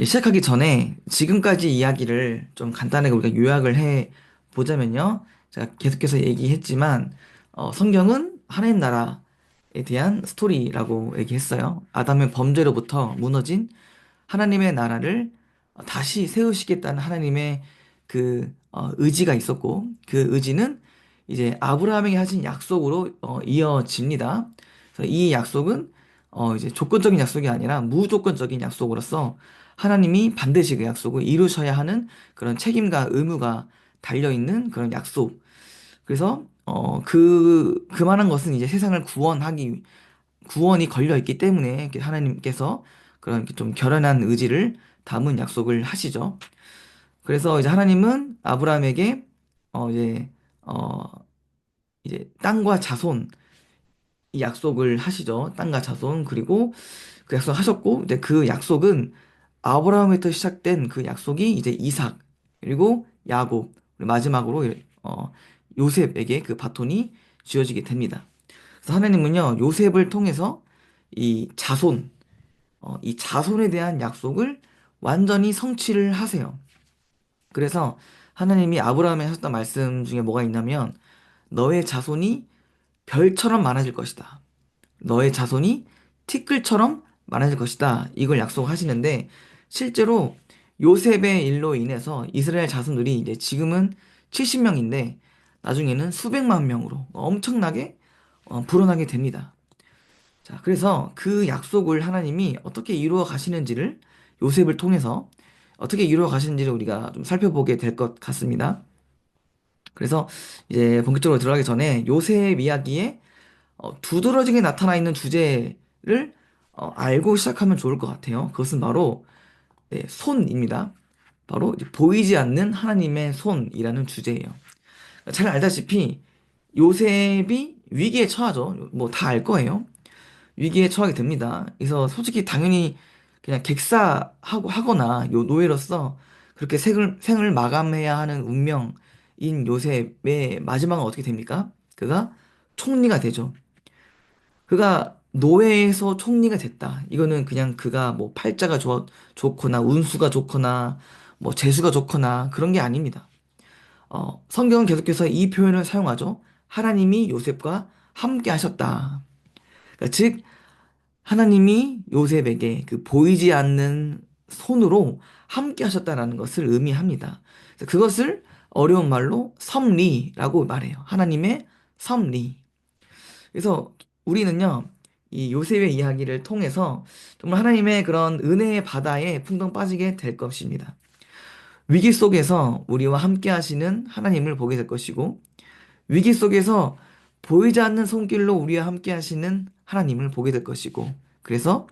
시작하기 전에 지금까지 이야기를 좀 간단하게 우리가 요약을 해 보자면요. 제가 계속해서 얘기했지만, 성경은 하나님 나라에 대한 스토리라고 얘기했어요. 아담의 범죄로부터 무너진 하나님의 나라를 다시 세우시겠다는 하나님의 의지가 있었고, 그 의지는 이제 아브라함에게 하신 약속으로 이어집니다. 그래서 이 약속은 이제 조건적인 약속이 아니라 무조건적인 약속으로서 하나님이 반드시 그 약속을 이루셔야 하는 그런 책임과 의무가 달려 있는 그런 약속. 그래서 그만한 것은 이제 세상을 구원이 걸려 있기 때문에 이렇게 하나님께서 그런 이렇게 좀 결연한 의지를 담은 약속을 하시죠. 그래서 이제 하나님은 아브라함에게 어 이제 어 이제 땅과 자손 이 약속을 하시죠. 땅과 자손. 그리고 그 약속 하셨고, 이제 그 약속은 아브라함부터 시작된 그 약속이 이제 이삭, 그리고 야곱, 그리고 마지막으로 요셉에게 그 바톤이 쥐어지게 됩니다. 그래서 하나님은요, 요셉을 통해서 이 자손에 대한 약속을 완전히 성취를 하세요. 그래서 하나님이 아브라함에 하셨던 말씀 중에 뭐가 있냐면, 너의 자손이 별처럼 많아질 것이다. 너의 자손이 티끌처럼 많아질 것이다. 이걸 약속하시는데 실제로 요셉의 일로 인해서 이스라엘 자손들이 이제 지금은 70명인데 나중에는 수백만 명으로 엄청나게 불어나게 됩니다. 자, 그래서 그 약속을 하나님이 어떻게 이루어 가시는지를 요셉을 통해서 어떻게 이루어 가시는지를 우리가 좀 살펴보게 될 것 같습니다. 그래서 이제 본격적으로 들어가기 전에 요셉 이야기에 두드러지게 나타나 있는 주제를 알고 시작하면 좋을 것 같아요. 그것은 바로 네, 손입니다. 바로 이제 보이지 않는 하나님의 손이라는 주제예요. 잘 알다시피 요셉이 위기에 처하죠. 뭐 다 알 거예요. 위기에 처하게 됩니다. 그래서 솔직히 당연히 그냥 객사하고 하거나 요 노예로서 그렇게 생을 마감해야 하는 운명인 요셉의 마지막은 어떻게 됩니까? 그가 총리가 되죠. 그가 노예에서 총리가 됐다. 이거는 그냥 그가 뭐 팔자가 좋거나 운수가 좋거나 뭐 재수가 좋거나 그런 게 아닙니다. 성경은 계속해서 이 표현을 사용하죠. 하나님이 요셉과 함께 하셨다. 그러니까 즉 하나님이 요셉에게 그 보이지 않는 손으로 함께 하셨다라는 것을 의미합니다. 그래서 그것을 어려운 말로 섭리라고 말해요. 하나님의 섭리. 그래서 우리는요, 이 요셉의 이야기를 통해서 정말 하나님의 그런 은혜의 바다에 풍덩 빠지게 될 것입니다. 위기 속에서 우리와 함께 하시는 하나님을 보게 될 것이고, 위기 속에서 보이지 않는 손길로 우리와 함께 하시는 하나님을 보게 될 것이고, 그래서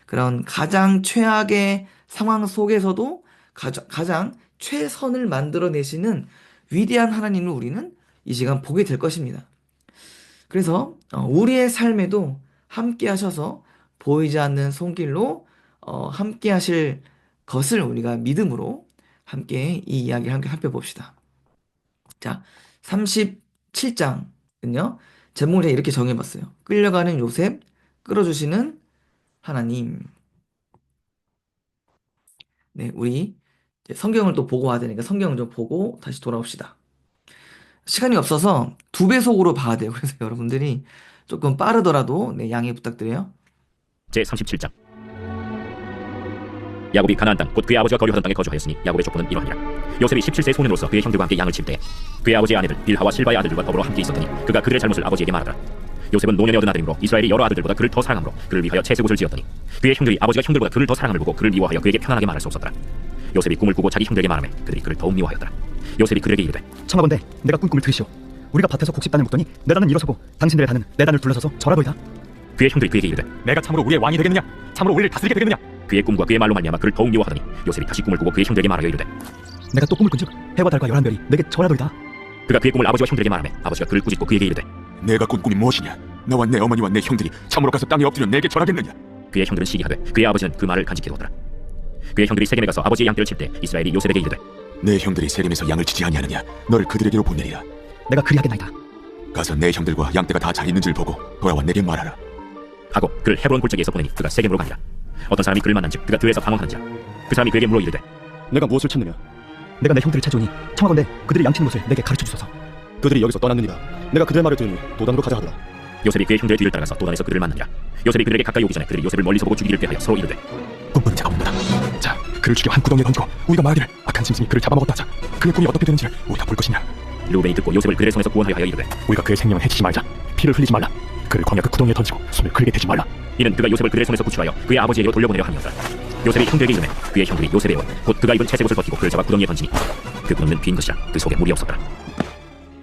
그런 가장 최악의 상황 속에서도 가장 최선을 만들어내시는 위대한 하나님을 우리는 이 시간 보게 될 것입니다. 그래서 우리의 삶에도 함께 하셔서 보이지 않는 손길로 함께 하실 것을 우리가 믿음으로 함께 이 이야기를 함께 살펴봅시다. 자, 37장은요. 제목을 제가 이렇게 정해봤어요. 끌려가는 요셉, 끌어주시는 하나님. 네, 우리 이제 성경을 또 보고 와야 되니까 성경을 좀 보고 다시 돌아옵시다. 시간이 없어서 두 배속으로 봐야 돼요. 그래서 여러분들이 조금 빠르더라도 네, 양해 부탁드려요. 제37장. 야곱이 가나안 땅 곧 그의 아버지가 거류하던 땅에 거주하였으니 야곱의 족보는 이러하니라. 요셉이 17세의 소년으로서 그의 형들과 함께 양을 칠 때 그의 아버지의 아내들 빌하와 실바의 아들들과 더불어 함께 있었더니 그가 그들의 잘못을 아버지에게 말하더라. 요셉은 노년에 얻은 아들이므로 이스라엘이 여러 아들들보다 그를 더 사랑함으로 그를 위하여 채색옷을 지었더니 그의 형들이 아버지가 형들보다 그를 더 사랑함을 보고 그를 미워하여 그에게 편안하게 말할 수 없었더라. 요셉이 꿈을 꾸고 자기 형들에게 말하매 그들이 그를 더욱 미워하였더라. 요셉이 그들에게 이르되 청하건대 내가 꾼 꿈을 들으시오. 우리가 밭에서 곡식단을 묶더니 내 단은 일어서고 당신들의 단은 내 단을 둘러서서 절하도이다. 그의 형들이 그에게 이르되 내가 참으로 우리의 왕이 되겠느냐? 참으로 우리를 다스리게 되겠느냐? 그의 꿈과 그의 말로 말미암아 그를 더욱 미워하더니 요셉이 다시 꿈을 꾸고 그의 형들에게 말하여 이르되 내가 또 꿈을 꾼즉 해와 달과 열한 별이 내게 절하도이다. 그가 그의 꿈을 아버지와 형들에게 말하매 아버지가 그를 꾸짖고 그에게 이르되 내가 꾼 꿈이 무엇이냐? 나와 내 어머니와 내 형들이 참으로 가서 땅에 엎드려 내게 절하겠느냐? 그의 형들은 시기하되 그의 아버지는 그 말을 간직해 두었더라. 그의 형들이 세겜에 가서 아버지의 양떼를 칠 때 이스라엘이 요셉에게 이르되 내 형들이 세겜에서 양을 치지 아니하느냐? 너를 그들에게로 보내리라. 내가 그리하겠나이다. 가서 내 형들과 양떼가 다 잘 있는 줄 보고 돌아와 내게 말하라. 하고 그를 헤브론 골짜기에서 보내니 그가 세겜으로 가니라. 어떤 사람이 그를 만난즉 그가 들에서 방황하는지라. 그 사람이 그에게 물어 이르되 내가 무엇을 찾느냐? 내가 내 형들을 찾아오니 청하건대 그들이 양치는 곳을 내게 가르쳐 주소서. 그들이 여기서 떠났느니라. 내가 그들의 말을 들으니 도단으로 가자 하더라. 요셉이 그의 형들의 뒤를 따라가서 도단에서 그들을 만나니라. 요셉이 그들에게 가까이 오기 전에 그들이 요셉을 멀리서 보고 죽이기를 꾀하여 서로 이르되 꿈꾸는 자가 온도다. 자, 그를 죽여 한 구덩이에 던지고 우리가 말하기를 악한 짐승이 그를 잡아먹었다 하자. 그의 꿈이 어떻게 되는지를 우리가 볼 것이냐. 르우벤이 듣고 요셉을 그들의 손에서 구원하여 하여 이르되 우리가 그의 생명을 해치지 말자. 피를 흘리지 말라. 그를 광야 그 구덩이에 던지고 손을 그에게 대지 말라. 이는 그가 요셉을 그들의 손에서 구출하여 그의 아버지에게로 돌려보내려 함이었더라. 요셉이 형들에게 이르매 그의 형들이 요셉의 옷 곧 그가 입은 채색옷을 벗기고 그를 잡아 구덩이에 던지니 그 구덩이는 빈 것이라 그 속에 물이 없었더라.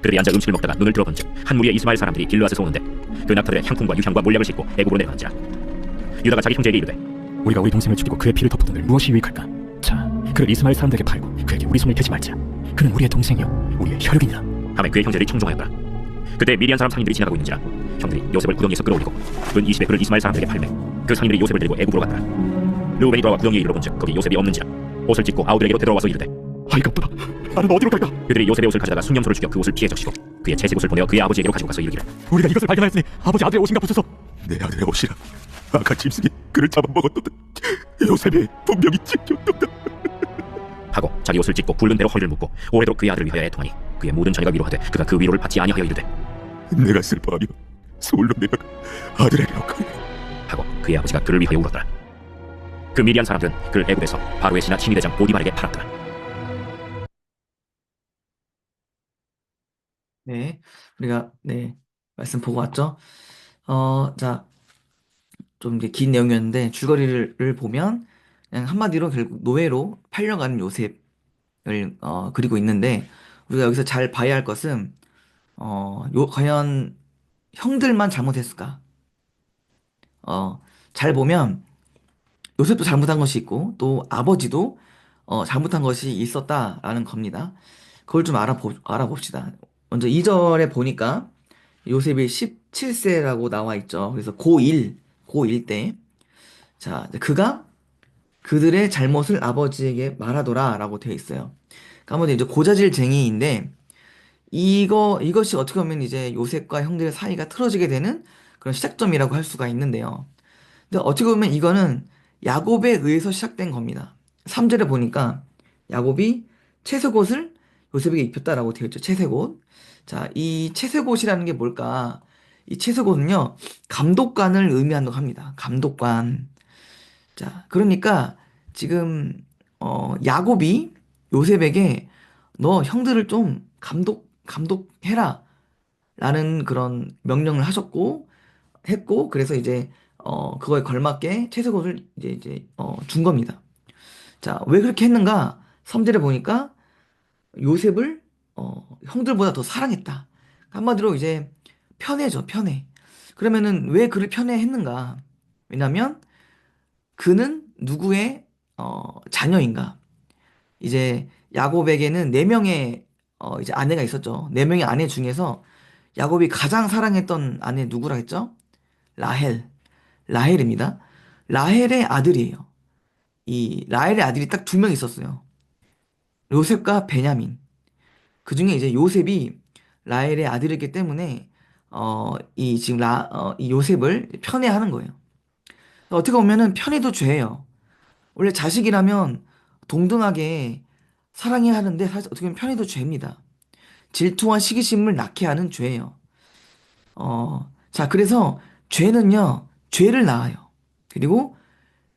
그들이 앉아 음식을 먹다가 눈을 들어본즉 한 무리의 이스마엘 사람들이 길르앗에서 오는데 그 낙타들의 향품과 유향과 몰약을 싣고 애굽으로 내려가는지라. 유다가 자기 형제에게 이르되 우리가 우리 동생을 죽이고 그의 피를 덮어둔들 무엇이 유익할까? 자, 그를 이스마엘 사람들에게 팔고 그에게 우리 손을 대지 말자. 그는 우리의 동생이요 우리의 혈육이니라. 하매 그의 형제들이 청종하였더라. 그때 미디안 사람 상인들이 지나가고 있는지라 형들이 요셉을 구덩이에서 끌어올리고 은 20에 그를 이스마엘 사람들에게 팔매 그 상인들이 요셉을 데리고 애굽으로 갔더라. 르우벤이 돌아와 구덩이에 이르러본즉 거기 요셉이 없는지라 옷을 찢고 아우들에게로 되돌아와서 이르되 아이가 없도다. 나는 어디로 갈까? 그들이 요셉의 옷을 가져다가 숙염소를 죽여 그 옷을 피해 적시고 그의 채색옷을 보내어 그의 아버지에게로 가지고 가서 이르기를 우리가 이것을 발견하였으니 아버지 아들의 옷인가 보소서. 내 아들의 옷이라. 악한 짐승이 그를 잡아먹었도다. 요셉이 분명히 찢겼도다. 하고 자기 옷을 찢고 굵은 대로 허리를 묶고 오래도록 그의 아들을 위하여 애통하니 그의 모든 자녀가 위로하되 그가 그 위로를 받지 아니하여 이르되 내가 슬퍼하며 서울로 내려가 아들에게로 가리. 하고 그의 아버지가 그를 위하여 울었더라. 그 미디안 사람들은 그를 애굽에서 바로의 신하 친위대장 보디발에게 팔았더라. 네, 우리가 말씀 보고 왔죠. 자, 좀 이제 긴 내용이었는데 줄거리를 보면 그냥 한마디로 결국 노예로 팔려가는 요셉을 그리고 있는데 우리가 여기서 잘 봐야 할 것은 과연 형들만 잘못했을까? 잘 보면 요셉도 잘못한 것이 있고 또 아버지도 잘못한 것이 있었다라는 겁니다. 그걸 좀 알아봅시다. 먼저 2절에 보니까 요셉이 17세라고 나와 있죠. 그래서 고1 때. 자, 이제 그가 그들의 잘못을 아버지에게 말하더라라고 되어 있어요. 그러니까 아무래도 이제 고자질쟁이인데 이것이 어떻게 보면 이제 요셉과 형들의 사이가 틀어지게 되는 그런 시작점이라고 할 수가 있는데요. 근데 어떻게 보면 이거는 야곱에 의해서 시작된 겁니다. 3절에 보니까 야곱이 채색옷을 요셉에게 입혔다라고 되어 있죠. 채색옷. 자, 이 채색옷이라는 게 뭘까? 이 채색옷은요, 감독관을 의미한다고 합니다. 감독관. 자, 그러니까 지금 야곱이 요셉에게 너 형들을 좀 감독해라 라는 그런 명령을 하셨고 했고 그래서 이제 그거에 걸맞게 채색옷을 준 겁니다. 자, 왜 그렇게 했는가? 3절에 보니까 요셉을 형들보다 더 사랑했다. 한마디로 이제 편해져, 편해. 그러면은 왜 그를 편해했는가? 왜냐면 그는 누구의 자녀인가? 이제 야곱에게는 네 명의 이제 아내가 있었죠. 네 명의 아내 중에서 야곱이 가장 사랑했던 아내 누구라 했죠? 라헬. 라헬입니다. 라헬의 아들이에요. 이 라헬의 아들이 딱 두 명 있었어요. 요셉과 베냐민. 그 중에 이제 요셉이 라헬의 아들이기 때문에 이 지금 이 요셉을 편애하는 거예요. 어떻게 보면은 편애도 죄예요. 원래 자식이라면 동등하게 사랑해야 하는데 사실 어떻게 보면 편애도 죄입니다. 질투와 시기심을 낳게 하는 죄예요. 자, 그래서 죄는요, 죄를 낳아요. 그리고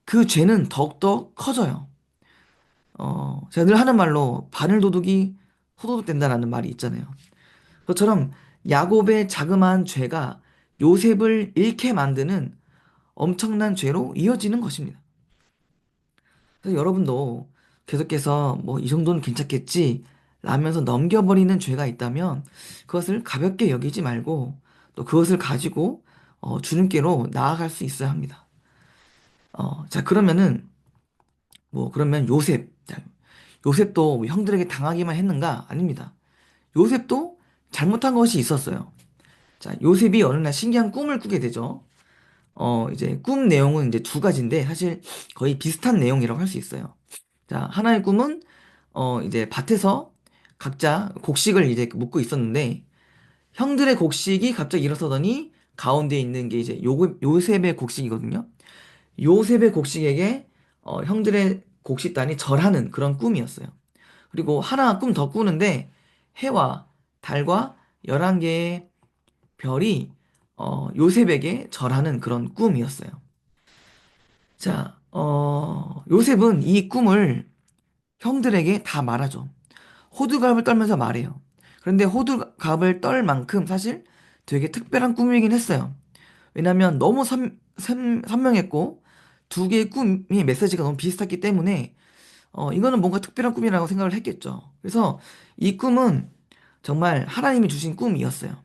그 죄는 더욱더 커져요. 제가 늘 하는 말로 바늘 도둑이 소도둑 된다라는 말이 있잖아요. 그것처럼 야곱의 자그마한 죄가 요셉을 잃게 만드는 엄청난 죄로 이어지는 것입니다. 그래서 여러분도 계속해서 뭐 이 정도는 괜찮겠지 라면서 넘겨버리는 죄가 있다면 그것을 가볍게 여기지 말고 또 그것을 가지고 주님께로 나아갈 수 있어야 합니다. 자, 그러면은 그러면 요셉도 뭐 형들에게 당하기만 했는가? 아닙니다. 요셉도 잘못한 것이 있었어요. 자, 요셉이 어느 날 신기한 꿈을 꾸게 되죠. 이제 꿈 내용은 이제 두 가지인데 사실 거의 비슷한 내용이라고 할 수 있어요. 자, 하나의 꿈은 이제 밭에서 각자 곡식을 이제 묻고 있었는데 형들의 곡식이 갑자기 일어서더니 가운데 있는 게 이제 요셉의 곡식이거든요. 요셉의 곡식에게 형들의 곡식단이 절하는 그런 꿈이었어요. 그리고 하나 꿈 더 꾸는데 해와 달과 11개의 별이 요셉에게 절하는 그런 꿈이었어요. 자, 요셉은 이 꿈을 형들에게 다 말하죠. 호들갑을 떨면서 말해요. 그런데 호들갑을 떨 만큼 사실 되게 특별한 꿈이긴 했어요. 왜냐면 너무 선명했고 두 개의 꿈이 메시지가 너무 비슷했기 때문에 이거는 뭔가 특별한 꿈이라고 생각을 했겠죠. 그래서 이 꿈은 정말 하나님이 주신 꿈이었어요.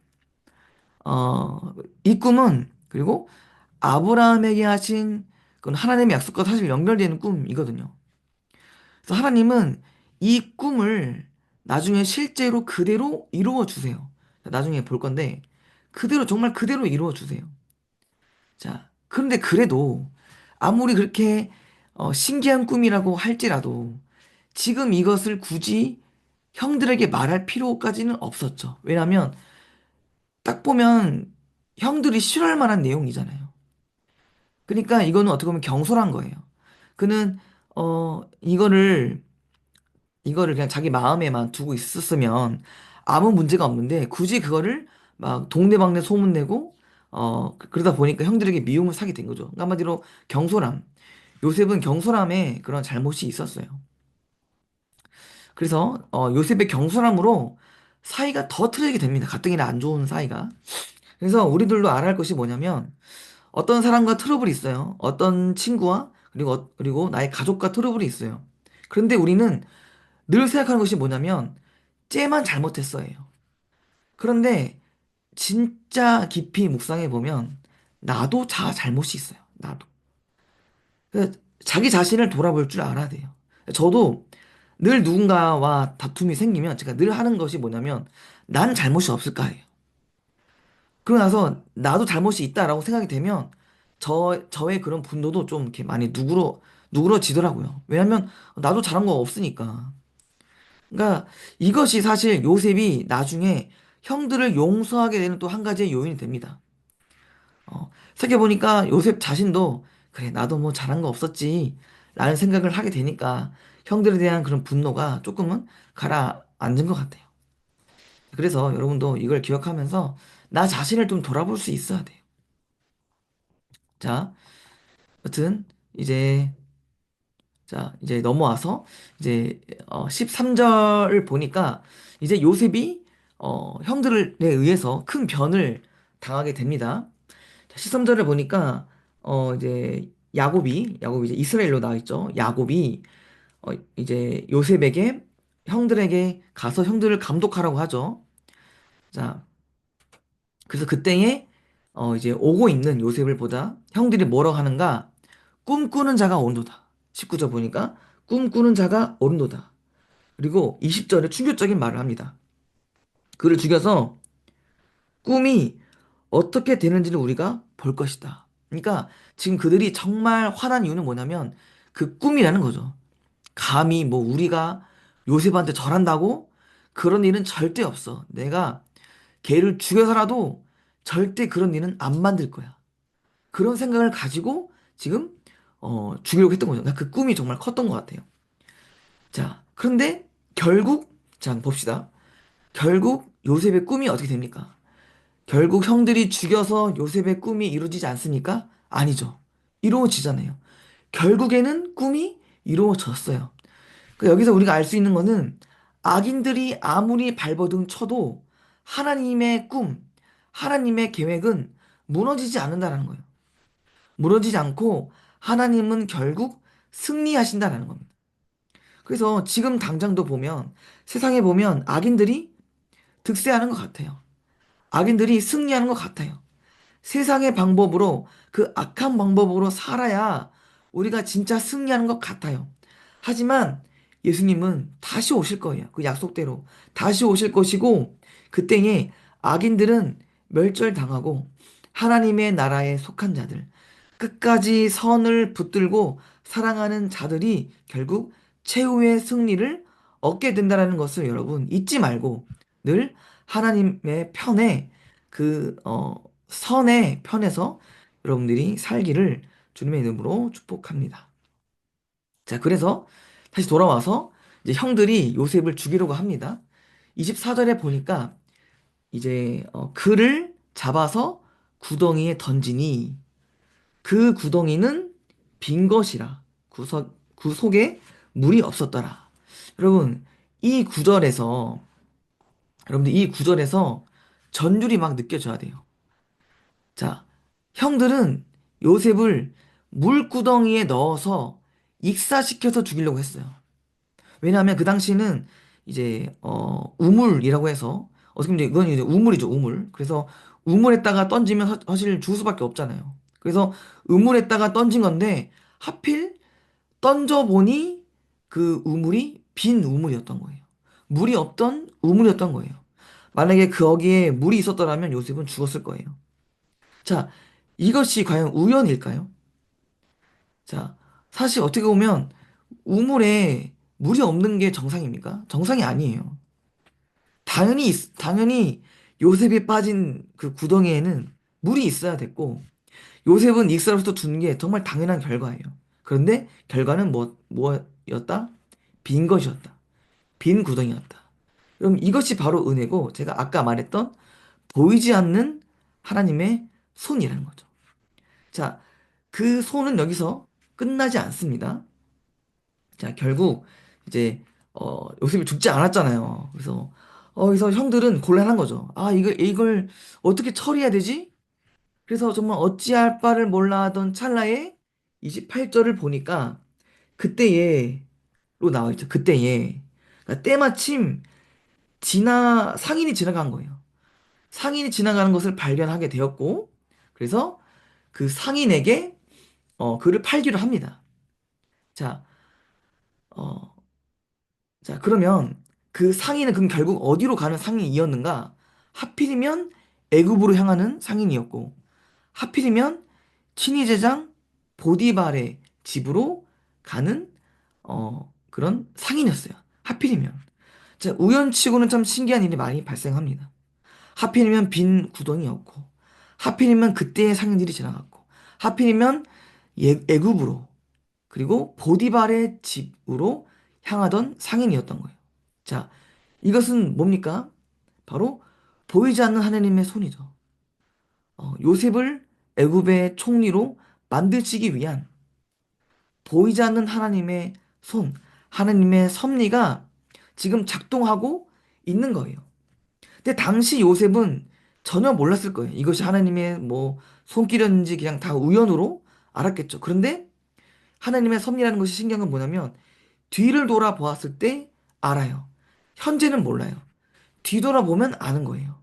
이 꿈은 그리고 아브라함에게 하신 그건 하나님의 약속과 사실 연결되는 꿈이거든요. 그래서 하나님은 이 꿈을 나중에 실제로 그대로 이루어 주세요. 나중에 볼 건데 그대로 정말 그대로 이루어 주세요. 자, 그런데 그래도 아무리 그렇게 신기한 꿈이라고 할지라도 지금 이것을 굳이 형들에게 말할 필요까지는 없었죠. 왜냐하면 딱 보면 형들이 싫어할 만한 내용이잖아요. 그러니까 이거는 어떻게 보면 경솔한 거예요. 그는 이거를 그냥 자기 마음에만 두고 있었으면 아무 문제가 없는데 굳이 그거를 막 동네방네 소문내고 그러다 보니까 형들에게 미움을 사게 된 거죠. 그러니까 한마디로 경솔함. 요셉은 경솔함에 그런 잘못이 있었어요. 그래서 요셉의 경솔함으로 사이가 더 틀어지게 됩니다. 가뜩이나 안 좋은 사이가. 그래서 우리들도 알아야 할 것이 뭐냐면 어떤 사람과 트러블이 있어요. 어떤 친구와 그리고 나의 가족과 트러블이 있어요. 그런데 우리는 늘 생각하는 것이 뭐냐면 쟤만 잘못했어요. 그런데 진짜 깊이 묵상해 보면 나도 잘못이 있어요. 나도. 그래서 자기 자신을 돌아볼 줄 알아야 돼요. 저도 늘 누군가와 다툼이 생기면 제가 늘 하는 것이 뭐냐면 난 잘못이 없을까 해요. 그러고 나서 나도 잘못이 있다라고 생각이 되면 저의 그런 분노도 좀 이렇게 많이 누그러지더라고요. 왜냐면 나도 잘한 거 없으니까. 그러니까 이것이 사실 요셉이 나중에 형들을 용서하게 되는 또 한 가지의 요인이 됩니다. 생각해보니까 요셉 자신도 그래, 나도 뭐 잘한 거 없었지. 라는 생각을 하게 되니까 형들에 대한 그런 분노가 조금은 가라앉은 것 같아요. 그래서 여러분도 이걸 기억하면서 나 자신을 좀 돌아볼 수 있어야 돼요. 자, 여튼 이제 이제 넘어와서 이제 13절을 보니까 이제 요셉이 형들에 의해서 큰 변을 당하게 됩니다. 13절을 보니까 이제 야곱이 이제 이스라엘로 나와 있죠. 야곱이 이제 요셉에게 형들에게 가서 형들을 감독하라고 하죠. 자, 그래서 그때에 이제 오고 있는 요셉을 보자 형들이 뭐라고 하는가? 꿈꾸는 자가 온도다. 19절 보니까 꿈꾸는 자가 오른도다. 그리고 20절에 충격적인 말을 합니다. 그를 죽여서 꿈이 어떻게 되는지를 우리가 볼 것이다. 그러니까 지금 그들이 정말 화난 이유는 뭐냐면 그 꿈이라는 거죠. 감히 뭐 우리가 요셉한테 절한다고? 그런 일은 절대 없어. 내가 걔를 죽여서라도 절대 그런 일은 안 만들 거야. 그런 생각을 가지고 지금 죽이려고 했던 거죠. 그러니까 그 꿈이 정말 컸던 것 같아요. 자, 그런데 결국 자 봅시다. 결국 요셉의 꿈이 어떻게 됩니까? 결국 형들이 죽여서 요셉의 꿈이 이루어지지 않습니까? 아니죠. 이루어지잖아요. 결국에는 꿈이 이루어졌어요. 그러니까 여기서 우리가 알 수 있는 거는 악인들이 아무리 발버둥 쳐도 하나님의 꿈, 하나님의 계획은 무너지지 않는다라는 거예요. 무너지지 않고 하나님은 결국 승리하신다라는 겁니다. 그래서 지금 당장도 보면 세상에 보면 악인들이 득세하는 것 같아요. 악인들이 승리하는 것 같아요. 세상의 방법으로 그 악한 방법으로 살아야 우리가 진짜 승리하는 것 같아요. 하지만 예수님은 다시 오실 거예요. 그 약속대로 다시 오실 것이고 그때에 악인들은 멸절당하고 하나님의 나라에 속한 자들, 끝까지 선을 붙들고 사랑하는 자들이 결국 최후의 승리를 얻게 된다는 것을 여러분 잊지 말고 늘 하나님의 편에 선의 편에서 여러분들이 살기를 주님의 이름으로 축복합니다. 자, 그래서 다시 돌아와서 이제 형들이 요셉을 죽이려고 합니다. 24절에 보니까 이제 그를 잡아서 구덩이에 던지니 그 구덩이는 빈 것이라 그 속에 물이 없었더라. 여러분, 이 구절에서 여러분들 이 구절에서 전율이 막 느껴져야 돼요. 자, 형들은 요셉을 물구덩이에 넣어서 익사시켜서 죽이려고 했어요. 왜냐하면 그 당시는 이제 우물이라고 해서 어떻게 보면 이건 이제 우물이죠, 우물. 그래서 우물에다가 던지면 사실 죽을 수밖에 없잖아요. 그래서 우물에다가 던진 건데 하필 던져보니 그 우물이 빈 우물이었던 거예요. 물이 없던 우물이었던 거예요. 만약에 거기에 물이 있었더라면 요셉은 죽었을 거예요. 자, 이것이 과연 우연일까요? 자, 사실 어떻게 보면 우물에 물이 없는 게 정상입니까? 정상이 아니에요. 당연히 요셉이 빠진 그 구덩이에는 물이 있어야 됐고, 요셉은 익사로부터 둔 게 정말 당연한 결과예요. 그런데 결과는 뭐였다? 빈 것이었다. 빈 구덩이였다. 그럼 이것이 바로 은혜고, 제가 아까 말했던 보이지 않는 하나님의 손이라는 거죠. 자, 그 손은 여기서 끝나지 않습니다. 자, 결국 이제 요셉이 죽지 않았잖아요. 그래서 여기서 형들은 곤란한 거죠. 아, 이걸 어떻게 처리해야 되지? 그래서 정말 어찌할 바를 몰라 하던 찰나에 28절을 보니까 그때에로 나와 있죠. 그때에. 그러니까 때마침 상인이 지나간 거예요. 상인이 지나가는 것을 발견하게 되었고, 그래서 그 상인에게 그를 팔기로 합니다. 자, 어, 자, 그러면 그 상인은 그럼 결국 어디로 가는 상인이었는가? 하필이면 애굽으로 향하는 상인이었고, 하필이면 친위제장 보디발의 집으로 가는 그런 상인이었어요. 하필이면. 자, 우연치고는 참 신기한 일이 많이 발생합니다. 하필이면 빈 구덩이였고, 하필이면 그때의 상인들이 지나갔고, 하필이면 애굽으로 그리고 보디발의 집으로 향하던 상인이었던 거예요. 자, 이것은 뭡니까? 바로 보이지 않는 하나님의 손이죠. 요셉을 애굽의 총리로 만드시기 위한 보이지 않는 하나님의 손, 하나님의 섭리가 지금 작동하고 있는 거예요. 근데 당시 요셉은 전혀 몰랐을 거예요. 이것이 하나님의 뭐 손길이었는지 그냥 다 우연으로 알았겠죠. 그런데 하나님의 섭리라는 것이 신기한 건 뭐냐면 뒤를 돌아보았을 때 알아요. 현재는 몰라요. 뒤돌아보면 아는 거예요.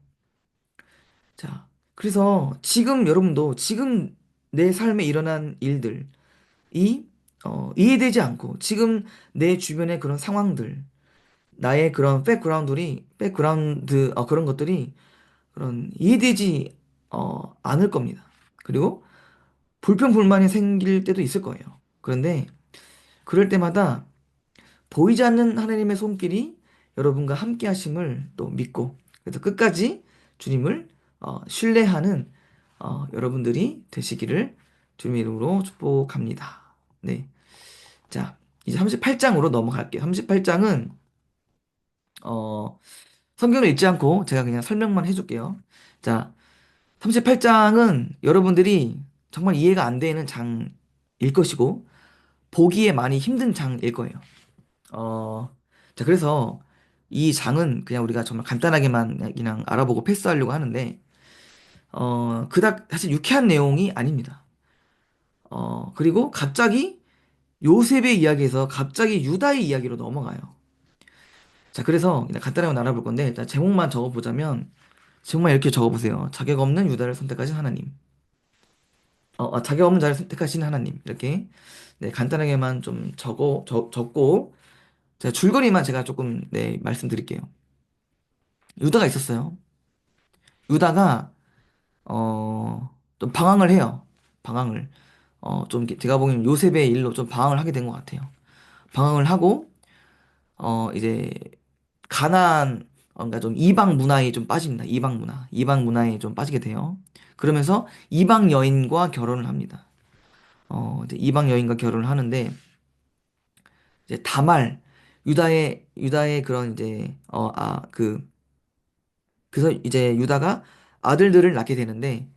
자, 그래서 지금 여러분도 지금 내 삶에 일어난 일들이 이해되지 않고 지금 내 주변의 그런 상황들, 나의 그런 그런 것들이 그런 이해되지 않을 겁니다. 그리고 불평불만이 생길 때도 있을 거예요. 그런데 그럴 때마다 보이지 않는 하나님의 손길이 여러분과 함께 하심을 또 믿고 그래서 끝까지 주님을 신뢰하는 여러분들이 되시기를 주님 이름으로 축복합니다. 네. 자, 이제 38장으로 넘어갈게요. 38장은 성경을 읽지 않고 제가 그냥 설명만 해줄게요. 자, 38장은 여러분들이 정말 이해가 안 되는 장일 것이고 보기에 많이 힘든 장일 거예요. 자, 그래서 이 장은 그냥 우리가 정말 간단하게만 그냥 알아보고 패스하려고 하는데, 그닥 사실 유쾌한 내용이 아닙니다. 그리고 갑자기 요셉의 이야기에서 갑자기 유다의 이야기로 넘어가요. 자, 그래서 그냥 간단하게 알아볼 건데, 일단 제목만 적어보자면, 정말 이렇게 적어보세요. 자격 없는 유다를 선택하신 하나님. 자격 없는 자를 선택하신 하나님. 이렇게, 네, 간단하게만 좀 적고, 줄거리만 제가 조금, 네, 말씀드릴게요. 유다가 있었어요. 유다가, 좀 방황을 해요. 방황을. 좀 제가 보기엔 요셉의 일로 좀 방황을 하게 된 것 같아요. 방황을 하고, 이제, 그러니까 좀 이방 문화에 좀 빠집니다. 이방 문화. 이방 문화에 좀 빠지게 돼요. 그러면서 이방 여인과 결혼을 합니다. 이제 이방 여인과 결혼을 하는데, 이제 다말, 유다의 그런 이제, 그래서 이제 유다가 아들들을 낳게 되는데,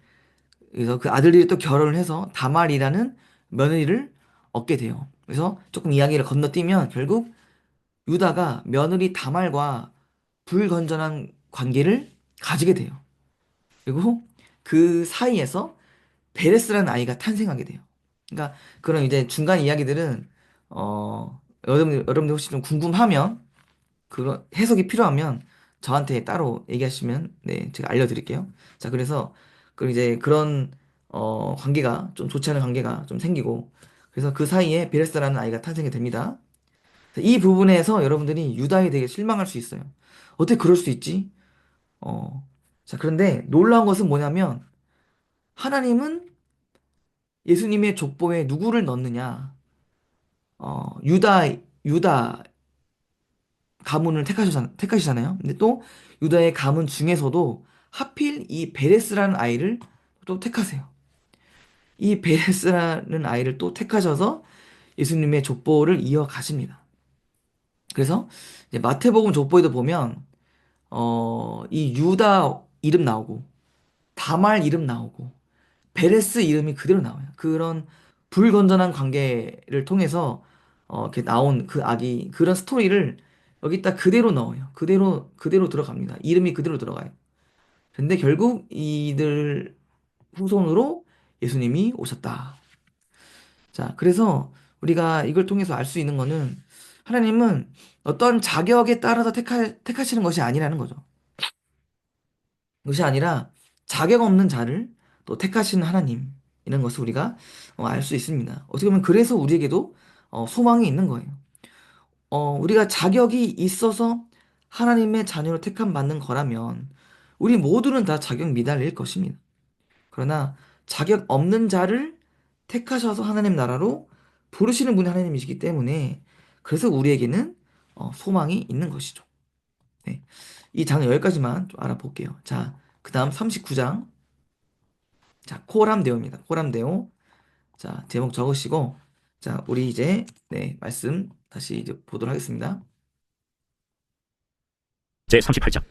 그래서 그 아들들이 또 결혼을 해서 다말이라는 며느리를 얻게 돼요. 그래서 조금 이야기를 건너뛰면 결국 유다가 며느리 다말과 불건전한 관계를 가지게 돼요. 그리고 그 사이에서 베레스라는 아이가 탄생하게 돼요. 그러니까 그런 이제 중간 이야기들은 여러분들 혹시 좀 궁금하면 그런 해석이 필요하면 저한테 따로 얘기하시면 네 제가 알려드릴게요. 자 그래서 그 이제 그런 관계가 좀 좋지 않은 관계가 좀 생기고 그래서 그 사이에 베레스라는 아이가 탄생이 됩니다. 이 부분에서 여러분들이 유다에 되게 실망할 수 있어요. 어떻게 그럴 수 있지? 어, 자 그런데 놀라운 것은 뭐냐면 하나님은 예수님의 족보에 누구를 넣느냐? 유다 가문을 택하시잖아요. 근데 또 유다의 가문 중에서도 하필 이 베레스라는 아이를 또 택하세요. 이 베레스라는 아이를 또 택하셔서 예수님의 족보를 이어가십니다. 그래서 이제 마태복음 족보에도 보면 이 유다 이름 나오고 다말 이름 나오고 베레스 이름이 그대로 나와요. 그런 불건전한 관계를 통해서 이렇게 나온 그 아기 그런 스토리를 여기다 그대로 넣어요. 그대로 들어갑니다. 이름이 그대로 들어가요. 근데 결국 이들 후손으로 예수님이 오셨다. 자, 그래서 우리가 이걸 통해서 알 수 있는 거는 하나님은 어떤 자격에 따라서 택하시는 것이 아니라는 거죠. 것이 아니라 자격 없는 자를 또 택하시는 하나님 이런 것을 우리가 알 수 있습니다. 어떻게 보면 그래서 우리에게도 소망이 있는 거예요. 우리가 자격이 있어서 하나님의 자녀로 택함 받는 거라면 우리 모두는 다 자격 미달일 것입니다. 그러나 자격 없는 자를 택하셔서 하나님 나라로 부르시는 분이 하나님이시기 때문에 그래서 우리에게는 소망이 있는 것이죠. 네. 이 장은 여기까지만 좀 알아볼게요. 자, 그 다음 39장. 자, 코람데오입니다. 코람데오. 자, 제목 적으시고, 자, 우리 이제, 네, 말씀 다시 이제 보도록 하겠습니다. 제 38장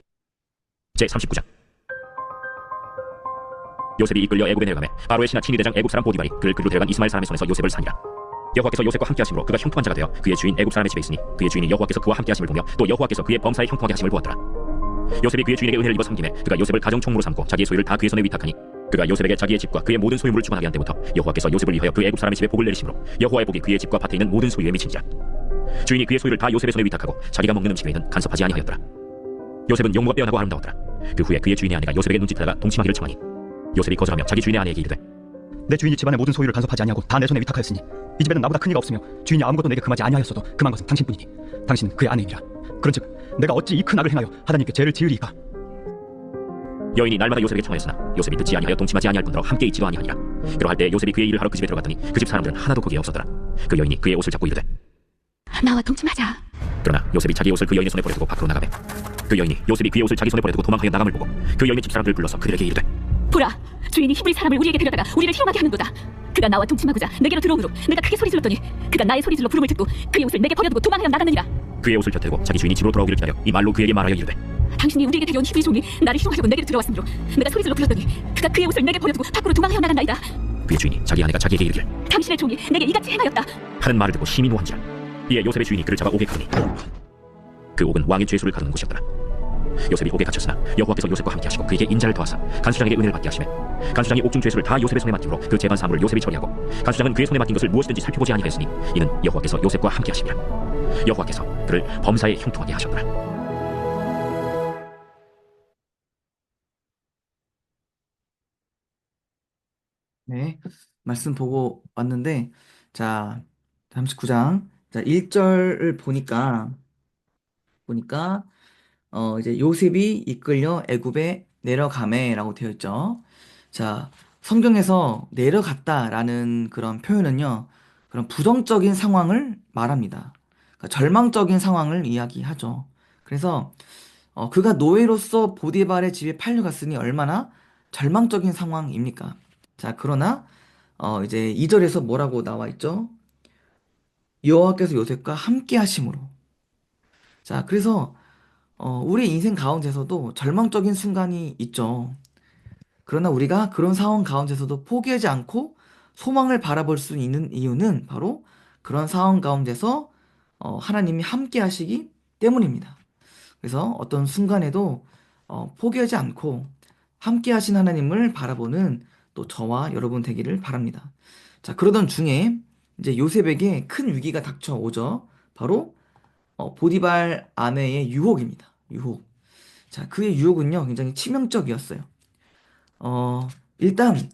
제 39장 요셉이 이끌려 애굽에 내려가매 바로의 신하 친위 대장 애굽 사람 보디발이 그를 그리로 데려간 이스마엘 사람의 손에서 요셉을 산이라. 여호와께서 요셉과 함께 하심으로 그가 형통한 자가 되어 그의 주인 애굽 사람의 집에 있으니 그의 주인이 여호와께서 그와 함께 하심을 보며 또 여호와께서 그의 범사에 형통하게 하심을 보았더라. 요셉이 그의 주인에게 은혜를 입어 섬김에 그가 요셉을 가정 총무로 삼고 자기의 소유를 다 그의 손에 위탁하니 그가 요셉에게 자기의 집과 그의 모든 소유물을 주관하게 한 때부터 여호와께서 요셉을 위하여 그 애굽 사람의 집에 복을 내리심으로 여호와의 복이 그의 집과 밭에 있는 모든 소유에 미친지라. 주인이 그의 소유를 다 요셉의 손에 위탁하고 자기가 먹는 음식 외에는 간섭하지 아니하였더라. 요셉은 용모가 빼어나고 아름다웠더라. 그 후에 그의 주인의 아내가 요셉에게 눈짓하다가 동침하기를 청하니 요셉이 거절하며 자기 주인의 아내에게 이르되 내 주인이 집안의 모든 소유를 간섭하지 아니하고 다 내 손에 위탁하였으니 이 집에는 나보다 큰 이가 없으며 주인이 아무것도 내게 금하지 아니하였어도 금한 것은 당신뿐이니 당신은 그의 아내이니라. 그런즉 내가 어찌 이 큰 악을 행하여 하나님께 죄를 지으리이까. 여인이 날마다 요셉에게 청하였으나 요셉이 듣지 아니하여 동침하지 아니할 뿐더러 함께 있지도 아니하니라. 그러할 때 요셉이 그의 일을 하러 그 집에 들어갔더니 그 집 사람들은 하나도 거기에 없었더라. 그 여인이 그의 옷을 잡고 이르되 나와 동침하자. 그러나 요셉이 자기 옷을 그 여인의 손에 버려두고 밖으로 나가매 그 여인이 요셉이 그의 옷을 자기 손에 버려두고 도망하여 나감을 보고 그 여인의 집 사람들을 불러서 그들에게 이르되 보라, 주인이 히브리 사람을 우리에게 데려다가 우리를 희롱하게 하는도다. 그가 나와 동침하고자 내게로 들어오므로 내가 크게 소리 질렀더니 그가 나의 소리 질러 부름을 듣고 그의 옷을 내게 버려두고 도망하여 나갔느니라. 그의 옷을 곁들고 자기 주인이 집으로 돌아오기를 기다려 이 말로 그에게 말하여 이르되 당신이 우리에게 데려온 히브리 종이 나를 희롱하려고 내게로 들어왔으므로 내가 소리 질러 불렀더니 그가 그의 옷을 내게 버려두고 밖으로 도망하여 나갔나이다. 그의 주인이 자기 아내가 자기에게 이르길 당신의 종이 내게 이같이 행하였다. 하는 말을 듣고 심히 노한지라. 이에 요셉의 주인이 그를 잡아 옥에 가두니 그 옥은 왕의 죄수를 가두는 곳이었더라. 요셉이 옥에 갇혔으나 여호와께서 요셉과 함께 하시고 그에게 인자를 더하사 간수장에게 은혜를 받게 하시매 간수장이 옥중 죄수를 다 요셉의 손에 맡기므로 그 재반 사물을 요셉이 처리하고 간수장은 그의 손에 맡긴 것을 무엇이든지 살펴보지 아니하였으니 이는 여호와께서 요셉과 함께 하심이라. 여호와께서 그를 범사에 형통하게 하셨더라. 네, 말씀 보고 왔는데, 자, 39장. 자, 1절을 보니까, 이제 요셉이 이끌려 애굽에 내려가매라고 되어 있죠. 자, 성경에서 내려갔다라는 그런 표현은요, 그런 부정적인 상황을 말합니다. 그러니까 절망적인 상황을 이야기하죠. 그래서, 그가 노예로서 보디발의 집에 팔려갔으니 얼마나 절망적인 상황입니까? 자, 그러나, 이제 2절에서 뭐라고 나와 있죠? 여호와께서 요셉과 함께 하심으로. 자, 그래서 우리 인생 가운데서도 절망적인 순간이 있죠. 그러나 우리가 그런 상황 가운데서도 포기하지 않고 소망을 바라볼 수 있는 이유는 바로 그런 상황 가운데서 하나님이 함께 하시기 때문입니다. 그래서 어떤 순간에도 포기하지 않고 함께 하신 하나님을 바라보는 또 저와 여러분 되기를 바랍니다. 자, 그러던 중에 이제 요셉에게 큰 위기가 닥쳐오죠. 바로 보디발 아내의 유혹입니다. 유혹. 자, 그의 유혹은요, 굉장히 치명적이었어요. 일단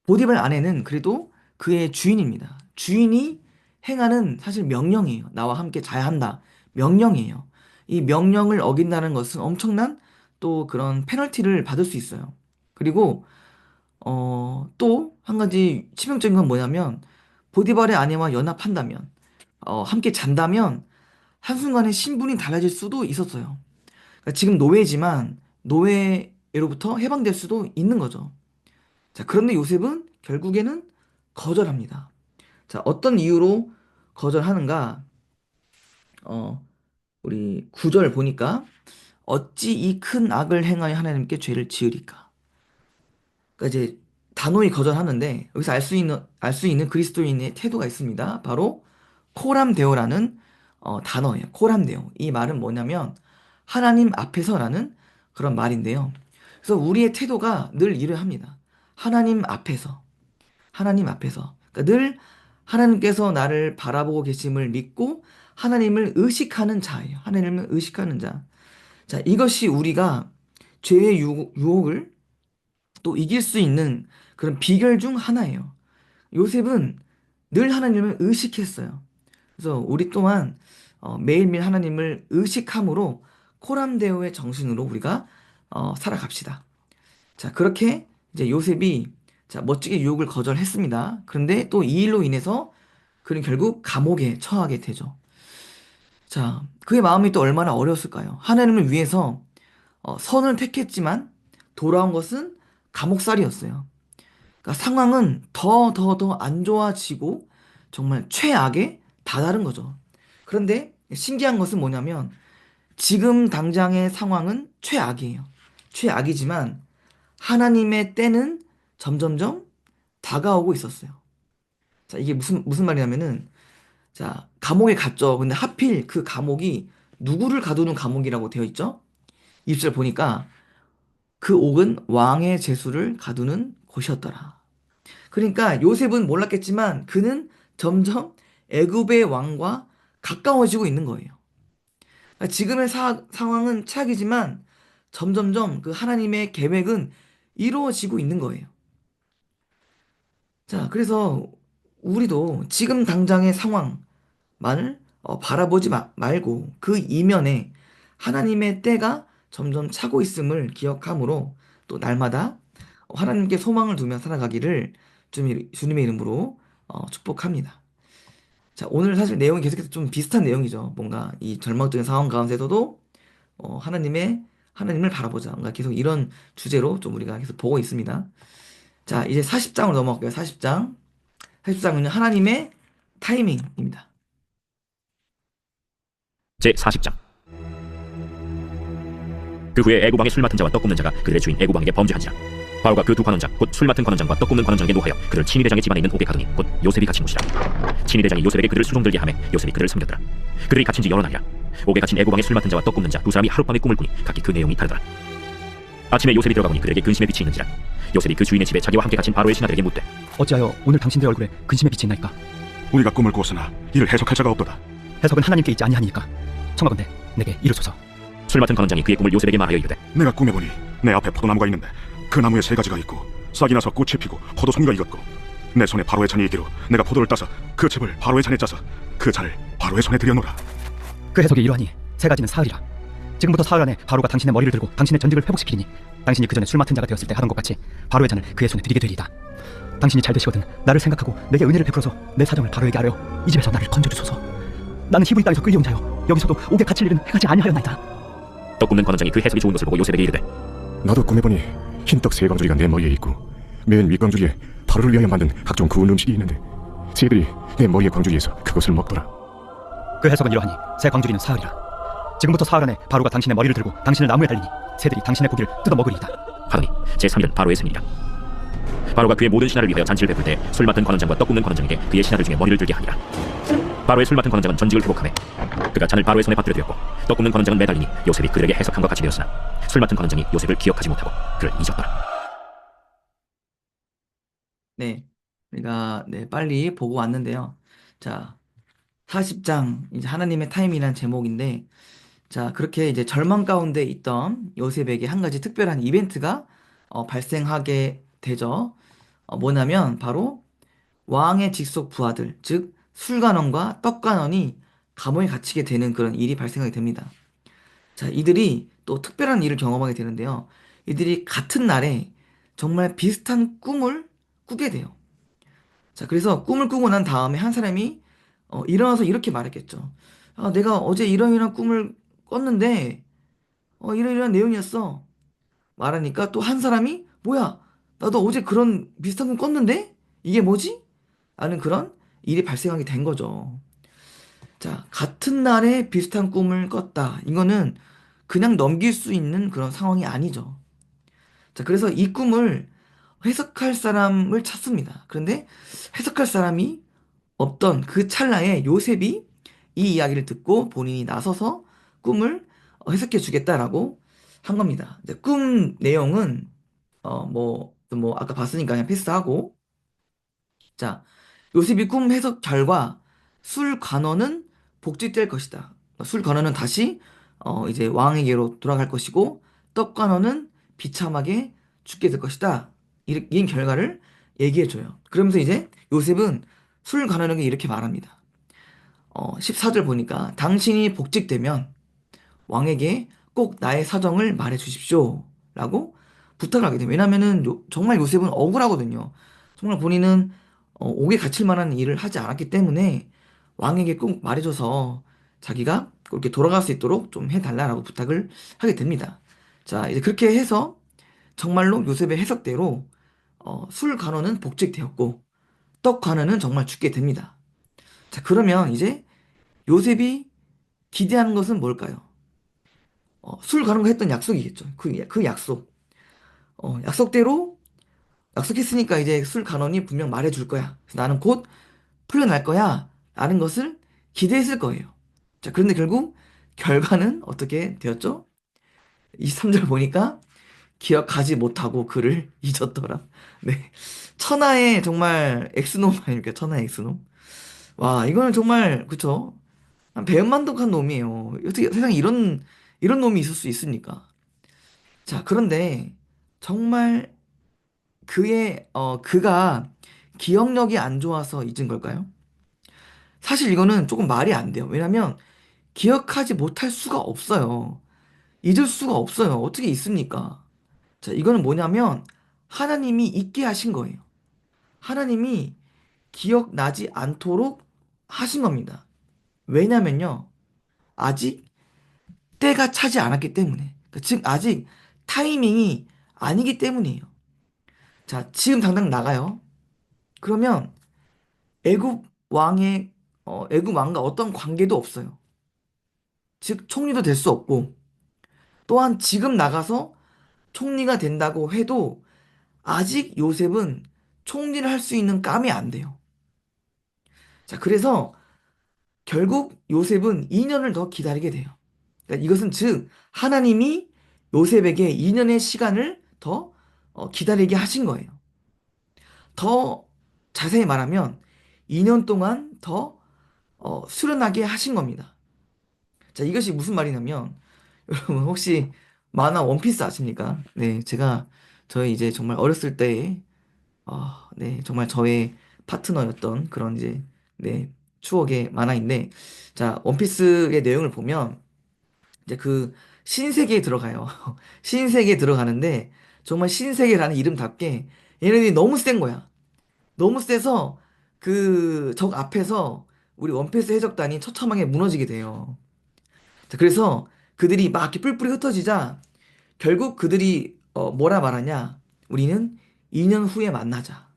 보디발 아내는 그래도 그의 주인입니다. 주인이 행하는 사실 명령이에요. 나와 함께 자야 한다. 명령이에요. 이 명령을 어긴다는 것은 엄청난 또 그런 페널티를 받을 수 있어요. 그리고 또 한 가지 치명적인 건 뭐냐면 보디발의 아내와 연합한다면 함께 잔다면 한순간에 신분이 달라질 수도 있었어요. 그러니까 지금 노예지만 노예로부터 해방될 수도 있는 거죠. 자, 그런데 요셉은 결국에는 거절합니다. 자, 어떤 이유로 거절하는가? 우리 9절 보니까 어찌 이 큰 악을 행하여 하나님께 죄를 지으리까? 그러니까 이제 단호히 거절하는데 여기서 알 수 있는 그리스도인의 태도가 있습니다. 바로 코람데오라는 단어예요. 코람데오. 이 말은 뭐냐면 하나님 앞에서라는 그런 말인데요. 그래서 우리의 태도가 늘 이러합니다. 하나님 앞에서. 하나님 앞에서. 그러니까 늘 하나님께서 나를 바라보고 계심을 믿고 하나님을 의식하는 자예요. 하나님을 의식하는 자. 자, 이것이 우리가 죄의 유혹을 또 이길 수 있는 그런 비결 중 하나예요. 요셉은 늘 하나님을 의식했어요. 그래서 우리 또한 매일매일 하나님을 의식함으로 코람데오의 정신으로 우리가 살아갑시다. 자, 그렇게 이제 요셉이 자, 멋지게 유혹을 거절했습니다. 그런데 또 이 일로 인해서 그는 결국 감옥에 처하게 되죠. 자, 그의 마음이 또 얼마나 어려웠을까요? 하나님을 위해서 선을 택했지만 돌아온 것은 감옥살이였어요. 그러니까 상황은 더 안 좋아지고 정말 최악에 다다른 거죠. 그런데 신기한 것은 뭐냐면 지금 당장의 상황은 최악이에요. 최악이지만 하나님의 때는 점점점 다가오고 있었어요. 자, 이게 무슨 말이냐면은 자, 감옥에 갔죠. 근데 하필 그 감옥이 누구를 가두는 감옥이라고 되어 있죠? 입술 보니까 그 옥은 왕의 제수를 가두는 곳이었더라. 그러니까 요셉은 몰랐겠지만 그는 점점 애굽의 왕과 가까워지고 있는 거예요. 그러니까 지금의 상황은 최악이지만 점점점 그 하나님의 계획은 이루어지고 있는 거예요. 자, 그래서 우리도 지금 당장의 상황만을 바라보지 말고 그 이면에 하나님의 때가 점점 차고 있음을 기억함으로 또 날마다 하나님께 소망을 두며 살아가기를 주님의 이름으로 축복합니다. 자, 오늘 사실 내용이 계속해서 좀 비슷한 내용이죠. 뭔가 이 절망적인 상황 가운데서도 하나님을 바라보자. 뭔가 계속 이런 주제로 좀 우리가 계속 보고 있습니다. 자, 이제 40장으로 넘어갈게요. 40장. 40장은요, 하나님의 타이밍입니다. 제 40장. 그 후에 애굽왕의 술 맡은 자와 떡 굽는 자가 그들의 주인 애굽왕에게 범죄한지라. 바로가 그 두 관원장 곧 술 맡은 관원장과 떡 굽는 관원장에게 노하여 그들을 친위 대장의 집안에 있는 옥에 가두니 곧 요셉이 갇힌 곳이라. 친위 대장이 요셉에게 그들을 수종들게 하매 요셉이 그들을 섬겼더라. 그들이 갇힌 지 여러 날이라. 옥에 갇힌 애굽왕의 술 맡은 자와 떡 굽는 자 두 사람이 하룻밤에 꿈을 꾸니 각기 그 내용이 다르더라. 아침에 요셉이 들어가 보니 그들에게 근심의 빛이 있는지라. 요셉이 그 주인의 집에 자기와 함께 갇힌 바로의 신하들에게 묻되 어찌하여 오늘 당신들의 얼굴에 근심의 빛이 있나이까? 우리가 꿈을 꾸었으나 이를 해석할 자가 없도다. 해석은 하나님께 있지 아니하니까. 청하건대 내게 이르소서. 술 맡은 관원장이 그의 꿈을 요셉에게 말하여 이르되 내가 꿈에 보니 내 앞에 포도나무가 있는데 그 나무에 세 가지가 있고 싹이 나서 꽃이 피고 포도 송이가 익었고 내 손에 바로의 잔이 있기로 내가 포도를 따서 그 즙을 바로의 잔에 짜서 그 잔을 바로의 손에 들여놓으라. 그 해석이 이러하니 세 가지는 사흘이라. 지금부터 사흘 안에 바로가 당신의 머리를 들고 당신의 전직을 회복시키니 당신이 그 전에 술 맡은 자가 되었을 때 하던 것 같이 바로의 잔을 그의 손에 드리게 되리이다. 당신이 잘 되시거든 나를 생각하고 내게 은혜를 베풀어서 내 사정을 바로에게 아뢰어 이 집에서 나를 건져주소서. 나는 히브리 땅에서 끌려온 자여 여기서도 옥에 갇힐 일은 행하지 아니하였나이다. 떡 굽는 관원장이 그 해석이 좋은 것을 보고 요셉에게 이르되 나도 꿈에 보니 흰떡 세 광주리가 내 머리에 있고 맨 윗광주리에 바로를 위하여 만든 각종 구운 음식이 있는데 새들이 내 머리의 광주리에서 그것을 먹더라. 그 해석은 이러하니 새 광주리는 사흘이라. 지금부터 사흘 안에 바로가 당신의 머리를 들고 당신을 나무에 달리니 새들이 당신의 고기를 뜯어 먹으리이다. 하더니 제3일은 바로의 생일이라. 바로가 그의 모든 신하를 위하여 잔치를 베풀 때 술 맡은 관원장과 떡 굽는 관원장에게 그의 신하들 중에 머리를 들게 하니라. 바로의 술 맡은 관원장은 전직을 회복하매 그가 잔을 바로의 손에 받들어 되었고 떡 굽는 관원장은 매달리니 요셉이 그들에게 해석함과 같이 되었으나 술 맡은 관원장이 요셉을 기억하지 못하고 그를 잊었더라. 네. 우리가 네, 빨리 보고 왔는데요. 자, 40장 이제 하나님의 타임이라는 제목인데 자, 그렇게 이제 절망 가운데 있던 요셉에게 한 가지 특별한 이벤트가 발생하게 되죠. 뭐냐면 바로 왕의 직속 부하들, 즉 술관원과 떡관원이 감옥에 갇히게 되는 그런 일이 발생하게 됩니다. 자, 이들이 또 특별한 일을 경험하게 되는데요. 이들이 같은 날에 정말 비슷한 꿈을 꾸게 돼요. 자, 그래서 꿈을 꾸고 난 다음에 한 사람이 일어나서 이렇게 말했겠죠. 아, 내가 어제 이런 꿈을 꿨는데 이런 내용이었어. 말하니까 또 한 사람이 뭐야? 나도 어제 그런 비슷한 꿈 꿨는데 이게 뭐지? 라는 그런 일이 발생하게 된 거죠. 자, 같은 날에 비슷한 꿈을 꿨다. 이거는 그냥 넘길 수 있는 그런 상황이 아니죠. 자, 그래서 이 꿈을 해석할 사람을 찾습니다. 그런데 해석할 사람이 없던 그 찰나에 요셉이 이 이야기를 듣고 본인이 나서서 꿈을 해석해 주겠다라고 한 겁니다. 이제 꿈 내용은 뭐 아까 봤으니까 그냥 패스하고 자 요셉이 꿈 해석 결과 술 관원은 복직될 것이다. 술 관원은 다시 이제 왕에게로 돌아갈 것이고 떡 관원은 비참하게 죽게 될 것이다. 이런 결과를 얘기해 줘요. 그러면서 이제 요셉은 술 관원에게 이렇게 말합니다. 14절 보니까 당신이 복직되면 왕에게 꼭 나의 사정을 말해 주십시오. 라고 부탁을 하게 돼요. 왜냐면은 정말 요셉은 억울하거든요. 정말 본인은 옥에 갇힐 만한 일을 하지 않았기 때문에 왕에게 꼭 말해줘서 자기가 그렇게 돌아갈 수 있도록 좀 해달라라고 부탁을 하게 됩니다. 자, 이제 그렇게 해서 정말로 요셉의 해석대로 술 관원은 복직되었고 떡 관원은 정말 죽게 됩니다. 자, 그러면 이제 요셉이 기대하는 것은 뭘까요? 술 관원과 했던 약속이겠죠. 그 약속. 약속대로 약속했으니까 이제 술 간원이 분명 말해줄 거야. 그래서 나는 곧 풀려날 거야. 라는 것을 기대했을 거예요. 자, 그런데 결국 결과는 어떻게 되었죠? 23절 보니까 기억하지 못하고 그를 잊었더라. 네. 천하의 정말 엑스놈 아닙니까? 천하의 엑스놈. 와, 이거는 정말, 그쵸? 배은만덕한 놈이에요. 어떻게 세상에 이런 놈이 있을 수 있습니까? 자, 그런데 정말 그가 기억력이 안 좋아서 잊은 걸까요? 사실 이거는 조금 말이 안 돼요. 왜냐면 기억하지 못할 수가 없어요. 잊을 수가 없어요. 어떻게 있습니까? 자, 이거는 뭐냐면 하나님이 잊게 하신 거예요. 하나님이 기억나지 않도록 하신 겁니다. 왜냐면요. 아직 때가 차지 않았기 때문에. 그러니까 즉, 아직 타이밍이 아니기 때문이에요. 자, 지금 당장 나가요. 그러면 애굽 왕의 애굽 왕과 어떤 관계도 없어요. 즉 총리도 될 수 없고 또한 지금 나가서 총리가 된다고 해도 아직 요셉은 총리를 할 수 있는 깜이 안 돼요. 자, 그래서 결국 요셉은 2년을 더 기다리게 돼요. 그러니까 이것은 즉 하나님이 요셉에게 2년의 시간을 더 기다리게 하신 거예요. 더 자세히 말하면 2년 동안 더 수련하게 하신 겁니다. 자, 이것이 무슨 말이냐면 여러분 혹시 만화 원피스 아십니까? 네, 제가 저희 이제 정말 어렸을 때 네, 정말 저의 파트너였던 그런 이제 네, 추억의 만화인데 자, 원피스의 내용을 보면 이제 그 신세계에 들어가요. 신세계에 들어가는데 정말 신세계라는 이름답게 얘네들이 너무 센 거야. 너무 세서 그 적 앞에서 우리 원피스 해적단이 처참하게 무너지게 돼요. 자, 그래서 그들이 막 이렇게 뿔뿔이 흩어지자 결국 그들이 뭐라 말하냐? 우리는 2년 후에 만나자.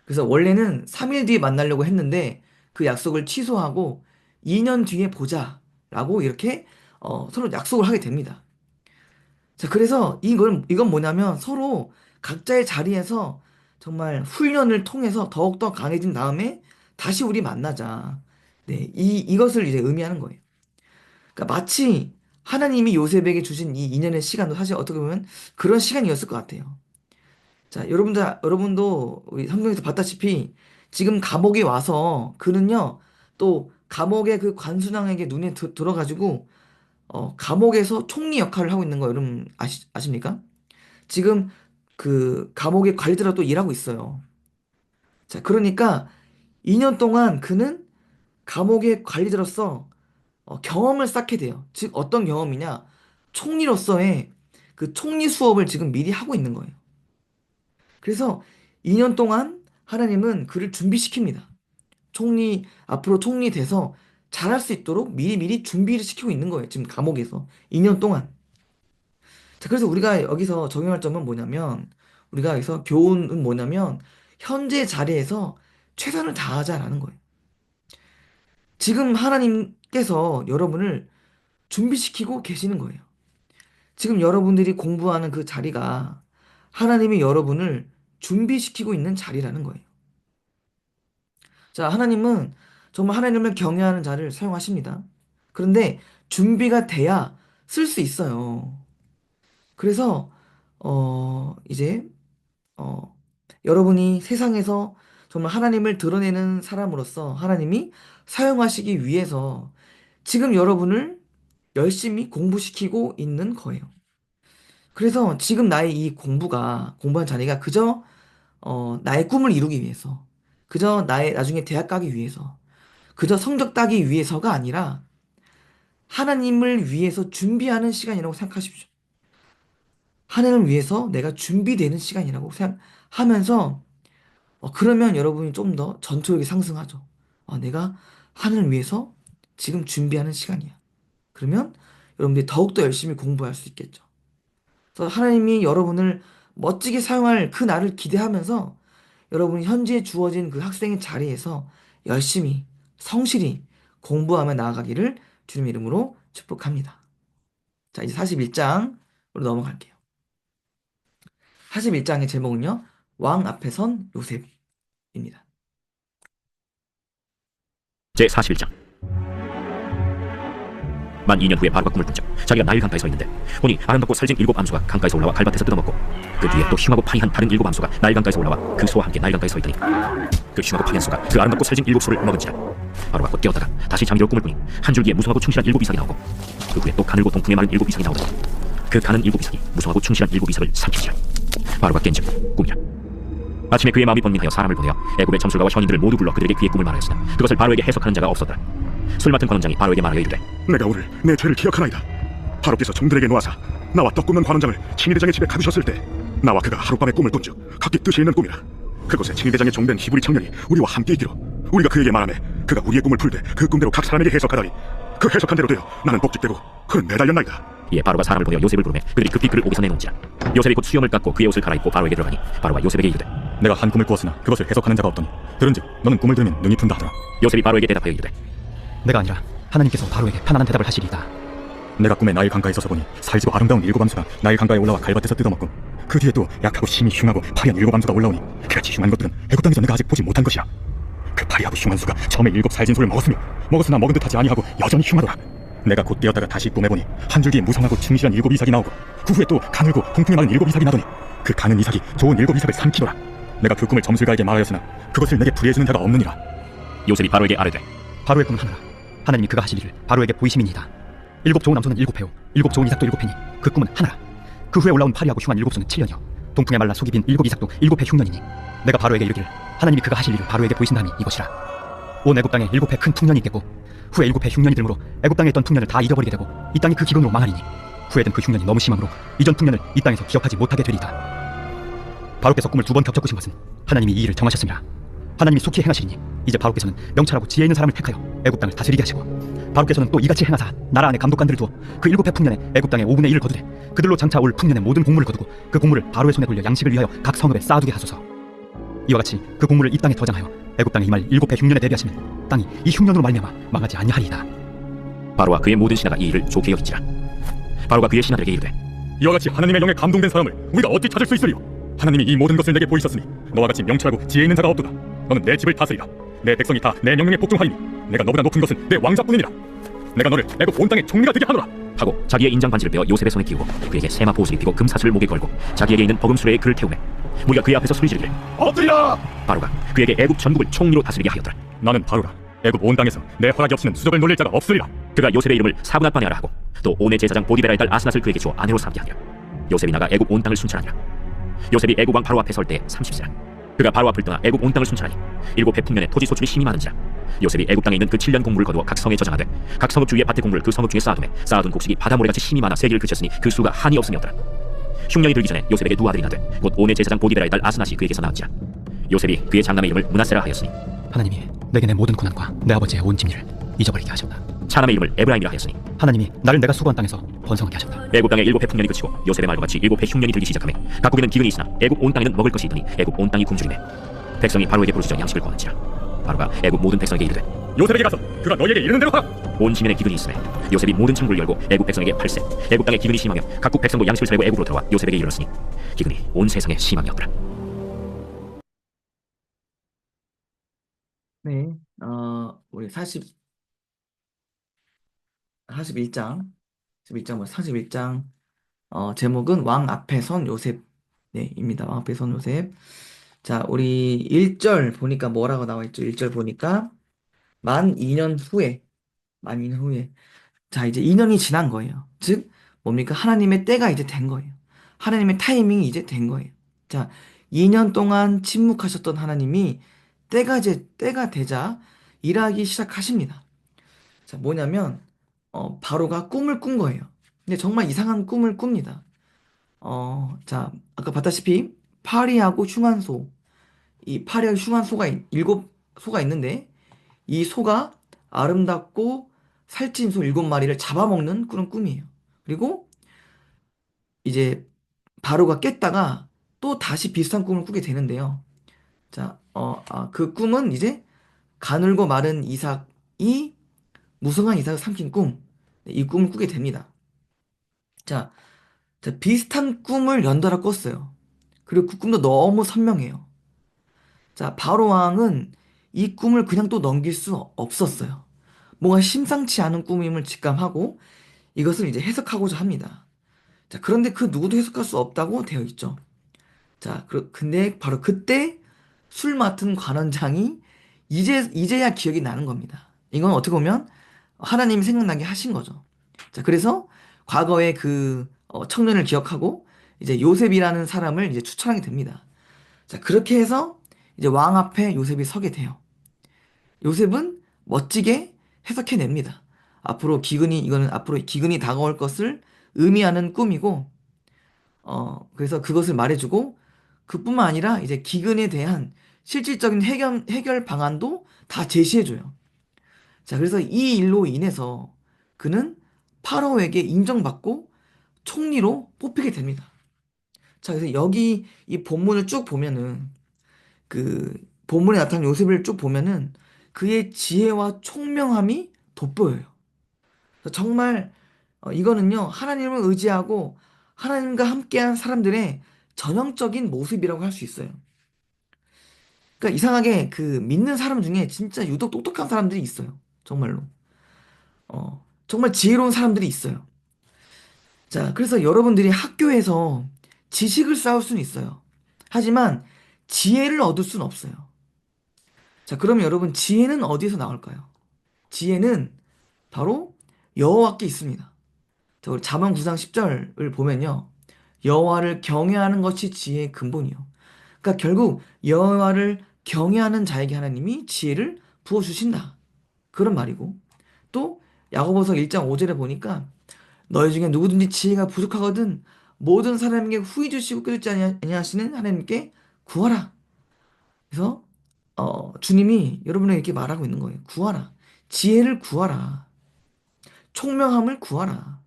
그래서 원래는 3일 뒤에 만나려고 했는데 그 약속을 취소하고 2년 뒤에 보자라고 이렇게 서로 약속을 하게 됩니다. 자, 그래서 이건 뭐냐면 서로 각자의 자리에서 정말 훈련을 통해서 더욱더 강해진 다음에 다시 우리 만나자. 네, 이것을 이제 의미하는 거예요. 그러니까 마치 하나님이 요셉에게 주신 이 2년의 시간도 사실 어떻게 보면 그런 시간이었을 것 같아요. 자, 여러분도 우리 성경에서 봤다시피 지금 감옥에 와서 그는요, 또 감옥의 그 관순왕에게 눈에 들어가지고 감옥에서 총리 역할을 하고 있는 거 여러분 아십니까? 지금 그 감옥의 관리들하고 또 일하고 있어요. 자, 그러니까 2년 동안 그는 감옥의 관리자로서 경험을 쌓게 돼요. 즉, 어떤 경험이냐? 총리로서의 그 총리 수업을 지금 미리 하고 있는 거예요. 그래서 2년 동안 하나님은 그를 준비시킵니다. 앞으로 총리 돼서 잘할 수 있도록 미리미리 준비를 시키고 있는 거예요. 지금 감옥에서. 2년 동안. 자, 그래서 우리가 여기서 적용할 점은 뭐냐면, 우리가 여기서 교훈은 뭐냐면, 현재 자리에서 최선을 다하자라는 거예요. 지금 하나님께서 여러분을 준비시키고 계시는 거예요. 지금 여러분들이 공부하는 그 자리가 하나님이 여러분을 준비시키고 있는 자리라는 거예요. 자, 하나님은 정말 하나님을 경외하는 자를 사용하십니다. 그런데 준비가 돼야 쓸 수 있어요. 그래서 이제 여러분이 세상에서 정말 하나님을 드러내는 사람으로서 하나님이 사용하시기 위해서 지금 여러분을 열심히 공부시키고 있는 거예요. 그래서 지금 나의 이 공부한 자리가 그저 나의 꿈을 이루기 위해서, 그저 나의 나중에 대학 가기 위해서, 그저 성적 따기 위해서가 아니라 하나님을 위해서 준비하는 시간이라고 생각하십시오. 하나님을 위해서 내가 준비되는 시간이라고 생각하면서 그러면 여러분이 좀 더 전투력이 상승하죠. 내가 하나님을 위해서 지금 준비하는 시간이야. 그러면 여러분들이 더욱더 열심히 공부할 수 있겠죠. 그래서 하나님이 여러분을 멋지게 사용할 그 날을 기대하면서 여러분이 현재 주어진 그 학생의 자리에서 열심히 성실히 공부하며 나아가기를 주님 이름으로 축복합니다. 자, 이제 41장으로 넘어갈게요. 41장의 제목은요, 왕 앞에 선 요셉입니다. 제41장. 만 2년 후에 바로가 꿈을 꾼 적 자기가 나일 강가에 서 있는데 보니 아름답고 살진 7 암소가 강가에서 올라와 갈밭에서 뜯어먹고 그 뒤에 또 흉하고 파이한 다른 7 암소가 나일 강가에서 올라와 그 소와 함께 나일 강가에 서 있더니 그 흉하고 파이한 소가 그 아름답고 살진 7 소를 먹은지라 바로가 곧 깨었다가 다시 장기로 꿈을 꾸니 한 줄기에 무성하고 충실한 7 이삭이 나오고 그 후에 또 가늘고 동풍에 마른 7 이삭이 나오더니 그 가는 7 이삭이 무성하고 충실한 7 이삭을 삼키시라. 바로가 깬즉 꿈이라. 아침에 그의 마음이 번민하여 사람을 보내어 애굽의 점술가와 현인들을 모두 불러 그들에게 그의 꿈을 말하였으나 그것을 바로에게 해석하는 자가 없었더라. 술 맡은 관원장이 바로에게 말하여 이르되 내가 오늘 내 죄를 기억하나이다. 바로께서 종들에게 놓아사 나와 떡 굽는 관원장을 칭의대장의 집에 가두셨을 때 나와 그가 하룻밤에 꿈을 꾼즉 각기 뜻이 있는 꿈이라. 그곳에 칭의대장의 종된 히브리 청년이 우리와 함께 있기로 우리가 그에게 말하매 그가 우리의 꿈을 풀되 그 꿈대로 각 사람에게 해석하다니 그 해석한 대로 되어 나는 복직되고 그는 매달렸나이다. 이에 바로가 사람을 보내어 요셉을 부르매 그들이 급히 그를 옥에서 내놓은지라. 요셉이 곧 수염을 깎고 그의 옷을 갈아입고 바로에게 들어가니 바로가 요셉에게 이르되 내가 한 꿈을 꾸었으나 그것을 해석하는 자가 없더니 들은즉 너는 꿈을 들으면 능히 푼다 하더라. 요셉이 바로에게 대답하여 이르되 내가 아니라 하나님께서 바로에게 편안한 대답을 하시리이다. 내가 꿈에 나일 강가에 서서 보니 살지고 아름다운 7 암소가 나일 강가에 올라와 갈밭에서 뜯어먹고 그 뒤에 또 약하고 심히 흉하고 파리한 7 암소가 올라오니 그같이 흉한 것들은 애굽 땅에서 내가 아직 보지 못한 것이라. 그 파리하고 흉한 수가 처음에 7 살진 소를 먹었으나 먹은 듯하지 아니하고 여전히 흉하더라. 내가 곧 깨었다가 다시 꿈에 보니 한 줄기에 무성하고 충실한 7 이삭이 나오고 그 후에 또 가늘고 통풍에 마른 7 이삭이 나더니 그 가는 이삭이 좋은 7 이삭을 삼키더라. 내가 그 꿈을 점술가에게 말하였으나 그것을 내게 풀이해주는 자가 없느니라. 요셉이 바로에게 아뢰되 바로의 꿈을 하느라 하나님이 그가 하실 일을 바로에게 보이심이니이다. 7 좋은 암소는 7 회요 7 좋은 이삭도 7 회니 그 꿈은 하나라. 그 후에 올라온 파리하고 흉한 7 소는 7년이요 동풍에 말라 속이 빈 7 이삭도 7 회 흉년이니 내가 바로에게 이르기를 하나님이 그가 하실 일을 바로에게 보이신다함이 이것이라. 온 애굽 땅에 7 회 큰 풍년이 있겠고 후에 7 회 흉년이 들므로 애굽 땅에 있던 풍년을 다 잃어버리게 되고 이 땅이 그 기근으로 망하리니 후에 든 그 흉년이 너무 심함으로 이전 풍년을 이 땅에서 기억하지 못하게 되리이다. 바로께서 꿈을 2번 겹쳐 꾸신 것은 하나님이 이 일을 정하셨습니다. 하나님이 속히 행하시리니 이제 바로께서는 명철하고 지혜 있는 사람을 택하여 애굽 땅을 다스리게 하시고 바로께서는 또 이같이 행하사 나라 안에 감독관들을 두어 그 7 회 풍년에 애굽 땅의 5분의 1을 거두되 그들로 장차 올 풍년의 모든 곡물을 거두고 그 곡물을 바로의 손에 돌려 양식을 위하여 각 성읍에 쌓아두게 하소서. 이와 같이 그 곡물을 이 땅에 저장하여 애굽 땅에 임할 7해 흉년에 대비하시면 땅이 이 흉년으로 말미암아 망하지 아니하리이다. 바로와 그의 모든 신하가 이 일을 좋게 여긴지라. 바로가 그의 신하들에게 이르되 이와 같이 하나님의 영에 감동된 사람을 우리가 어찌 찾을 수 있으리요? 하나님이 이 모든 것을 내게 보이셨으니 너와 같이 명철하고 지혜 있는 자가 없도다. 너는 내 집을 다스리라. 내 백성이 다 내 명령에 복종하리니 내가 너보다 높은 것은 내 왕자뿐이니라. 내가 너를 애굽 온 땅의 총리가 되게 하노라. 하고 자기의 인장 반지를 빼어 요셉의 손에 끼우고 그에게 세마 보옷을 입히고 금사슬을 목에 걸고 자기에게 있는 버금 수레에 그를 태우매 무리가 그의 앞에서 소리 지르기를 엎드리라. 바로가 그에게 애굽 전국을 총리로 다스리게 하였더라. 나는 바로라. 애굽 온 땅에서 내 허락이 없이는 수적을 놀릴 자가 없으리라. 그가 요셉의 이름을 사브낫바네 하라 하고 또 온의 제사장 보디베라의 딸 아스낫을 그에게 주어 아내로 삼게 하니라. 요셉이 나가 애굽 온 땅을 순찰하니라. 요셉이 애굽 왕 바로 앞에 설 때 30세라. 그가 바로 앞을 떠나 애굽 온 땅을 순찰하니 7해 풍년에 토지 소출이 심히 많은지라. 요셉이 애굽 땅에 있는 그 7년 곡물을 거두어 각 성에 저장하되 각 성읍 주위의 밭의 곡물을 그 성읍 중에 쌓아두매 쌓아둔 곡식이 바다모래같이 심히 많아 세기를 그쳤으니 그 수가 한이 없음이었더라. 흉년이 들기 전에 요셉에게 두 아들이 나되 곧 온의 제사장 보디베라의 딸 아스낫이 그에게서 낳았지라. 요셉이 그의 장남의 이름을 므낫세라 하였으니 하나님이 내게 내 모든 고난과 내 아버지의 온 짐일을 잊어버리게 하셨다. 차남의 이름을 에브라임이라 하였으니 하나님이 나를 내가 수고한 땅에서 번성하게 하셨다. 애굽 땅에 7해 풍년이 그치고 요셉의 말과 같이 7해 흉년이 들기 시작하매 각국에는 기근이 있으나 애굽 온 땅에는 먹을 것이 있더니 애굽 온 땅이 굶주리매 백성이 바로에게 부르짖어 양식을 구하는지라. 바로가 애굽 모든 백성에게 이르되 요셉에게 가서 그가 너희에게 이르는 대로 하라. 온 지면에 기근이 있으매 요셉이 모든 창구를 열고 애굽 백성에게 팔세 애굽 땅에 기근이 심하며 각국 백성도 양식을 차리고 애굽으로 들어와 요셉에게 이르렀으니 기근이 온 세상에 심함이었더라. 네, 우리 41장, 41장, 제목은 왕 앞에 선 요셉, 네, 입니다. 왕 앞에 선 요셉. 자, 우리 1절 보니까 뭐라고 나와 있죠? 1절 보니까 만 2년 후에, 만 2년 후에. 자, 이제 2년이 지난 거예요. 즉, 뭡니까? 하나님의 때가 이제 된 거예요. 하나님의 타이밍이 이제 된 거예요. 자, 2년 동안 침묵하셨던 하나님이 때가 되자 일하기 시작하십니다. 자, 뭐냐면, 바로가 꿈을 꾼 거예요. 근데 정말 이상한 꿈을 꿉니다. 자, 아까 봤다시피, 파리하고 흉한 소, 이 파리하고 흉한 소가, 7소가 있는데, 이 소가 아름답고 살찐 소 7마리를 잡아먹는 그런 꿈이에요. 그리고 이제 바로가 깼다가 또 다시 비슷한 꿈을 꾸게 되는데요. 자, 그 꿈은 이제 가늘고 마른 이삭이 무성한 이삭을 삼킨 꿈. 네, 이 꿈을 꾸게 됩니다. 자, 비슷한 꿈을 연달아 꿨어요. 그리고 그 꿈도 너무 선명해요. 자, 바로 왕은 이 꿈을 그냥 또 넘길 수 없었어요. 뭔가 심상치 않은 꿈임을 직감하고 이것을 이제 해석하고자 합니다. 자, 그런데 그 누구도 해석할 수 없다고 되어 있죠. 자, 근데 바로 그때 술 맡은 관원장이 이제야 기억이 나는 겁니다. 이건 어떻게 보면 하나님이 생각나게 하신 거죠. 자, 그래서 과거의 그 청년을 기억하고 이제 요셉이라는 사람을 이제 추천하게 됩니다. 자, 그렇게 해서 이제 왕 앞에 요셉이 서게 돼요. 요셉은 멋지게 해석해냅니다. 이거는 앞으로 기근이 다가올 것을 의미하는 꿈이고, 그래서 그것을 말해주고, 그뿐만 아니라 이제 기근에 대한 실질적인 해결 방안도 다 제시해줘요. 자, 그래서 이 일로 인해서 그는 파라오에게 인정받고 총리로 뽑히게 됩니다. 자, 그래서 여기 이 본문을 쭉 보면은 그 본문에 나타난 요셉을 쭉 보면은 그의 지혜와 총명함이 돋보여요. 그래서 정말 이거는요 하나님을 의지하고 하나님과 함께한 사람들의 전형적인 모습이라고 할 수 있어요. 그러니까 이상하게 그 믿는 사람 중에 진짜 유독 똑똑한 사람들이 있어요. 정말로. 정말 지혜로운 사람들이 있어요. 자, 그래서 여러분들이 학교에서 지식을 쌓을 수는 있어요. 하지만 지혜를 얻을 수는 없어요. 자, 그러면 여러분 지혜는 어디에서 나올까요? 지혜는 바로 여호와께 있습니다. 자, 우리 잠언 9장 10절을 보면요. 여호와를 경외하는 것이 지혜의 근본이요. 그러니까 결국 여호와를 경외하는 자에게 하나님이 지혜를 부어 주신다. 그런 말이고. 또 야고보서 1장 5절에 보니까 너희 중에 누구든지 지혜가 부족하거든 모든 사람에게 후히 주시고 끊지 아니하시는 하나님께 구하라. 그래서 주님이 여러분에게 이렇게 말하고 있는 거예요. 구하라. 지혜를 구하라. 총명함을 구하라.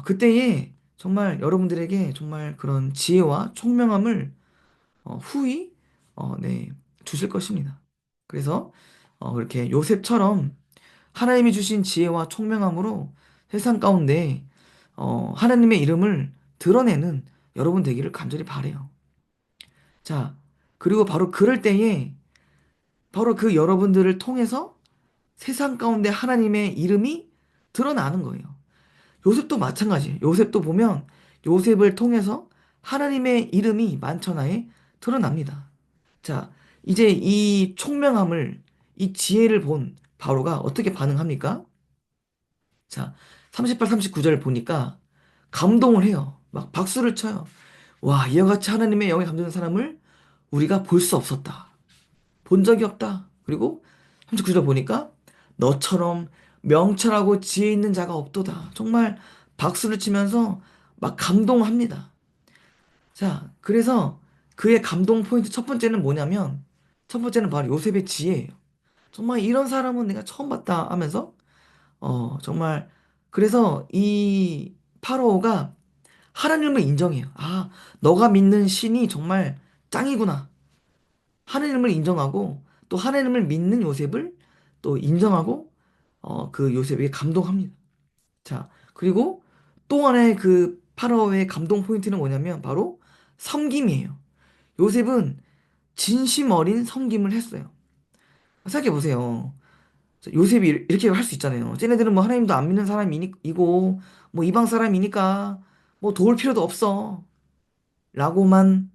그때에 정말 여러분들에게 정말 그런 지혜와 총명함을 후히 네, 주실 것입니다. 그래서 그렇게 요셉처럼 하나님이 주신 지혜와 총명함으로 세상 가운데 하나님의 이름을 드러내는 여러분 되기를 간절히 바라요. 자, 그리고 바로 그럴 때에 바로 그 여러분들을 통해서 세상 가운데 하나님의 이름이 드러나는 거예요. 요셉도 마찬가지예요. 요셉도 보면 요셉을 통해서 하나님의 이름이 만천하에 드러납니다. 자, 이제 이 총명함을, 이 지혜를 본 바로가 어떻게 반응합니까? 자, 38, 39절 보니까 감동을 해요. 막 박수를 쳐요. 와, 이와 같이 하나님의 영에 감동된 사람을 우리가 볼 수 없었다. 본 적이 없다. 그리고 39절 보니까 너처럼 명철하고 지혜 있는 자가 없도다. 정말 박수를 치면서 막 감동합니다. 자, 그래서 그의 감동 포인트 첫 번째는 뭐냐면 첫 번째는 바로 요셉의 지혜예요. 정말 이런 사람은 내가 처음 봤다 하면서 정말 그래서 이 파라오가 하나님을 인정해요. 아, 너가 믿는 신이 정말 짱이구나. 하나님을 인정하고 또 하나님을 믿는 요셉을 또 인정하고 그 요셉에게 감동합니다. 자, 그리고 또 하나의 그 파라오의 감동 포인트는 뭐냐면 바로 섬김이에요. 요셉은 진심 어린 섬김을 했어요. 생각해 보세요. 요셉이 이렇게 할 수 있잖아요. 쟤네들은 뭐 하나님도 안 믿는 사람이고 뭐 이방 사람이니까 뭐 도울 필요도 없어 라고만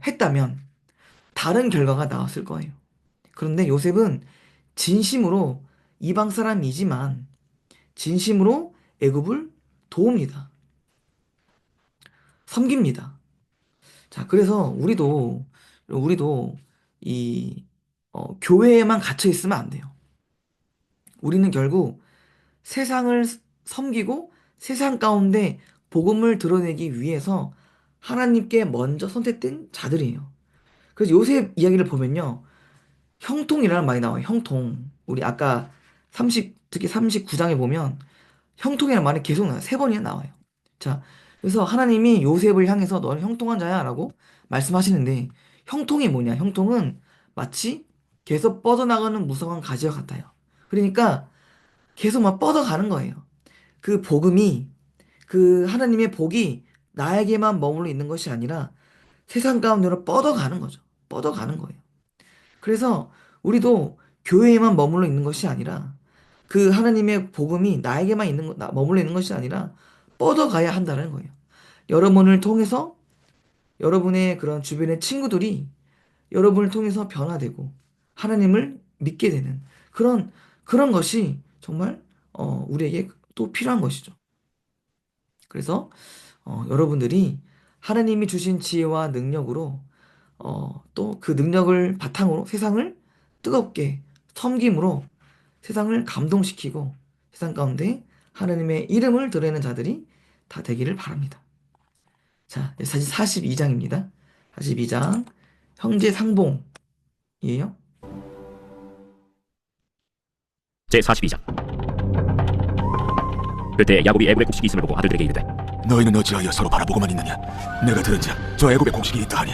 했다면 다른 결과가 나왔을 거예요. 그런데 요셉은 진심으로 이방 사람이지만 진심으로 애굽을 도웁니다. 섬깁니다. 자, 그래서 우리도 이 교회에만 갇혀 있으면 안 돼요. 우리는 결국 세상을 섬기고 세상 가운데 복음을 드러내기 위해서 하나님께 먼저 선택된 자들이에요. 그래서 요셉 이야기를 보면요. 형통이라는 말이 나와요. 형통. 우리 아까 특히 39장에 보면 형통이라는 말이 계속 나와요. 3번이나 나와요. 자, 그래서 하나님이 요셉을 향해서 너는 형통한 자야 라고 말씀하시는데 형통이 뭐냐? 형통은 마치 계속 뻗어나가는 무성한 가지와 같아요. 그러니까 계속 막 뻗어가는 거예요. 그 복음이, 그 하나님의 복이 나에게만 머물러 있는 것이 아니라 세상 가운데로 뻗어가는 거죠. 뻗어가는 거예요. 그래서 우리도 교회에만 머물러 있는 것이 아니라 그 하나님의 복음이 나에게만 머물러 있는 것이 아니라 뻗어가야 한다는 거예요. 여러분을 통해서 여러분의 그런 주변의 친구들이 여러분을 통해서 변화되고 하나님을 믿게 되는 그런 것이 정말 우리에게 또 필요한 것이죠. 그래서 여러분들이 하나님이 주신 지혜와 능력으로 또 그 능력을 바탕으로 세상을 뜨겁게 섬김으로 세상을 감동시키고 세상 가운데 하나님의 이름을 드러내는 자들이 다 되기를 바랍니다. 자, 사실 42장입니다. 42장 형제 상봉이에요. 제42장. 그때 야곱이 애굽의 곡식이 있음을 보고 아들들에게 이르되 너희는 어찌하여 서로 바라보고만 있느냐? 내가 들은즉 저 애굽에 곡식이 있다 하니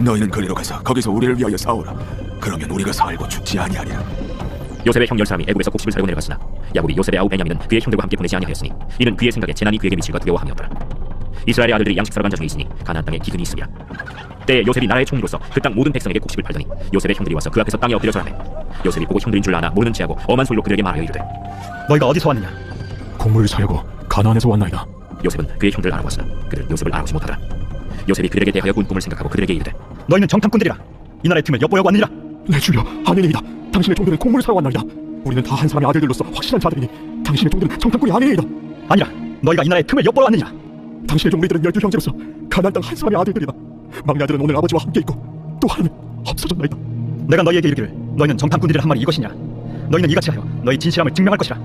너희는 거리로 가서 거기서 우리를 위하여 싸우라. 그러면 우리가 살고 죽지 아니하리라. 요셉의 형 10사람이 애굽에서 곡식을 사려고 내려갔으나 야곱이 요셉의 아우 베냐민은 그의 형들과 함께 보내지 아니하였으니 이는 그의 생각에 재난이 그에게 미칠까 두려워함이었더라. 이스라엘의 아들들이 양식 사러 간 자 중에 있으니 가나안 땅에 기근이 있으리라. 때에 요셉이 나라의 총리로서 그 땅 모든 백성에게 곡식을 팔더니 요셉의 형들이 와서 그 앞에서 땅에 엎드려 절하매 요셉이 보고 형들인 줄 아나 모르는 체하고 엄한 소리로 그들에게 말하여 이르되 너희가 어디서 왔느냐? 곡물을 사려고 가나안에서 왔나이다. 요셉은 그의 형들을 알아보았으나 그들 요셉을 알아보지 못하더라. 요셉이 그들에게 대하여 꾼 꿈을 생각하고 그들에게 이르되 너희는 정탐꾼들이라. 이 나라의 틈을 엿보려고 왔느니라. 내 주여, 아니니이다. 당신의 종들은 곡물을 사러 왔나이다. 우리는 다 한 사람의 아들들로서 확실한 자들이니 당신의 종들은 정탐꾼이 아니니이다. 아니라 너희가 이 나라의 틈을 엿보러 왔느니라. 당신의 종들은 12형제로서 가나안 땅 한 사람의 아들들이다. 막내 아들은 오늘 아버지와 함께 있고 또 하나는 없어졌나이다. 내가 너희에게 이르기를 너희는 정탐꾼들이라 한 말이 이것이냐? 너희는 이같이 하여 너희 진실함을 증명할 것이라.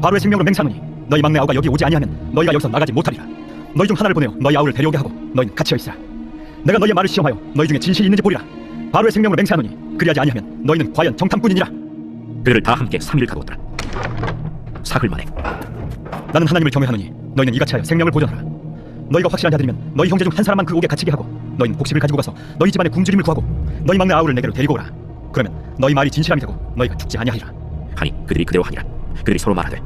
바로의 생명으로 맹세하노니 너희 막내 아우가 여기 오지 아니하면 너희가 여기서 나가지 못하리라. 너희 중 하나를 보내어 너희 아우를 데려오게 하고 너희는 갇혀 있으라. 내가 너희의 말을 시험하여 너희 중에 진실이 있는지 보리라. 바로의 생명으로 맹세하노니 그리하지 아니하면 너희는 과연 정탐꾼이니라. 그들을 다 함께 3일 가두었더라. 사흘 만에 나는 하나님을 경외하노니 너희는 이같이 하여 생명을 보존하라. 너희가 확실한 자들이면 너희 형제 중 한 사람만 그 옥에 갇히게 하고 너희는 곡식을 가지고 가서 너희 집안의 굶주림을 구하고 너희 막내 아우를 내게로 데리고 오라. 그러면 너희 말이 진실함이 되고 너희가 죽지 아니하리라. 하니 그들이 그대로 하니라. 그들이 서로 말하되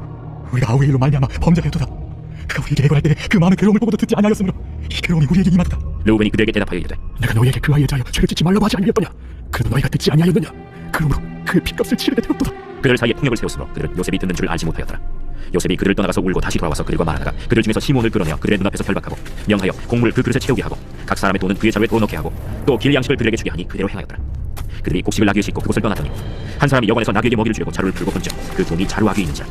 우리가 아우의 일로 말미암아 범죄하였도다. 그가 우리에게 애걸할 때 그 마음의 괴로움을 보고도 듣지 아니하였으므로 이 괴로움이 우리에게 임하도다. 르우벤이 그들에게 대답하여 이르되 내가 너희에게 그 아이에 대하여 죄를 짓지 말라고 하지 아니하였더냐. 그래도 너희가 듣지 아니하였느냐. 그러므로 그의 핏값을 치르게 되었도다. 그들 사이에 폭력을 세웠으므로 그들은 요셉이 듣는 줄 알지 못하였더라. 요셉이 그들을 떠나가서 울고 다시 돌아와서 그들과 말하다가 그들 중에서 시몬을 끌어내어 그들의 눈앞에서 결박하고 명하여 곡물을 그 그릇에 채우게 하고 각 사람의 돈은 그의 자루에 부어넣게 하고 또 길 양식을 그들에게 주게 하니 그대로 행하였더라. 그들이 곡식을 나귀에 싣고 그곳을 떠났더니 한 사람이 여관에서 나귀에게 먹이를 주려고 자루를 풀고 본즉 그 돈이 자루 아귀에 있는지라.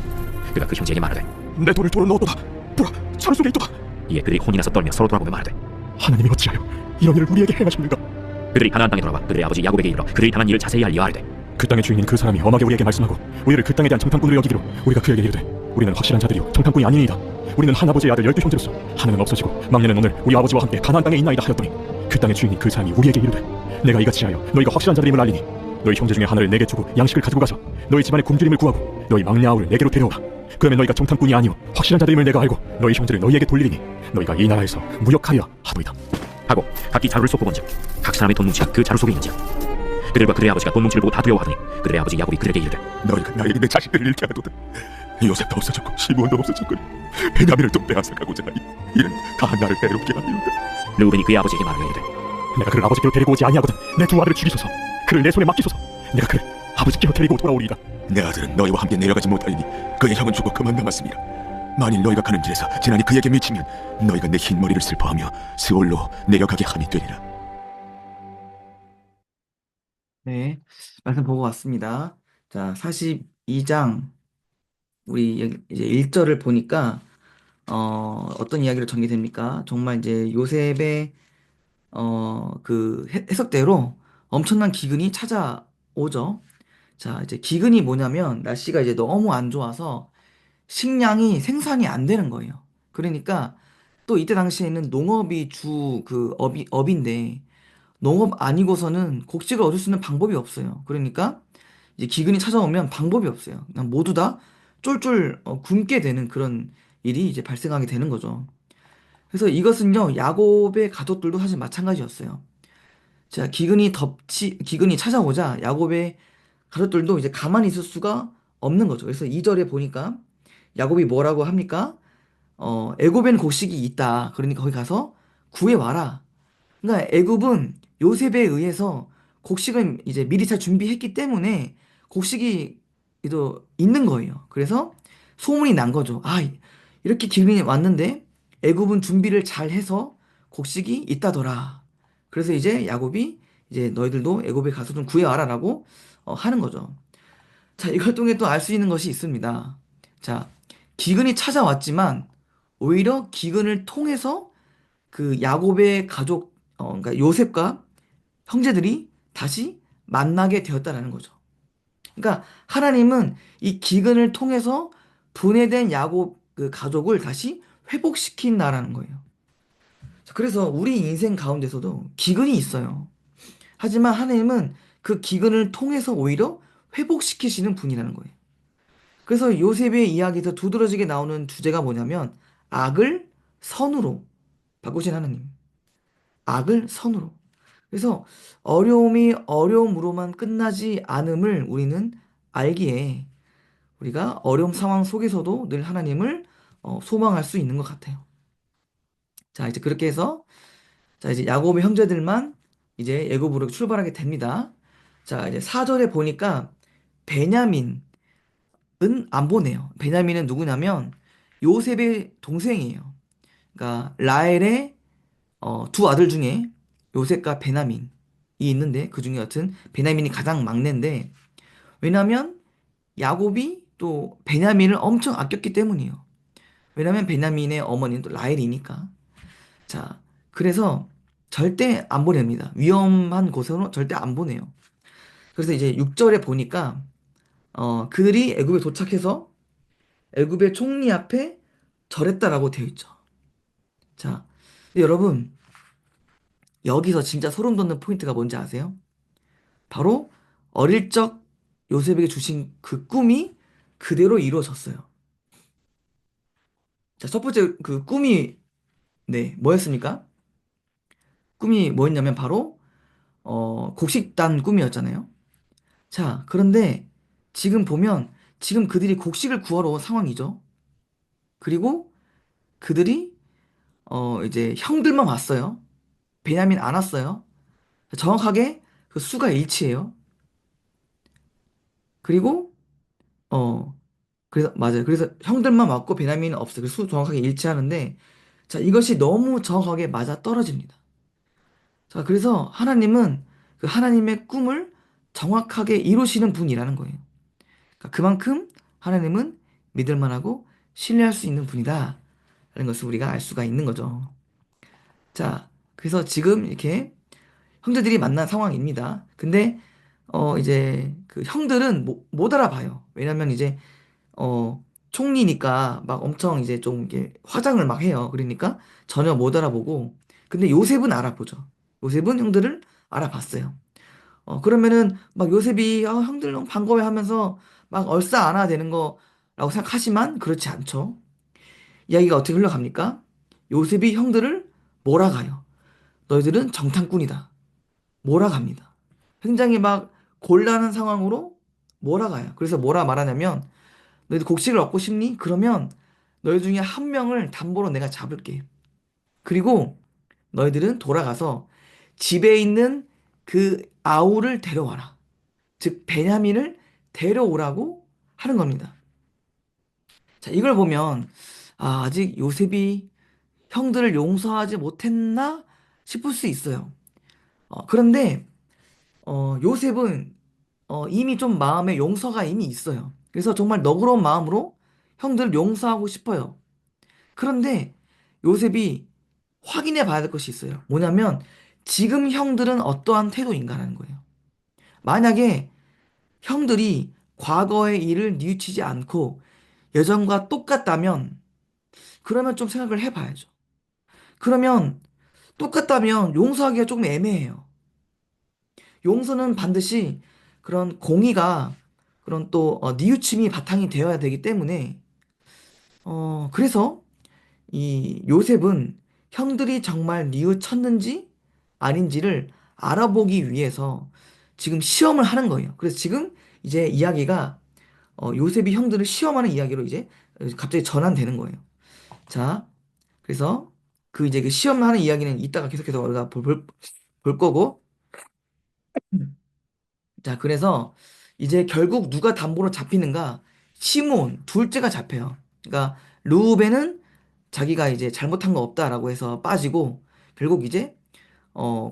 그가 그 형제에게 말하되 내 돈을 도로 넣었도다. 보라, 자루 속에 있도다. 이에 그들이 혼이 나서 떨며 서로 돌아보며 말하되 하나님이 어찌하여 이런 일을 우리에게 행하십니까? 그들이 가나안 땅에 돌아와 그들의 아버지 야곱에게 이르러 그들이 당한 일을 자세히 알리어 아뢰되 그 땅의 주인인 그 사람이 엄하게 우리에게 말씀하고 우리를 그 땅에 대한 정탐꾼으로 여기기로 우리가 그에게 이르되 우리는 확실한 자들이요 정탐꾼이 아니니이다. 우리는 한 아버지의 아들 12 형제로서 하나는 없어지고 막내는 오늘 우리 아버지와 함께 가나안 땅에 있나이다 하였더니 그 땅의 주인이 그 사람이 우리에게 이르되 내가 이같이 하여 너희가 확실한 자들임을 알리니 너희 형제 중에 하나를 내게 주고 양식을 가지고 가서 너희 집안의 굶주림을 구하고 너희 막내 아우를 내게로 데려오라. 그러면 너희가 정탐꾼이 아니오 확실한 자들임을 내가 알고 너희 형제를 너희에게 돌리리니 너희가 이 나라에서 무역하여 하도이다. 하고 각기 자루를 쏟고 본즉 각 사람의 돈 뭉치가 그 자루 속에 있는지라. 그들과 그들의 아버지가 돈 뭉치를 보고 다 두려워하더니 그들의 아버지 야곱이 그들에게 이르되 너희가 나에게 내 자식들을 잃게 하도다. 요셉도 없어졌고 시몬도 없어졌거니 베냐민을 또 빼앗아가고자 하니 이는 다 나를 해롭게 하리로다. 르우벤이 그의 아버지에게 말하여 이르되 내가 그를 아버지께로 데리고 오지 아니하거든 내 두 아들을 죽이소서. 그를 내 손에 맡기소서. 내가 그를 아버지께로 데리고 돌아오리이다. 내 아들은 너희와 함께 내려가지 못하리니 그의 형은 죽고 그만 남았습니다. 만일 너희가 가는 길에서 재난이 그에게 미치면 너희가 내 흰 머리를 슬퍼하며 스올로 내려가게 함이 되리라. 네, 말씀 보고 왔습니다. 자, 42장 우리 이제 1절을 보니까 어떤 이야기로 전개됩니까? 정말 이제 요셉의 그 해석대로 엄청난 기근이 찾아오죠. 자, 이제 기근이 뭐냐면 날씨가 이제 너무 안 좋아서 식량이 생산이 안 되는 거예요. 그러니까 또 이때 당시에는 농업이 주 그 업인데 농업 아니고서는 곡식을 얻을 수 있는 방법이 없어요. 그러니까 이제 기근이 찾아오면 방법이 없어요. 그냥 모두 다 쫄쫄 굶게 되는 그런 일이 이제 발생하게 되는 거죠. 그래서 이것은요, 야곱의 가족들도 사실 마찬가지였어요. 자, 기근이 찾아오자 야곱의 가족들도 이제 가만히 있을 수가 없는 거죠. 그래서 2절에 보니까 야곱이 뭐라고 합니까? 애굽엔 곡식이 있다. 그러니까 거기 가서 구해 와라. 그러니까 애굽은 요셉에 의해서 곡식을 이제 미리 잘 준비했기 때문에 곡식이 또 있는 거예요. 그래서 소문이 난 거죠. 아, 이렇게 기근이 왔는데 애굽은 준비를 잘 해서 곡식이 있다더라. 그래서 이제 야곱이 이제 너희들도 애굽에 가서 좀 구해와라라고 하는 거죠. 자, 이걸 통해 또 알 수 있는 것이 있습니다. 자, 기근이 찾아왔지만 오히려 기근을 통해서 그 야곱의 가족, 그러니까 요셉과 형제들이 다시 만나게 되었다라는 거죠. 그러니까 하나님은 이 기근을 통해서 분해된 야곱 그 가족을 다시 회복시킨다라는 거예요. 자, 그래서 우리 인생 가운데서도 기근이 있어요. 하지만 하나님은 그 기근을 통해서 오히려 회복시키시는 분이라는 거예요. 그래서 요셉의 이야기에서 두드러지게 나오는 주제가 뭐냐면 악을 선으로 바꾸신 하나님. 악을 선으로. 그래서 어려움이 어려움으로만 끝나지 않음을 우리는 알기에 우리가 어려움 상황 속에서도 늘 하나님을 소망할 수 있는 것 같아요. 자, 이제 그렇게 해서 자, 이제 야곱의 형제들만 이제 애굽으로 출발하게 됩니다. 자, 이제 4절에 보니까 베냐민은 안 보내요. 베냐민은 누구냐면 요셉의 동생이에요. 그러니까 라헬의 두 아들 중에 요셉과 베냐민이 있는데 그 중에 여튼 베냐민이 가장 막내인데 왜냐면 야곱이 또 베냐민을 엄청 아꼈기 때문이에요. 왜냐면 베냐민의 어머니는 또 라헬이니까. 자, 그래서 절대 안 보냅니다. 위험한 곳으로 절대 안 보내요. 그래서 이제 6절에 보니까 그들이 애굽에 도착해서 애굽의 총리 앞에 절했다라고 되어 있죠. 자, 근데 여러분 여기서 진짜 소름 돋는 포인트가 뭔지 아세요? 바로 어릴 적 요셉에게 주신 그 꿈이 그대로 이루어졌어요. 자, 첫 번째 그 꿈이 네, 뭐였습니까? 꿈이 뭐였냐면 바로 곡식단 꿈이었잖아요. 자, 그런데 지금 보면 지금 그들이 곡식을 구하러 온 상황이죠. 그리고 그들이 이제 형들만 왔어요. 베냐민 안 왔어요. 정확하게 그 수가 일치해요. 그리고 어 그래서 맞아요. 그래서 형들만 왔고 베냐민은 없어요. 그래서 수 정확하게 일치하는데 자, 이것이 너무 정확하게 맞아 떨어집니다. 자, 그래서 하나님은 그 하나님의 꿈을 정확하게 이루시는 분이라는 거예요. 그러니까 그만큼 하나님은 믿을 만하고 신뢰할 수 있는 분이다. 라는 것을 우리가 알 수가 있는 거죠. 자, 그래서 지금 이렇게 형제들이 만난 상황입니다. 근데 이제 그 형들은 못 알아봐요. 왜냐면 이제 총리니까 막 엄청 이제 좀 이게 화장을 막 해요. 그러니까 전혀 못 알아보고 근데 요셉은 알아보죠. 요셉은 형들을 알아봤어요. 그러면은 막 요셉이 형들 너무 반가워 하면서 막 얼싸 안아야 되는 거라고 생각하지만 그렇지 않죠. 이야기가 어떻게 흘러갑니까? 요셉이 형들을 몰아가요. 너희들은 정탐꾼이다. 몰아갑니다. 굉장히 막 곤란한 상황으로 몰아가요. 그래서 뭐라 말하냐면 너희들 곡식을 얻고 싶니? 그러면 너희 중에 한 명을 담보로 내가 잡을게. 그리고 너희들은 돌아가서 집에 있는 그 아우를 데려와라. 즉 베냐민을 데려오라고 하는 겁니다. 자, 이걸 보면 아직 요셉이 형들을 용서하지 못했나 싶을 수 있어요. 그런데 요셉은 이미 좀 마음에 용서가 이미 있어요. 그래서 정말 너그러운 마음으로 형들을 용서하고 싶어요. 그런데 요셉이 확인해 봐야 될 것이 있어요. 뭐냐면 지금 형들은 어떠한 태도인가라는 거예요. 만약에 형들이 과거의 일을 뉘우치지 않고 예전과 똑같다면 그러면 좀 생각을 해봐야죠. 그러면 똑같다면 용서하기가 조금 애매해요. 용서는 반드시 그런 공의가 그런 또 뉘우침이 바탕이 되어야 되기 때문에 그래서 이 요셉은 형들이 정말 뉘우쳤는지 아닌지를 알아보기 위해서 지금 시험을 하는 거예요. 그래서 지금 이제 이야기가 요셉이 형들을 시험하는 이야기로 이제 갑자기 전환되는 거예요. 자, 그래서 그 이제 그 시험하는 이야기는 이따가 계속해서 우리가 볼 거고 자, 그래서 이제 결국 누가 담보로 잡히는가? 시몬, 둘째가 잡혀요. 그러니까 루벤은 자기가 이제 잘못한 거 없다라고 해서 빠지고 결국 이제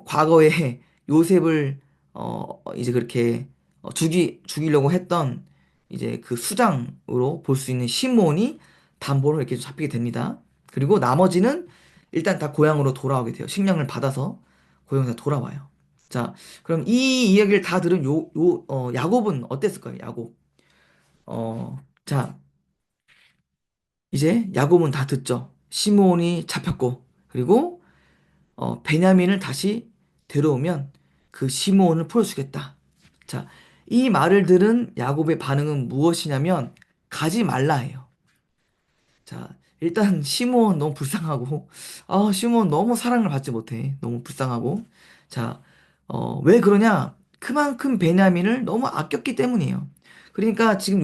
과거에 요셉을 이제 그렇게 죽이려고 했던 이제 그 수장으로 볼 수 있는 시몬이 담보로 이렇게 잡히게 됩니다. 그리고 나머지는 일단 다 고향으로 돌아오게 돼요. 식량을 받아서 고향에 돌아와요. 자, 그럼 이 이야기를 다 들은 야곱은 어땠을까요? 야곱. 자, 이제 야곱은 다 듣죠. 시므온이 잡혔고, 그리고 베냐민을 다시 데려오면 그 시므온을 풀어주겠다. 자, 이 말을 들은 야곱의 반응은 무엇이냐면 가지 말라 해요. 자, 일단 시므온 너무 불쌍하고, 시므온 너무 사랑을 받지 못해. 너무 불쌍하고. 자, 왜 그러냐? 그만큼 베냐민을 너무 아꼈기 때문이에요. 그러니까 지금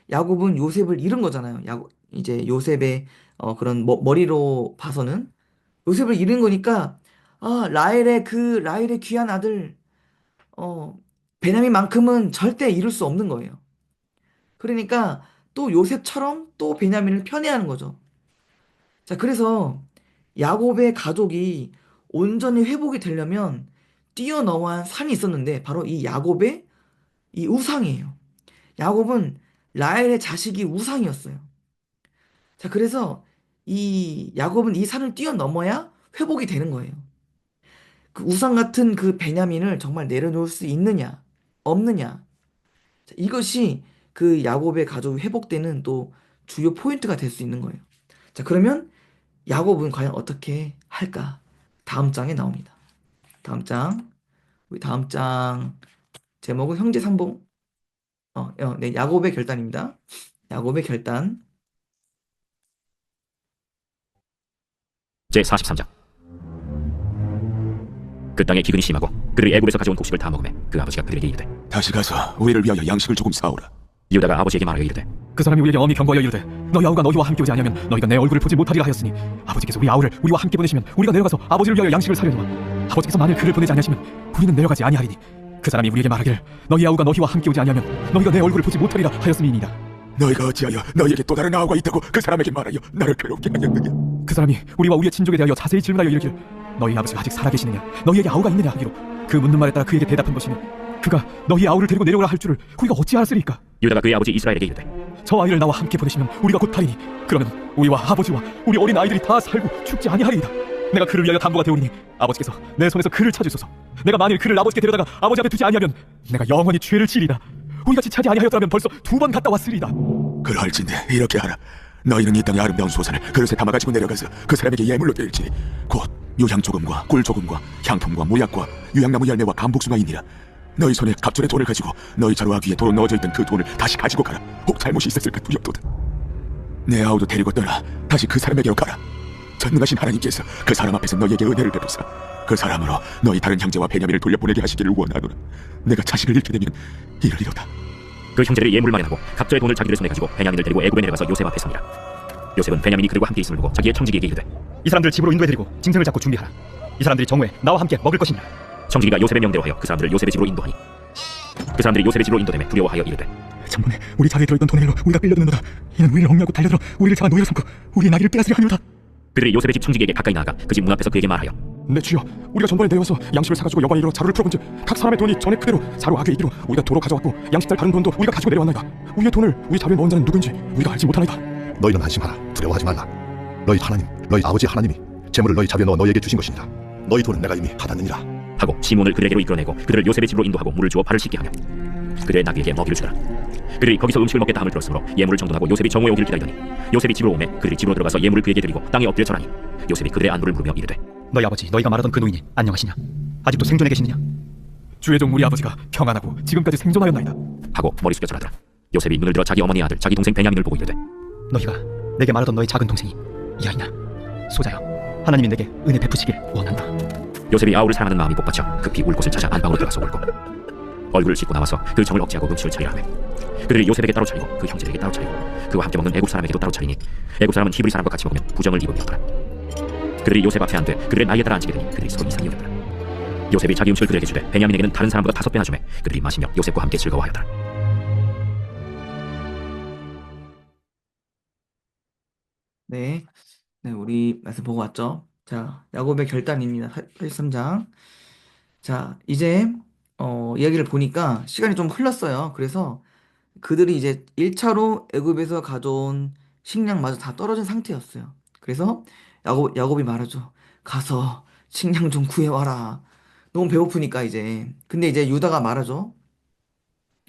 야곱은 요셉을 잃은 거잖아요. 이제 요셉의 그런 머리로 봐서는 요셉을 잃은 거니까 라헬의 귀한 아들 어, 베냐민만큼은 절대 잃을 수 없는 거예요. 그러니까 또 요셉처럼 또 베냐민을 편애하는 거죠. 자, 그래서 야곱의 가족이 온전히 회복이 되려면 뛰어넘어야 한 산이 있었는데 바로 이 야곱의 이 우상이에요. 야곱은 라헬의 자식이 우상이었어요. 자, 그래서 이 야곱은 이 산을 뛰어넘어야 회복이 되는 거예요. 그 우상 같은 그 베냐민을 정말 내려놓을 수 있느냐, 없느냐. 자, 이것이 그 야곱의 가족이 회복되는 또 주요 포인트가 될 수 있는 거예요. 자, 그러면 야곱은 과연 어떻게 할까? 다음 장에 나옵니다. 다음 장. 우리 다음 장 제목은 형제상봉. 네, 야곱의 결단입니다. 야곱의 결단. 제43장. 그 땅에 기근이 심하고 그들이 애굽에서 가져온 곡식을 다 먹음에 그 아버지가 그들에게 이르되 다시 가서 우리를 위하여 양식을 조금 사오라. 유다가 아버지에게 말하여 이르되 그 사람이 우리에게 엄히 경고하여 이르되 너희 아우가 너희와 함께 오지 아니하면 너희가 내 얼굴을 보지 못하리라 하였으니 아버지께서 우리 아우를 우리와 함께 보내시면 우리가 내려가서 아버지를 위하여 양식을 사려니와 아버지께서 만일 그를 보내지 아니하시면 우리는 내려가지 아니하리니 그 사람이 우리에게 말하기를 너희 아우가 너희와 함께 오지 아니하면 너희가 내 얼굴을 보지 못하리라 하였음이니이다. 너희가 어찌하여 너희에게 또 다른 아우가 있다고 그 사람에게 말하여 나를 괴롭게 하였느냐? 그 사람이 우리와 우리의 친족에 대하여 자세히 질문하여 이르기를 너희 아버지가 아직 살아계시느냐 너희에게 아우가 있느냐 하기로 그 묻는 말에 따라 그에게 대답한 것이니 그가 너희 아우를 데리고 내려오라 할 줄을 우리가 어찌 알았으리까? 유다가 그의 아버지 이스라엘에게 이르되 저 아이를 나와 함께 보내시면 우리가 곧 가리니 그러면 우리와 아버지와 우리 어린 아이들이 다 살고 죽지 아니하리이다. 내가 그를 위하여 담보가 되오리니 아버지께서 내 손에서 그를 찾으소서. 내가 만일 그를 아버지께 데려다가 아버지 앞에 두지 아니하면 내가 영원히 죄를 지리다. 우리같이 차지 아니하였더라면 벌써 2번 갔다 왔으리이다. 그럴진대 이렇게 하라. 너희는 이 땅의 아름다운 소산을 그릇에 담아 가지고 내려가서 그 사람에게 예물로 드릴지니 곧 유향 조금과 꿀 조금과 향품과 모약과 유향나무 열매와 감복숭아이니라. 너희 손에 갑절의 돈을 가지고 너희 자루와 위에 도로 넣어져 있던 그 돈을 다시 가지고 가라. 혹 잘못이 있었을까 두렵도다. 내 아우도 데리고 떠나 다시 그 사람에게로 가라. 전능하신 하나님께서 그 사람 앞에서 너희에게 은혜를 베푸사 그 사람으로 너희 다른 형제와 베냐민을 돌려보내게 하시기를 원하노라. 내가 자식을 잃게 되면 이러리로다. 그 형제들이 예물을 마련하고 각자의 돈을 자기들 손에 가지고 베냐민을 데리고 애굽에 내려가서 요셉 앞에 섭니라. 요셉은 베냐민이 그들과 함께 있음을 보고 자기의 청지기에게 이르되 이 사람들을 집으로 인도해드리고 짐승을 잡고 준비하라. 이 사람들이 정오에 나와 함께 먹을 것이니라. 청지기가 요셉의 명대로 하여 그 사람들을 요셉의 집으로 인도하니 그 사람들이 요셉의 집으로 인도되매 두려워하여 이르되 전번에 우리 자리에 들어있던 돈으로 우리가 끌려드는도다. 이는 우리를 억류하고 달려들어 우리를 잡아 노예로 삼고 우리의 나귀를 빼앗으려 하니로다. 그들이 요셉의 집 청지기에게 가까이 나아가 그 집 문 앞에서 그에게 말하여 내 주여, 우리가 전번에 내려와서 양식을 사가지고 여관에 이르러 자루를 풀어본즉 각 사람의 돈이 전에 그대로 자루 악에 이기로 우리가 도로 가져왔고 양식달 다른 돈도 우리가 가지고 내려왔나이다. 우리의 돈을 우리 자루에 넣은 자는 누구인지 우리가 알지 못하나이다. 너희는 안심하라. 두려워하지 말라. 너희 하나님, 너희 아버지 하나님이 재물을 너희 자루에 넣어 너희에게 주신 것이니라. 너희 돈은 내가 이미 받았느니라. 하고 시몬을 그들에게로 이끌어내고 그들을 요셉의 집으로 인도하고 물을 주어 발을 씻게 하며 그들의 나귀에게 먹이를 주더라. 그들이 거기서 음식을 먹겠다 함을 들었으므로 예물을 정돈하고 요셉이 정오에 오기를 기다리더니 요셉이 집으로 오매 그들이 집으로 들어가서 예물을 그에게 드리고 땅에 엎드려 절하니 요셉이 그들의 안부를 물으며 이르되 너희 아버지 너희가 말하던 그 노인이 안녕하시냐? 아직도 생존해 계시느냐? 주의 종 우리 아버지가 평안하고 지금까지 생존하였나이다. 하고 머리 숙여 절하더라. 요셉이 눈을 들어 자기 어머니의 아들 자기 동생 베냐민을 보고 이르되 너희가 내게 말하던 너희 작은 동생이 이 아이냐? 소자여, 하나님이 내게 은혜 베푸시길 원한다. 요셉이 아우를 사랑하는 마음이 복받쳐 급히 울 곳을 찾아 안방으로 들어가서 울고 얼굴을 씻고 나와서 그 정을 억제하고 음식을 차리라 하매 그들이 요셉에게 따로 차리고 그 형제들에게 따로 차리고 그와 함께 먹는 애굽 사람에게도 따로 차리니 애굽 사람은 히브리 사람과 같이 먹으면 부정을 입음이었더라. 그들이 요셉 앞에 앉되 그들의 나이에 따라 앉히게 되니 그들이 서로 이상이 여겼더라. 요셉이 자기 음식을 그들에게 주되 베냐민에게는 다른 사람보다 5배나 주매 그들이 마시며 요셉과 함께 즐거워하였더라. 네, 네, 우리 말씀 보고 왔죠. 자, 야곱의 결단입니다. 83장. 자, 이제 이야기를 보니까 시간이 좀 흘렀어요. 그래서 그들이 이제 1차로 애굽에서 가져온 식량마저 다 떨어진 상태였어요. 그래서 야곱이 말하죠. 가서 식량 좀 구해와라. 너무 배고프니까 이제. 근데 이제 유다가 말하죠.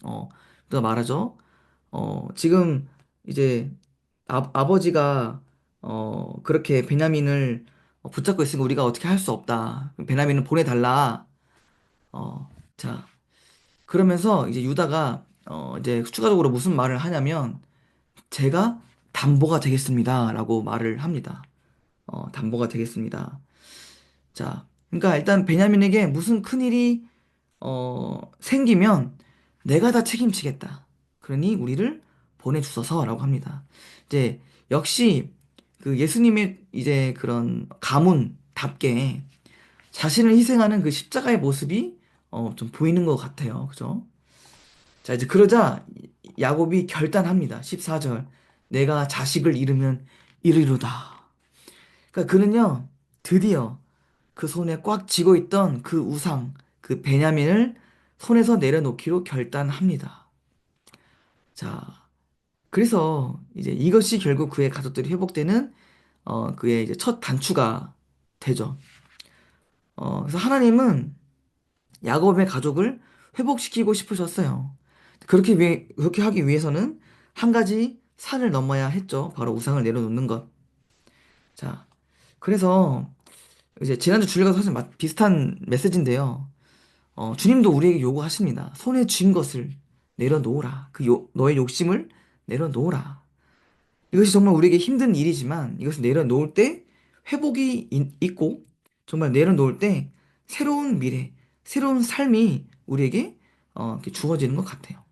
유다가 말하죠. 지금 이제 아버지가 그렇게 베냐민을 붙잡고 있으니까 우리가 어떻게 할 수 없다. 베냐민을 보내달라. 자, 그러면서 이제 유다가 이제 추가적으로 무슨 말을 하냐면 제가 담보가 되겠습니다라고 말을 합니다. 담보가 되겠습니다. 자, 그러니까 일단 베냐민에게 무슨 큰일이 생기면 내가 다 책임지겠다. 그러니 우리를 보내주소서라고 합니다. 이제 역시 그 예수님의 이제 그런 가문답게 자신을 희생하는 그 십자가의 모습이 좀 보이는 것 같아요. 그죠? 자, 이제 그러자 야곱이 결단합니다. 14절. 내가 자식을 잃으면 이르리로다. 그러니까 그는요, 드디어 그 손에 꽉 쥐고 있던 그 우상, 그 베냐민을 손에서 내려놓기로 결단합니다. 자, 그래서 이제 이것이 결국 그의 가족들이 회복되는 그의 이제 첫 단추가 되죠. 그래서 하나님은 야곱의 가족을 회복시키고 싶으셨어요. 그렇게 하기 위해서는 한 가지 산을 넘어야 했죠. 바로 우상을 내려놓는 것. 자, 그래서 이제 지난주 주일과 사실 비슷한 메시지인데요. 주님도 우리에게 요구하십니다. 손에 쥔 것을 내려놓으라. 너의 욕심을 내려놓으라. 이것이 정말 우리에게 힘든 일이지만 이것을 내려놓을 때 회복이 있고 정말 내려놓을 때 새로운 미래, 새로운 삶이 우리에게 이렇게 주어지는 것 같아요.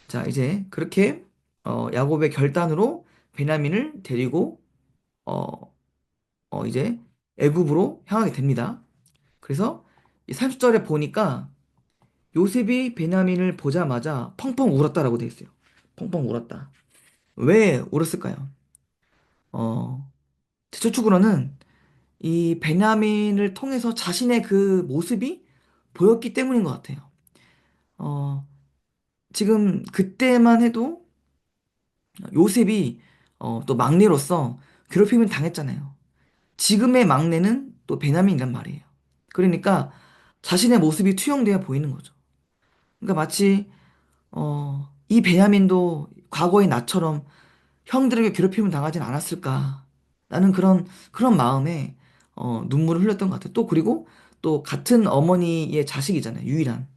자, 이제 그렇게 야곱의 결단으로 베냐민을 데리고 어, 이제 애굽으로 향하게 됩니다. 그래서 이 30절에 보니까 요셉이 베냐민을 보자마자 펑펑 울었다라고 되어 있어요. 펑펑 울었다. 왜 울었을까요? 어, 제 추측으로는 이 베냐민을 통해서 자신의 그 모습이 보였기 때문인 것 같아요. 어, 지금 그때만 해도 요셉이 또 막내로서 괴롭힘을 당했잖아요. 지금의 막내는 또 베냐민이란 말이에요. 그러니까 자신의 모습이 투영되어 보이는 거죠. 그러니까 마치 이 베냐민도 과거의 나처럼 형들에게 괴롭힘을 당하진 않았을까? 라는 그런 마음에 눈물을 흘렸던 것 같아요. 또 그리고 또 같은 어머니의 자식이잖아요. 유일한.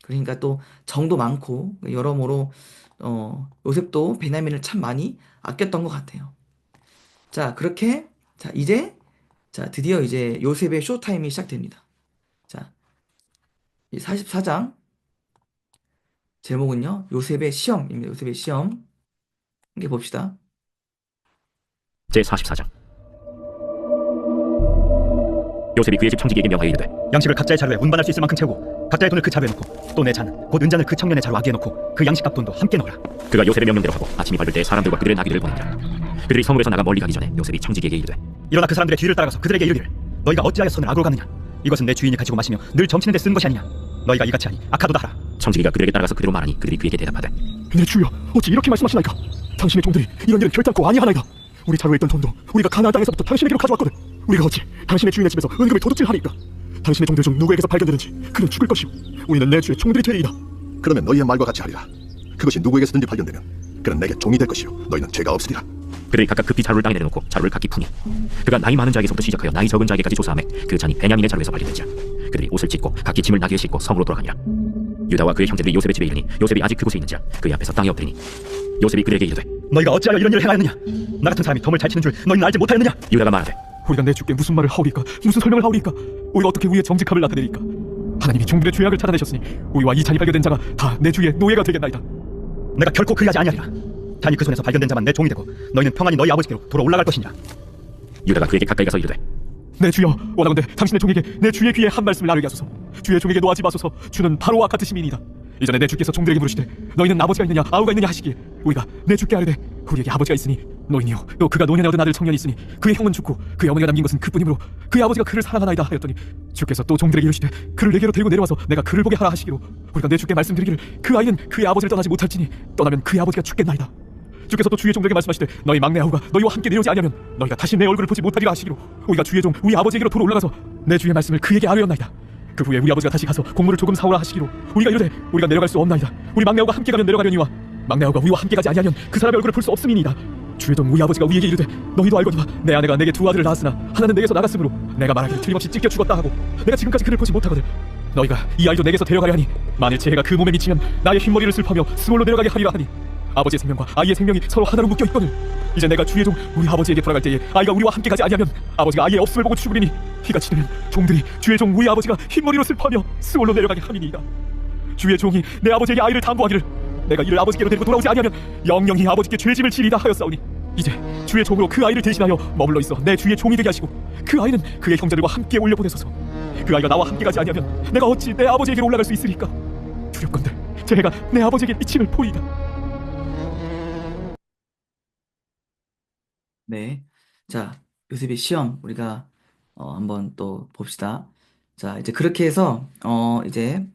그러니까 또 정도 많고 여러모로 요셉도 베냐민을 참 많이 아꼈던 것 같아요. 자, 그렇게 자, 자, 드디어 이제 요셉의 쇼타임이 시작됩니다. 자, 이 44장 제목은요. 요셉의 시험입니다. 요셉의 시험. 함께 봅시다. 제44장. 요셉이 그의 집 청지기에게 명하여 이르되 양식을 각자의 자루에 운반할 수 있을 만큼 채우고 각자의 돈을 그 자루에 넣고 또 내 잔 곧 은잔을 그 청년의 자루 아기에 넣고 그 양식값 돈도 함께 넣으라. 그가 요셉의 명령대로 하고 아침이 밝을 때 사람들과 그들의 나귀를 보내니라. 그들이 성읍에서 나가 멀리 가기 전에 요셉이 청지기에게 이르되 일어나 그 사람들의 뒤를 따라가서 그들에게 이르기를 너희가 어찌하여 손을 악으로 감느냐. 이것은 내 주인이 가지고 마시며 늘 점치는 데 쓴 것이 아니냐. 너희가 이같이 하니 악하도다 하라. 청지기가 그들에게 따라가서 그대로 말하니 그들이 그에게 대답하되 내 주여, 어찌 이렇게 말씀하시나이까? 당신의 종들이 이런 일은 결단코 아니하나이다. 우리 자루에 있던 돈도 우리가 가나안 땅에서부터 당신에게로 가져왔거든. 우리가 어찌 당신의 주인의 집에서 은금을 도둑질하니까? 당신의 종들 중 누구에게서 발견되든지 그는 죽을 것이오. 우리는 내 주의 종들이 되리이다. 그러면 너희의 말과 같이 하리라. 그것이 누구에게서든지 발견되면 그는 내게 종이 될 것이요 너희는 죄가 없으리라. 그들이 각각 급히 자루를 땅에 내려놓고 자루를 각기 푸니 그가 나이 많은 자에게서부터 시작하여 나이 적은 자에게까지 조사하매 그 잔이 베냐민의 자루에서 발견된지라. 그들이 옷을 찢고 각기 짐을 나귀에 싣고 성으로 돌아가니라. 유다와 그의 형제들이 요셉의 집에 이르니 요셉이 아직 그곳에 있는지라 그의 앞에서 땅에 엎드리니 요셉이 그들에게 이르되 너희가 어찌하여 이런 일을 행하였느냐. 나 같은 사람이 덤을 잘 치는 줄 너희는 알지 못하였느냐. 유다가 말하되 우리가 내 주께 무슨 말을 하오리까? 무슨 설명을 하오리까? 우리가 어떻게 우리의 정직함을 나타내리까? 하나님이 종들의 죄악을 찾아내셨으니 우리와 이 잔이 발견된 자가 다 내 주의 노예가 되겠나이다. 내가 결코 그리하지 아니하리라. 잔이 그 손에서 발견된 자만 내 종이 되고 너희는 평안히 너희 아버지께로 돌아 올라갈 것이니라. 유다가 그에게 가까이 가서 이르되 내 주여, 원하건대 당신의 종에게 내 주의 귀에 한 말씀을 나누게 하소서. 주의 종에게 노하지 마소서. 주는 바로와 같으심이니이다. 이전에 내 주께서 종들에게 물으시되 너희는 아버지가 있느냐 아우가 있느냐 하시기에 우리가 내 주께 아뢰되 우리에게 아버지가 있으니 노인이요 또 그가 노년에 얻은 아들 청년이 있으니 그의 형은 죽고 그의 어머니가 남긴 것은 그뿐이므로 그의 아버지가 그를 사랑하나이다 하였더니 주께서 또 종들에게 이르시되 그를 내게로 데리고 내려와서 내가 그를 보게 하라 하시기로 우리가 내 주께 말씀드리기를 그 아이는 그의 아버지를 떠나지 못할지니 떠나면 그의 아버지가 죽겠나이다. 주께서 또 주의 종들에게 말씀하시되 너희 막내 아우가 너희와 함께 내려오지 아니하면 너희가 다시 내 얼굴을 보지 못하리라 하시기로 우리가 주의 종 우리 아버지에게로 돌아 올라가서 내 주의 말씀을 그에게 아뢰었나이다. 그 후에 우리 아버지가 다시 가서 곡물을 조금 사오라 하시기로 우리가 이르되 우리가 내려갈 수 없나이다. 우리 막내 아우가 함께 가면 내려가려니와 막내 아우가 우리와 함께 가지 아니하면 그 사람의 얼굴을 볼 수 없음이니이다. 주의 종 우리 아버지가 우리에게 이르되 너희도 알거니와 내 아내가 내게 두 아들을 낳았으나 하나는 내게서 나갔으므로 내가 말하기를 틀림없이 찢겨 죽었다 하고 내가 지금까지 그를 보지 못하거든. 너희가 이 아이도 내게서 데려가려 하니 만일 제 해가 그 몸에 미치면 나의 흰머리를 슬퍼하며 스몰로 내려가게 하리라 하니 아버지의 생명과 아이의 생명이 서로 하나로 묶여 있거늘 이제 내가 주의 종 우리 아버지에게 돌아갈 때에 아이가 우리와 함께 가지 아니하면 아버지가 아이의 없음을 보고 죽으리니 이같이 되면 종들이 주의 종 우리 아버지가 흰머리로 슬퍼하며 스올로 내려가게 함이니이다. 주의 종이 내 아버지에게 아이를 당부하기를 내가 이를 아버지께로 데리고 돌아오지 아니하면 영영이 아버지께 죄짐을 지리다 하였사오니 이제 주의 종으로 그 아이를 대신하여 머물러 있어 내 주의 종이 되게 하시고 그 아이는 그의 형제들과 함께 올려보내소서. 그 아이가 나와 함께 가지 아니하면 내가 어찌 내 아버지에게로 올라갈 수 있으리까? 두렵건대 제 해가 내 아버지에게 미침을 보이다. 네. 자, 요셉의 시험 우리가 한번 또 봅시다. 자, 이제 그렇게 해서 이제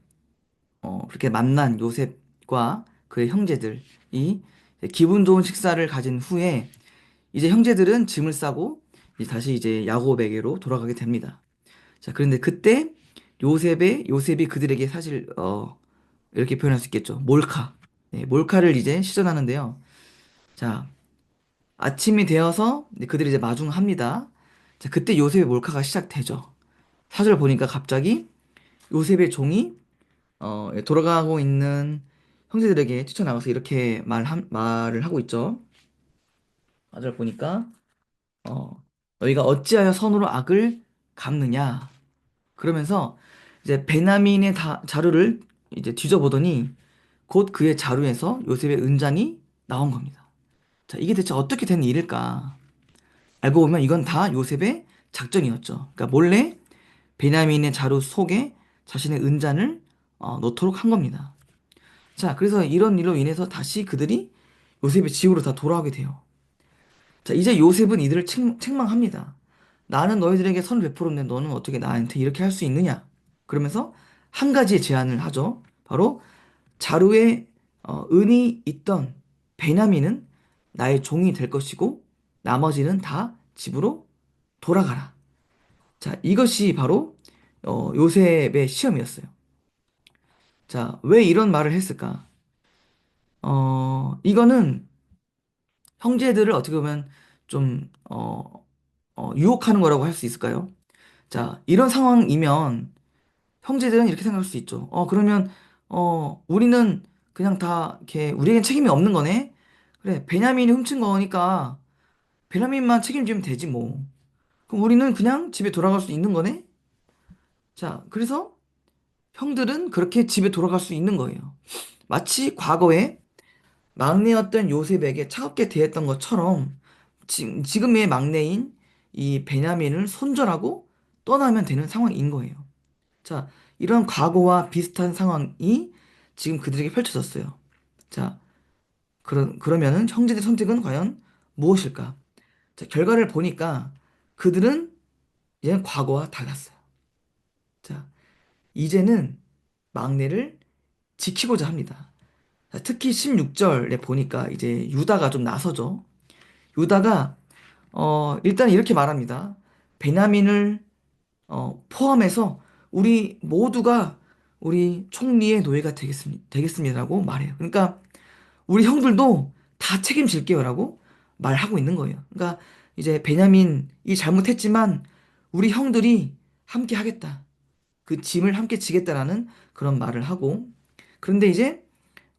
그렇게 만난 요셉과 그의 형제들이 이제 기분 좋은 식사를 가진 후에 이제 형제들은 짐을 싸고 이제 다시 이제 야곱에게로 돌아가게 됩니다. 자, 그런데 그때 요셉이 그들에게 사실 이렇게 표현할 수 있겠죠. 몰카. 네, 몰카를 이제 시전하는데요. 자, 아침이 되어서 이제 그들이 이제 마중합니다. 자, 그때 요셉의 몰카가 시작되죠. 사절 보니까 갑자기 요셉의 종이 돌아가고 있는 형제들에게 뛰쳐나가서 이렇게 말을 하고 있죠. 사절 보니까 너희가 어찌하여 선으로 악을 갚느냐. 그러면서 이제 베냐민의 자루를 이제 뒤져보더니 곧 그의 자루에서 요셉의 은잔이 나온 겁니다. 자, 이게 대체 어떻게 된 일일까? 알고 보면 이건 다 요셉의 작전이었죠. 그러니까 몰래 베냐민의 자루 속에 자신의 은잔을 넣도록 한 겁니다. 자, 그래서 이런 일로 인해서 다시 그들이 요셉의 집으로 다 돌아오게 돼요. 자, 이제 요셉은 이들을 책망합니다. 나는 너희들에게 선을 베풀었는데 너는 어떻게 나한테 이렇게 할 수 있느냐? 그러면서 한 가지의 제안을 하죠. 바로 자루에 은이 있던 베냐민은 나의 종이 될 것이고 나머지는 다 집으로 돌아가라. 자, 이것이 바로 요셉의 시험이었어요. 자, 왜 이런 말을 했을까? 이거는 형제들을 어떻게 보면 좀 유혹하는 거라고 할 수 있을까요? 자, 이런 상황이면 형제들은 이렇게 생각할 수 있죠. 그러면 우리는 그냥 다 이렇게 우리에겐 책임이 없는 거네. 그래, 베냐민이 훔친 거니까 베냐민만 책임지면 되지 뭐. 그럼 우리는 그냥 집에 돌아갈 수 있는 거네. 자, 그래서 형들은 그렇게 집에 돌아갈 수 있는 거예요. 마치 과거에 막내였던 요셉에게 차갑게 대했던 것처럼 지금의 막내인 이 베냐민을 손절하고 떠나면 되는 상황인 거예요. 자, 이런 과거와 비슷한 상황이 지금 그들에게 펼쳐졌어요. 자, 그러면은 형제들의 선택은 과연 무엇일까? 자, 결과를 보니까 그들은 이제 과거와 달랐어요. 자, 이제는 막내를 지키고자 합니다. 자, 특히 16절에 보니까 이제 유다가 좀 나서죠. 유다가 일단 이렇게 말합니다. 베냐민을 포함해서 우리 모두가 우리 총리의 노예가 되겠습니다라고 말해요. 그러니까 우리 형들도 다 책임질게요라고 말하고 있는 거예요. 그러니까 이제 베냐민이 잘못했지만 우리 형들이 함께 하겠다. 그 짐을 함께 지겠다라는 그런 말을 하고 그런데 이제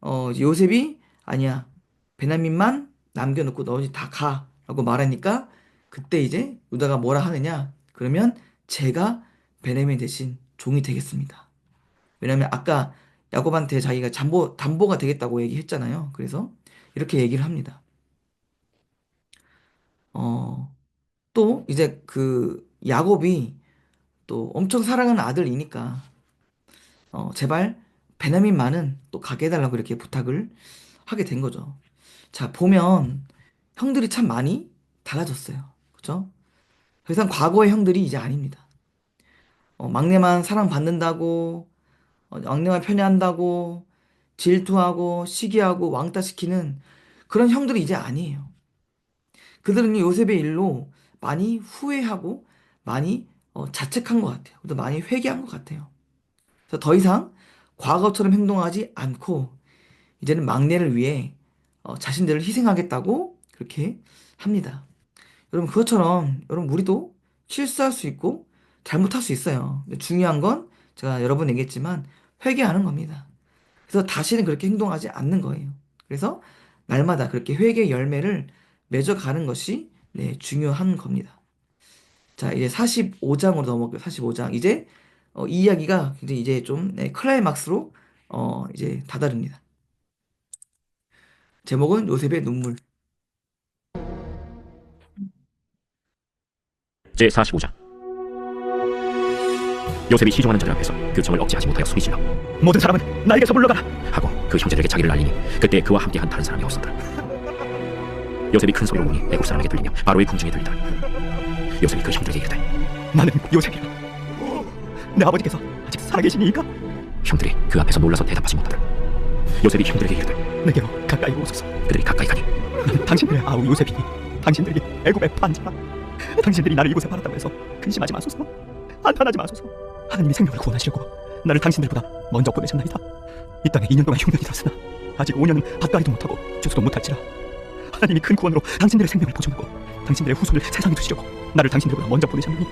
요셉이 아니야. 베냐민만 남겨놓고 너희 다 가라고 말하니까 그때 이제 유다가 뭐라 하느냐? 그러면 제가 베냐민 대신 종이 되겠습니다. 왜냐면 아까 야곱한테 자기가 담보가 되겠다고 얘기했잖아요. 그래서 이렇게 얘기를 합니다. 또 이제 그 야곱이 또 엄청 사랑하는 아들이니까 제발 베냐민만은 또 가게 해달라고 이렇게 부탁을 하게 된 거죠. 자, 보면 형들이 참 많이 달라졌어요. 그죠? 더 이상 과거의 형들이 이제 아닙니다. 막내만 사랑받는다고, 막내만 편애한다고, 질투하고, 시기하고, 왕따시키는 그런 형들이 이제 아니에요. 그들은 요셉의 일로 많이 후회하고, 많이 자책한 것 같아요. 또 많이 회개한 것 같아요. 그래서 더 이상 과거처럼 행동하지 않고, 이제는 막내를 위해 자신들을 희생하겠다고 그렇게 합니다. 여러분, 그것처럼 여러분 우리도 실수할 수 있고 잘못할 수 있어요. 근데 중요한 건 제가 여러 번 얘기했지만 회개하는 겁니다. 그래서 다시는 그렇게 행동하지 않는 거예요. 그래서 날마다 그렇게 회개의 열매를 맺어가는 것이 중요한 겁니다. 자, 이제 45장으로 넘어갈게요. 45장. 이제 이 이야기가 이제 좀 클라이막스로 이제 다다릅니다. 제목은 요셉의 눈물. 제45장. 요셉이 시종하는 자들 앞에서 그 정을 억제하지 못하여 소리질러 모든 사람은 나에게서 물러가라 하고 그 형제들에게 자기를 알리니 그때 그와 함께한 다른 사람이 없었더라. 요셉이 큰 소리로 우니 애국 사람에게 들리며 바로의 궁중에 들리더라. 요셉이 그 형들에게 이르되 나는 요셉이라 내 아버지께서 아직 살아계시니이까 형들이 그 앞에서 놀라서 대답하지 못하더라. 요셉이 형들에게 이르되 내게로 가까이 오소서. 그들이 가까이 가니 나는 당신들의 아우 요셉이니 당신들이 애굽의 반자라. 당신들이 나를 이곳에 팔았다고 해서 근심하지 마소서. 한탄하지 마소서. 하나님이 생명을 구원하시려고 나를 당신들보다 먼저 보내셨나이다. 이 땅에 2년 동안 흉년이 났으나 아직 5년은 밭갈이도 못하고 주수도 못할지라. 하나님이 큰 구원으로 당신들의 생명을 보존하고 당신들의 후손을 세상에 두시려고 나를 당신들보다 먼저 보내셨느니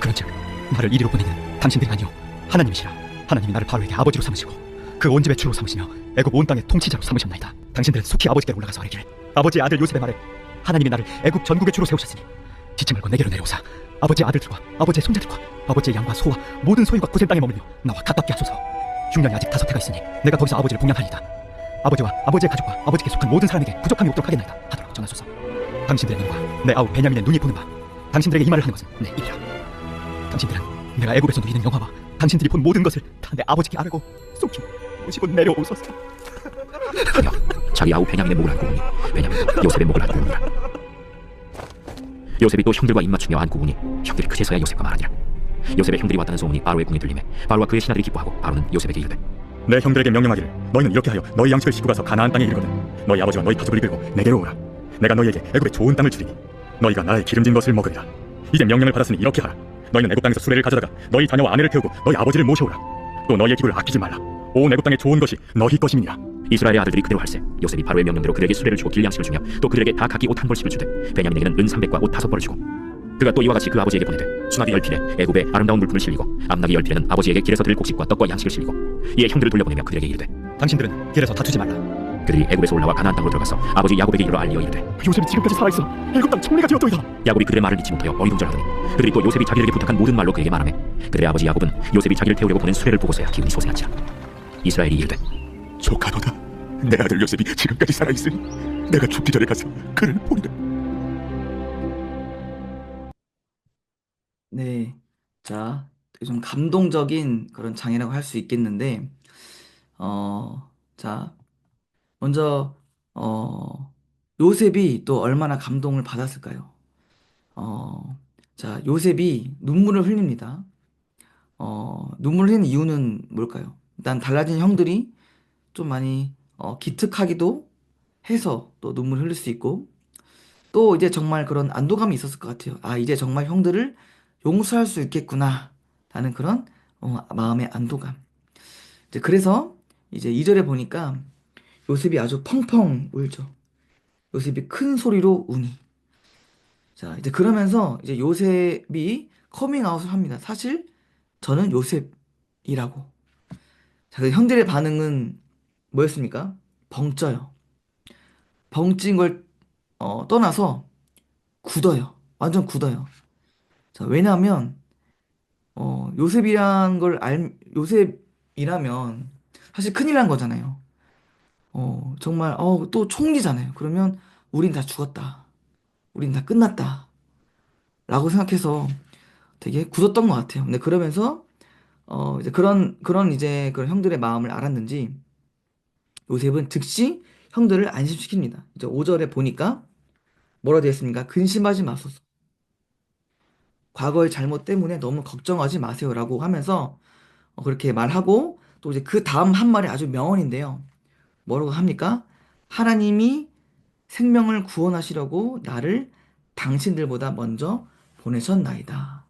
그런즉 나를 이리로 보내는 당신들이 아니요 하나님이시라. 하나님이 나를 바로에게 아버지로 삼으시고 그 온 집의 주로 삼으시며 애굽 온 땅의 통치자로 삼으셨나이다. 당신들은 속히 아버지께로 올라가서 아뢰기를 아버지의 아들 요셉의 말에 하나님이 나를 애굽 전국의 주로 세우셨으니 지체 말고 내게로 내려오사. 아버지의 아들들과 아버지의 손자들과 아버지의 양과 소와 모든 소유가 고센 땅에 머물며 나와 가깝게 하소서. 흉년이 아직 5해가 있으니 내가 거기서 아버지를 봉양하리이다. 아버지와 아버지의 가족과 아버지께 속한 모든 사람에게 부족함이 없도록 하겠나이다 하도록 전하소서. 당신들의 눈과 내 아우 베냐민의 눈이 보는 바 당신들에게 이 말을 하는 것은 내 일이라. 당신들은 내가 애굽에서 누리는 영화와 당신들이 본 모든 것을 다 내 아버지께 아뢰고 속히 모시고 내려오소서. 하여 자기 아우 베냐민의 목을 안고 오니 베냐민은 요셉의 목을 안고 오니라. 요셉이 또 형들과 입맞추며 안고 오니 형들이 그제서야 요셉과 말하니라. 요셉의 형들이 왔다는 소문이 바로의 궁에 들리매 바로와 그의 신하들이 기뻐하고 바로는 요셉에게 이르되 내 형들에게 명령하기를 너희는 이렇게 하여 너희 양식을 싣고 가서 가나안 땅에 이르거든 너희 아버지와 너희 가족을 이끌고 내게로 오라. 내가 너희에게 애굽의 좋은 땅을 주리니 너희가 나의 기름진 것을 먹으리라. 이제 명령을 받았으니 이렇게 하라. 너희는 애굽 땅에서 수레를 가져다가 너희 자녀와 아내를 태우고 너희 아버지를 모셔오라. 또 너희의 기를 아끼지 말라. 온 애굽 땅의 좋은 것이 너희 것임이니라. 이스라엘의 아들들이 그대로 할세. 요셉이 바로의 명령대로 그들에게 수레를 주고 길양식을 주며 또 그들에게 다 각기 옷 한 벌씩을 주되 베냐민에게는 은 300과 옷 5벌을 주고 그가 또 이와 같이 그 아버지에게 보내되 수납이 10필에 애굽의 아름다운 물품을 실리고 암낙이 10필에는 아버지에게 길에서 들을 곡식과 떡과 양식을 실리고 이에 형들을 돌려보내며 그들에게 이르되 당신들은 길에서 다투지 말라. 그들이 애굽에서 올라와 가나안 땅으로 들어가서 아버지 야곱에게 이르러 알리어 이르되 요셉이 지금까지 살아있어 애굽 땅 총리가 되었도이다. 야곱이 그들의 말을 믿지 못하여 어리둥절하더니 그들이 또 요셉이 자기들에게 부탁한 모든 말로 그에게 말하매 그들의 아버지 야곱은 요셉이 자기를 태우려고 보낸 수레를 보고서야 기운이 솟아난지라. 이스라엘이 이르되 조카노다. 내 아들 요셉이 지금까지 살아있으니 내가 죽기 전에 가서 그를 보리라. 네. 자, 좀 감동적인 그런 장이라고 할 수 있겠는데, 자, 먼저, 요셉이 또 얼마나 감동을 받았을까요? 자, 요셉이 눈물을 흘립니다. 눈물을 흘리는 이유는 뭘까요? 일단 달라진 형들이 좀 많이, 기특하기도 해서 또 눈물 흘릴 수 있고, 또 이제 정말 그런 안도감이 있었을 것 같아요. 아, 이제 정말 형들을 용서할 수 있겠구나. 라는 그런 마음의 안도감. 이제 그래서 이제 2절에 보니까 요셉이 아주 펑펑 울죠. 요셉이 큰 소리로 우니. 자, 이제 그러면서 이제 요셉이 커밍아웃을 합니다. 사실 저는 요셉이라고. 자, 그 형들의 반응은 뭐였습니까? 벙쪄요. 벙찐 걸 떠나서 굳어요. 완전 굳어요. 자, 왜냐하면 요셉이라면 사실 큰일 난 거잖아요. 정말 또 총리잖아요. 그러면 우린 다 죽었다. 우린 다 끝났다. 라고 생각해서 되게 굳었던 것 같아요. 근데 그러면서 이제 그런 이제 그런 형들의 마음을 알았는지 요셉은 즉시 형들을 안심시킵니다. 이제 5절에 보니까 뭐라 되어 있습니까? 근심하지 마소서. 과거의 잘못 때문에 너무 걱정하지 마세요라고 하면서 그렇게 말하고 또 이제 그 다음 한 말이 아주 명언인데요. 뭐라고 합니까? 하나님이 생명을 구원하시려고 나를 당신들보다 먼저 보내셨나이다.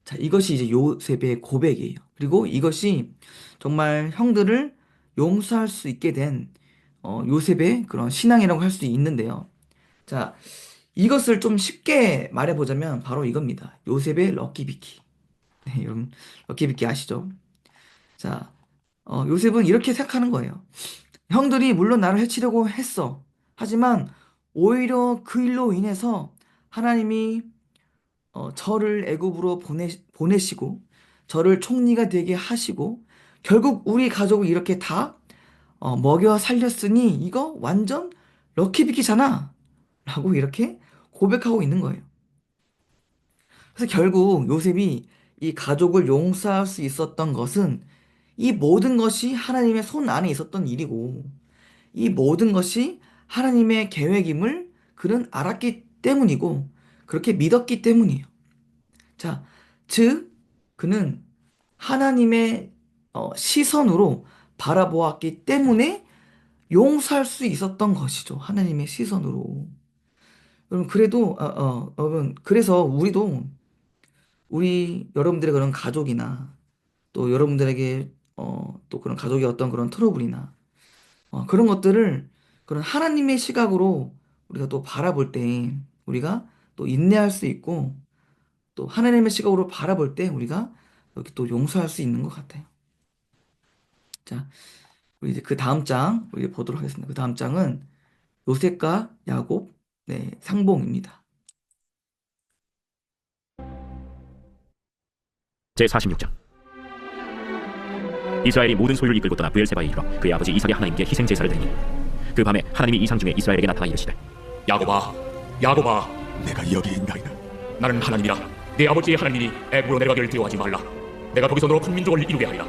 자, 이것이 이제 요셉의 고백이에요. 그리고 이것이 정말 형들을 용서할 수 있게 된 요셉의 그런 신앙이라고 할 수 있는데요. 자, 이것을 좀 쉽게 말해보자면 바로 이겁니다. 요셉의 럭키비키. 네, 여러분 럭키비키 아시죠? 자, 요셉은 이렇게 생각하는 거예요. 형들이 물론 나를 해치려고 했어. 하지만 오히려 그 일로 인해서 하나님이 저를 애굽으로 보내시고 저를 총리가 되게 하시고 결국 우리 가족을 이렇게 다 먹여 살렸으니 이거 완전 럭키비키잖아. 라고 이렇게 고백하고 있는 거예요. 그래서 결국 요셉이 이 가족을 용서할 수 있었던 것은 이 모든 것이 하나님의 손 안에 있었던 일이고 이 모든 것이 하나님의 계획임을 그는 알았기 때문이고 그렇게 믿었기 때문이에요. 자, 즉 그는 하나님의 시선으로 바라보았기 때문에 용서할 수 있었던 것이죠. 하나님의 시선으로. 여러분 그래도 여러분 그래서 우리 여러분들의 그런 가족이나 또 여러분들에게 또 그런 가족의 어떤 그런 트러블이나 그런 것들을 그런 하나님의 시각으로 우리가 또 바라볼 때 우리가 또 인내할 수 있고 또 하나님의 시각으로 바라볼 때 우리가 이렇게 또 용서할 수 있는 것 같아요. 자, 우리 이제 그 다음 장 우리 보도록 하겠습니다. 그 다음 장은 요셉과 야곱 네, 상봉입니다. 제46장. 이스라엘이 모든 소유를 이끌고 떠나 브엘세바에 이르러 그의 아버지 이삭의 하나님께 희생 제사를 드리니 그 밤에 하나님이 이상 중에 이스라엘에게 나타나 이르시되 야곱아, 야곱아, 내가 여기 있나이다. 나는 하나님이라. 네 아버지의 하나님이 애굽으로 내려가기를 두려워하지 말라. 내가 거기서 너로 큰 민족을 이루게 하리라.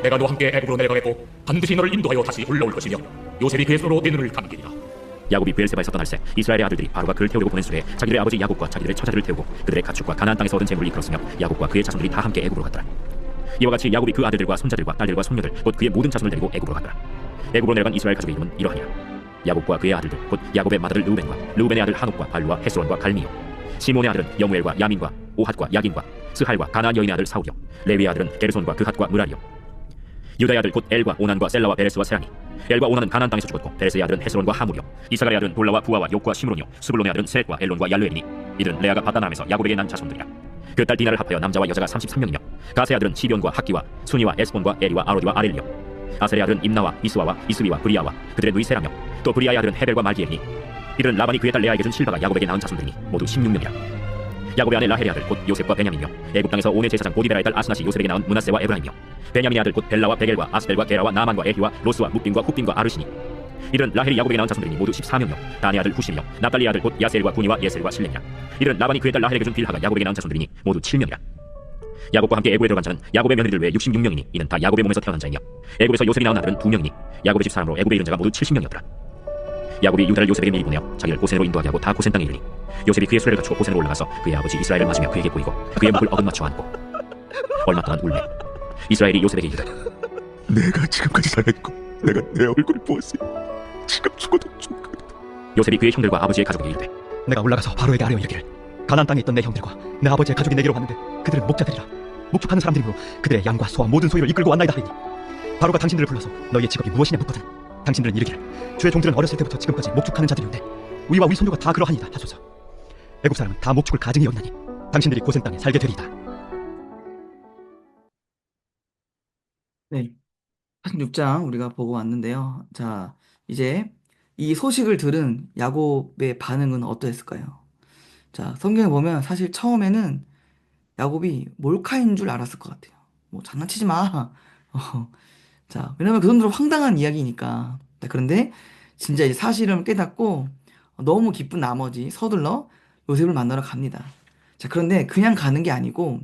내가 너와 함께 애굽으로 내려가겠고 반드시 너를 인도하여 다시 올라올 것이며 요셉이 그의 손으로 내 눈을 감기리라. 야곱이 브엘세바에서 떠날새 이스라엘의 아들들이 바로가 그를 태우려고 보낸 수레에 자기들의 아버지 야곱과 자기들의 처자들을 태우고 그들의 가축과 가나안 땅에서 얻은 재물을 이끌었으며 야곱과 그의 자손들이 다 함께 애굽으로 갔더라. 이와 같이 야곱이 그 아들들과 손자들과 딸들과 손녀들 곧 그의 모든 자손을 데리고 애굽으로 갔더라. 애굽으로 내려간 이스라엘 가족의 이름은 이러하니라. 야곱과 그의 아들들 곧 야곱의 맏아들 르우벤과 르우벤의 아들 한옥과 발루와 헤스론과 갈미요. 시몬의 아들은 여무엘과 야민과 오핫과 야긴과 스할과 가나안 여인의 아들 사울이요. 레위의 아들은 게르손과 그핫과 무랄이요. 유다의 아들 곧 엘과 오난과 셀라와 베레스와 세라니. 엘과 오난은 가나안 땅에서 죽었고 베레스의 아들은 헤스론과 하물이요. 이사갈의 아들은 돌라와 부아와 욕과 시므론이요. 스불론의 아들은 셋과 엘론과 얄루엘이니 이들은 레아가 바다남에서 야곱에게 난 자손들이라. 그 딸 디나를 합하여 남자와 여자가 33명이며 가세의 아들은 시변과 학기와 순이와 에스본과 에리와 아로디와 아렐리요. 아셀의 아들은 임나와 이스와와 이스위와 브리아와 그들의 누이 세라며 또 브리아의 아들은 헤벨과 말기엘이니 이들은 라반이 그의 딸 레아에게 준 실바가 야곱에게 낳은 자손들이니 모두 16명이라. 야곱의 아내 라헬의 아들 곧 요셉과 베냐민이며 애굽 땅에서 온의 제사장 보디베라의 딸 아스낫이 요셉에게 낳은 문하세와 에브라임이며 베냐민의 아들 곧 벨라와 베겔과 아스벨과 게라와 나만과 에히와 로스와 묵빈과 훗빈과 아르시니 이들은 라헬이 야곱에게 낳은 자손들이니 모두 14명이며 단의 아들 후심이며 납달리의 아들 곧 야셀과 구니와 예셀과 실렘이라. 이들은 라반이 그의 딸 라헬에게 준 빌하가 야곱에게 낳은 자손들이니 모두 7명이라. 야곱과 함께 애굽에 들어간 자는 야곱의 며느리들 외에 66명이니 이는 다 야곱의 몸에서 태어난 자이며 애굽에서 요셉이 낳은 아들은 2명이니 야곱의 집 사람으로 애굽에 이른 자가 모두 70명이었더라. 야곱이 유다를 요셉에게 미리 보내어 자기를 고센으로 인도하게 하고 다 고센 땅에 이르니 요셉이 그의 수레를 갖추고 고센으로 올라가서 그의 아버지 이스라엘을 맞으며 그에게 보이고 그의 목을 어긋맞춰 안고 얼마 동안 울매. 이스라엘이 요셉에게 이르되 내가 지금까지 살았고 내가 내 얼굴을 보았으니 지금 죽어도 죽겠다. 요셉이 그의 형들과 아버지의 가족에게 이르되 내가 올라가서 바로에게 아뢰어 이르기를 가나안 땅에 있던 내 형들과 내 아버지의 가족이 내게로 왔는데 그들은 목자들이라 목축하는 사람들이므로 그들의 양과 소와 모든 소유를 이끌고 왔나이다 하리니 바로가 당신들을 불러서 너희의 직업이 무엇이냐 묻거든 당신들은 이르기를 주의 종들은 어렸을 때부터 지금까지 목축하는 자들이온데 우리와 우리 손주가 다 그러하니이다 하소서. 애굽 사람은 다 목축을 가증히 여기나니 당신들이 고센 땅에 살게 되리이다. 네, 46장 우리가 보고 왔는데요. 자, 이제 이 소식을 들은 야곱의 반응은 어떠했을까요? 자, 성경에 보면 사실 처음에는 야곱이 몰카인 줄 알았을 것 같아요. 뭐 장난치지 마. 어, 자, 왜냐면 그 정도로 황당한 이야기니까. 자, 그런데 진짜 이제 사실을 깨닫고 너무 기쁜 나머지 서둘러 요셉을 만나러 갑니다. 자, 그런데 그냥 가는 게 아니고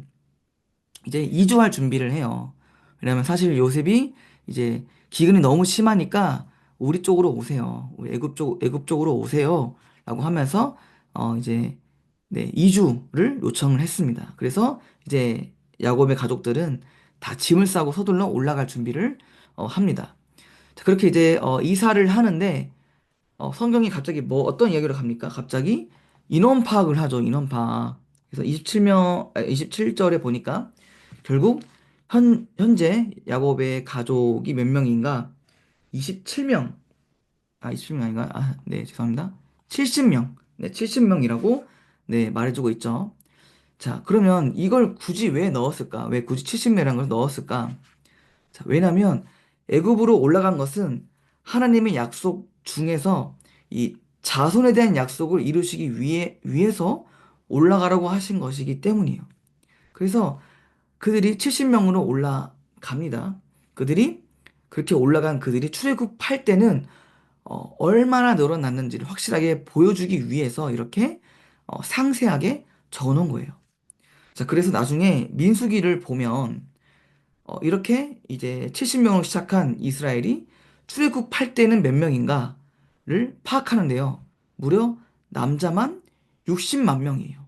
이제 이주할 준비를 해요. 왜냐면 사실 요셉이 이제 기근이 너무 심하니까 우리 쪽으로 오세요. 우리 애굽 쪽으로 오세요. 라고 하면서 이제 네, 이주를 요청을 했습니다. 그래서 이제 야곱의 가족들은 다 짐을 싸고 서둘러 올라갈 준비를 합니다. 자, 그렇게 이제 이사를 하는데 성경이 갑자기 뭐 어떤 이야기로 갑니까? 갑자기 인원 파악을 하죠. 인원 파악. 그래서 27절에 보니까 결국 현재 야곱의 가족이 몇 명인가? 27명. 27명 아닌가? 네, 죄송합니다. 70명. 네, 70명이라고 네, 말해주고 있죠. 자, 그러면 이걸 굳이 왜 넣었을까? 왜 굳이 70명이라는 걸 넣었을까? 자, 왜냐면 애굽으로 올라간 것은 하나님의 약속 중에서 이 자손에 대한 약속을 이루시기 위해서 올라가라고 하신 것이기 때문이에요. 그래서 그들이 70명으로 올라갑니다. 그렇게 올라간 그들이 출애굽할 때는 얼마나 늘어났는지를 확실하게 보여주기 위해서 이렇게 상세하게 적어놓은 거예요. 자, 그래서 나중에 민수기를 보면 이렇게 이제 70명으로 시작한 이스라엘이 출애굽할 때는 몇 명인가를 파악하는데요. 무려 남자만 60만 명이에요.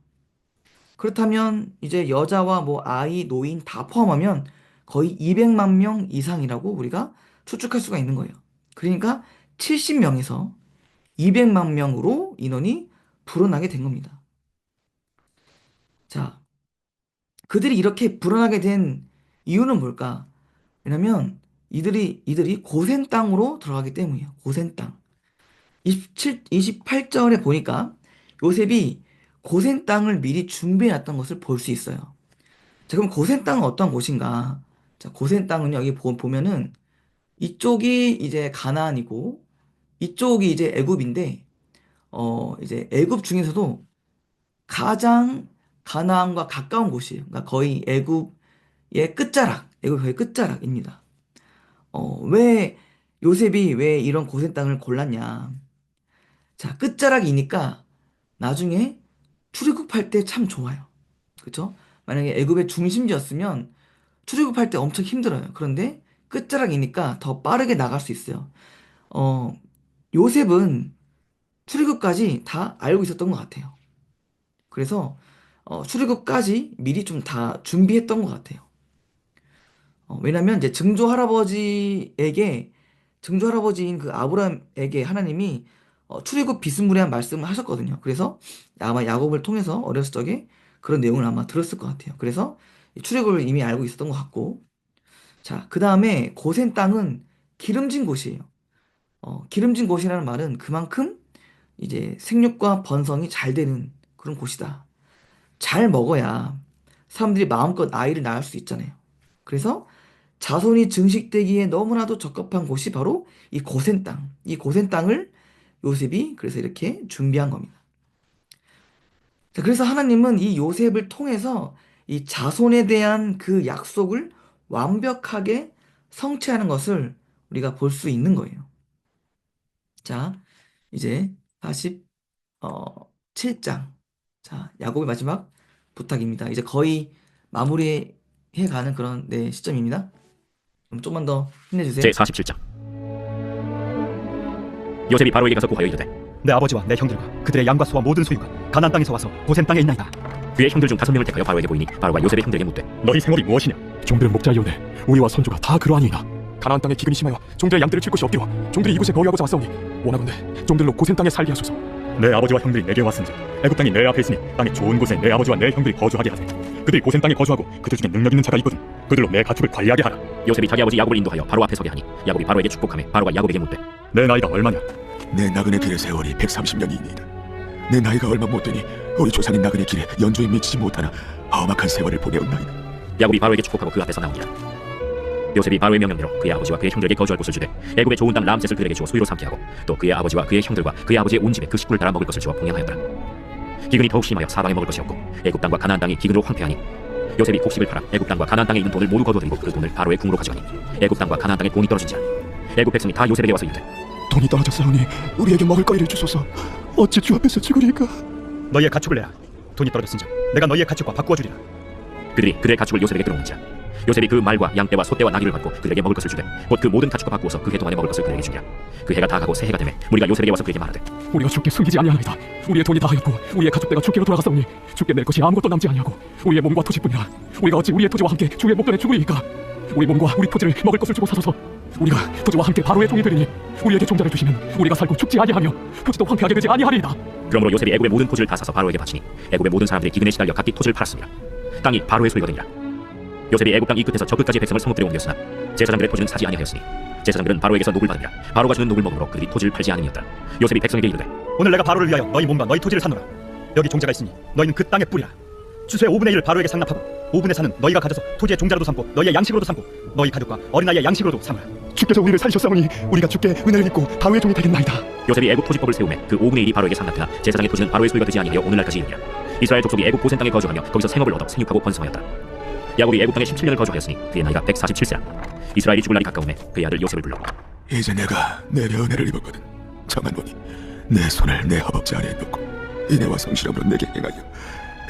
그렇다면 이제 여자와 뭐 아이, 노인 다 포함하면 거의 200만 명 이상이라고 우리가 추측할 수가 있는 거예요. 그러니까 70명에서 200만 명으로 인원이 불어나게 된 겁니다. 자, 그들이 이렇게 불어나게 된 이유는 뭘까? 왜냐면 이들이 고센 땅으로 들어가기 때문이에요. 고센 땅. 28절에 보니까 요셉이 고센 땅을 미리 준비해 놨던 것을 볼 수 있어요. 자, 그럼 고센 땅은 어떤 곳인가? 자, 고센 땅은 여기 보면은 이쪽이 이제 가나안이고 이쪽이 이제 애굽인데 이제 애굽 중에서도 가장 가나안과 가까운 곳이에요. 그러니까 거의 애굽 얘 끝자락, 애굽의 끝자락입니다. 왜 요셉이 왜 이런 고센 땅을 골랐냐? 자, 끝자락이니까 나중에 출애굽할 때 참 좋아요. 그쵸? 만약에 애굽의 중심지였으면 출애굽할 때 엄청 힘들어요. 그런데 끝자락이니까 더 빠르게 나갈 수 있어요. 어, 요셉은 출애굽까지 다 알고 있었던 것 같아요. 그래서 출애굽까지 미리 좀 다 준비했던 것 같아요. 왜냐면 이제 증조 할아버지인 그 아브라함에게 하나님이 출애굽 비스무리한 말씀을 하셨거든요. 그래서 아마 야곱을 통해서 어렸을 적에 그런 내용을 아마 들었을 것 같아요. 그래서 이 출애굽을 이미 알고 있었던 것 같고, 자, 그 다음에 고센 땅은 기름진 곳이에요. 기름진 곳이라는 말은 그만큼 이제 생육과 번성이 잘 되는 그런 곳이다. 잘 먹어야 사람들이 마음껏 아이를 낳을 수 있잖아요. 그래서 자손이 증식되기에 너무나도 적합한 곳이 바로 이 고센 땅. 이 고센 땅을 요셉이 그래서 이렇게 준비한 겁니다. 자, 그래서 하나님은 이 요셉을 통해서 이 자손에 대한 그 약속을 완벽하게 성취하는 것을 우리가 볼 수 있는 거예요. 자, 이제 47장. 자, 야곱의 마지막 부탁입니다. 이제 거의 마무리해 가는 그런 네, 시점입니다. 그럼 좀만 더 힘내주세요. 제 47장. 요셉이 바로에게 가서 구하여 이르되 내 아버지와 내 형들과 그들의 양과 소와 모든 소유가 가나안 땅에서 와서 고센 땅에 있나이다. 그의 형들 중 5명을 택하여 바로에게 보이니 바로가 요셉의 형들에게 묻되 너희 생업이 무엇이냐? 종들은 목자이오되 우리와 선조가 다 그러하니이다. 가나안 땅에 기근이 심하여 종들의 양들을 칠 곳이 없기로 종들이 이곳에 거주하고자 왔사오니 원하건대 종들로 고센 땅에 살게 하소서. 내 아버지와 형들이 내게 왔은즉 애굽 땅이 내 앞에 있으니 땅의 좋은 곳에 내 아버지와 내 형들이 거주하게 하세. 그들이 고센 땅에 거주하고 그들 중에 능력 있는 자가 있거든 그들로 내 가축을 관리하게 하라. 요셉이 자기 아버지 야곱을 인도하여 바로 앞에 서게 하니 야곱이 바로에게 축복하며 바로가 야곱에게 묻되 내 나이가 얼마냐? 내 나그네 길의 세월이 130년이니이다. 내 나이가 얼마 못되니 우리 조상인 나그네 길에 연조에 미치지 못하나 험악한 세월을 보내었나이다. 야곱이 바로에게 축복하고 그 앞에서 나오니라. 요셉이 바로의 명령대로 그의 아버지와 그의 형들에게 거주할 곳을 주되 애굽의 좋은 땅 람셋을 그들에게 주어 소유로 삼게 하고 또 그의 아버지와 그의 형들과 그의 아버지의 온 집에 그 식구를 달아 먹을 것을 주어 봉양하였더라. 기근이 더욱 심하여 사방에 먹을 것이 없고 애굽 땅과 가나안 땅이 기근으로 황폐하니 요셉이 곡식을 팔아 애굽 땅과 가나안 땅에 있는 돈을 모두 거두어들이고 그 돈을 바로의 궁으로 가져가니 애굽 땅과 가나안 땅에 돈이 떨어진지라. 애굽 백성이 다 요셉에게 와서 이르되 돈이 떨어졌사오니 우리에게 먹을 거리를 주소서. 어찌 주 앞에서 죽으리까? 너희의 가축을 내라. 돈이 떨어졌은즉 내가 너희의 가축과 바꾸어 주리라. 그들이 그들의 가축을 요셉에게 들어오는지라. 요셉이 그 말과 양떼와 소떼와 나귀를 받고 그들에게 먹을 것을 주되 곧 그 모든 가축과 바꾸어서 그 해 동안에 먹을 것을 그들에게 주니라. 그 해가 다 가고 새해가 되매 무리가 요셉에게 와서 그에게 말하되 우리가 주께 숨기지 아니하나이다. 우리의 돈이 다하였고 우리의 가축대가 주께로 돌아갔사오니 주께 낼 것이 아무것도 남지 아니하고 우리의 몸과 토지뿐이라. 우리가 어찌 우리의 토지와 함께 주의 목전에 죽으리이까? 우리 몸과 우리 토지를 먹을 것을 주고 사소서. 우리가 토지와 함께 바로의 종이 되리니 우리에게 종자를 주시면 우리가 살고 죽지 아니하며 토지도 황폐하게 되지 아니하리이다. 그러므로 요셉이 애굽의 모든 토지를 다 사서 바로에게 바치니 애굽의 모든 사람들이 기근에 시달려 각기 토지를 팔았습니다. 땅이 바로의 소유가 되니라. 요셉이 애굽 땅 이 끝에서 저 끝까지 백성을 성읍들에 옮겼으나 제사장들의 토지는 사지 아니하였으니 제사장들은 바로에게서 녹을 받으니라. 바로가 주는 녹을 먹으므로 그들이 토지를 팔지 않으니었더라. 요셉이 백성에게 이르되 오늘 내가 바로를 위하여 너희 몸과 너희 토지를 사노라. 여기 종자가 있으니 너희는 그 땅에 뿌리라. 추수의 5분의 1을 바로에게 상납하고 5분의 4는 너희가 가져서 토지의 종자로도 삼고 너희의 양식으로도 삼고 너희 가족과 어린아이의 양식으로도 삼으라. 주께서 우리를 살리셨사오니 우리가 주께 은혜를 입고 바로의 종이 되겠나이다. 요셉이 애굽 토지법을 세우매 그 5분의 1이 바로에게 상납되나 제사장의 토지는 바로의 소유가 되지 아니하여 오늘날까지 이르니라. 이스라엘 족속이 애굽 고센 땅에 거주하며 거기서 생업을 얻어 생육하고 번성하였다. 야곱이 애굽 땅에 17년을 거주하였으니 그의 나이가 147세라. 이스라엘이 죽을 날이 가까우매 그의 아들 요셉을 불러 이제 내가 내게 은혜를 입었거든. 청하노니 내 손을 내 허벅지 아래에 놓고 인애와 성실함으로 내게 행하여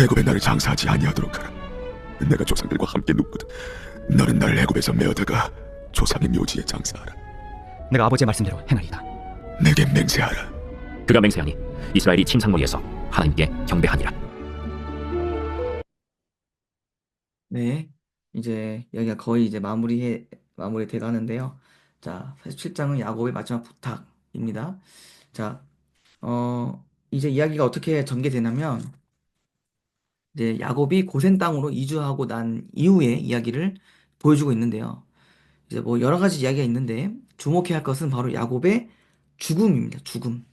애굽에 나를 장사하지 아니하도록 하라. 내가 조상들과 함께 눕거든. 너는 나를 애굽에서 메어다가 조상의 묘지에 장사하라. 내가 아버지의 말씀대로 행하리이다. 내게 맹세하라. 그가 맹세하니 이스라엘이 침상머리에서 하나님께 경배하니라. 네, 이제 여기가 거의 이제 마무리 돼 가는데요. 자, 47장은 야곱의 마지막 부탁입니다. 자, 이제 이야기가 어떻게 전개되냐면 이제 야곱이 고센 땅으로 이주하고 난 이후의 이야기를 보여주고 있는데요. 이제 뭐 여러 가지 이야기가 있는데 주목해야 할 것은 바로 야곱의 죽음입니다. 죽음.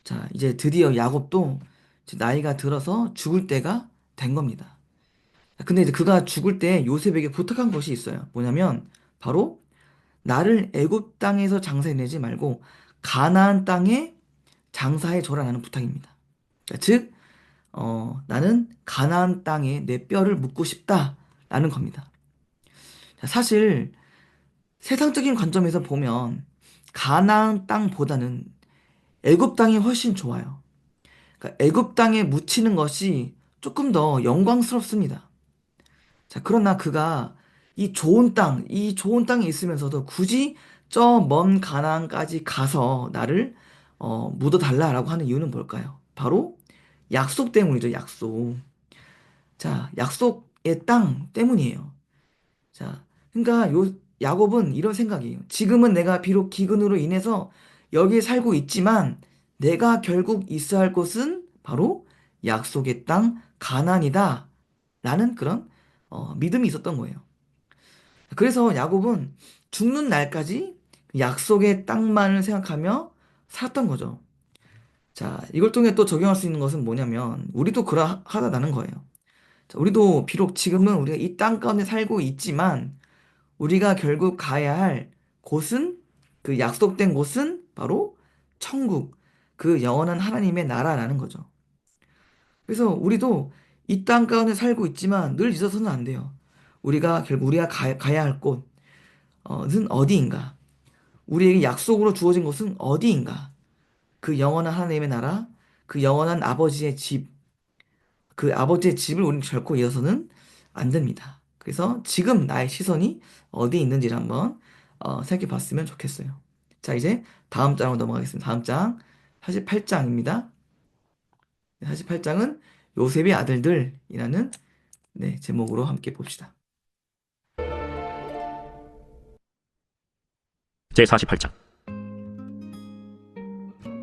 자, 이제 드디어 야곱도 이제 나이가 들어서 죽을 때가 된 겁니다. 근데 이제 그가 죽을 때 요셉에게 부탁한 것이 있어요. 뭐냐면 바로 나를 애굽 땅에서 장사해 내지 말고 가나안 땅에 장사해 줘라라는 부탁입니다. 즉, 나는 가나안 땅에 내 뼈를 묻고 싶다라는 겁니다. 자, 사실 세상적인 관점에서 보면 가나안 땅보다는 애굽 땅이 훨씬 좋아요. 그러니까 애굽 땅에 묻히는 것이 조금 더 영광스럽습니다. 자, 그러나 그가 이 좋은 땅에 있으면서도 굳이 저 먼 가나안까지 가서 나를 묻어달라라고 하는 이유는 뭘까요? 바로 약속 때문이죠, 약속. 자, 약속의 땅 때문이에요. 자, 그러니까 야곱은 이런 생각이에요. 지금은 내가 비록 기근으로 인해서 여기에 살고 있지만 내가 결국 있어야 할 곳은 바로 약속의 땅 가나안이다. 라는 그런 믿음이 있었던 거예요. 그래서 야곱은 죽는 날까지 약속의 땅만을 생각하며 살았던 거죠. 자, 이걸 통해 또 적용할 수 있는 것은 뭐냐면 우리도 그러하다는 거예요. 자, 우리도 비록 지금은 우리가 이 땅 가운데 살고 있지만 우리가 결국 가야 할 곳은 그 약속된 곳은 바로 천국, 그 영원한 하나님의 나라라는 거죠. 그래서 우리도 이 땅 가운데 살고 있지만 늘 잊어서는 안 돼요. 우리가 가야 할 곳은 어디인가? 우리에게 약속으로 주어진 곳은 어디인가? 그 영원한 하나님의 나라, 그 영원한 아버지의 집, 그 아버지의 집을 우리는 결코 잃어서는 안 됩니다. 그래서 지금 나의 시선이 어디에 있는지를 한번 생각해 봤으면 좋겠어요. 자, 이제 다음 장으로 넘어가겠습니다. 다음 장, 48장입니다. 48장은 요셉의 아들들이라는 제목으로 함께 봅시다. 제48장.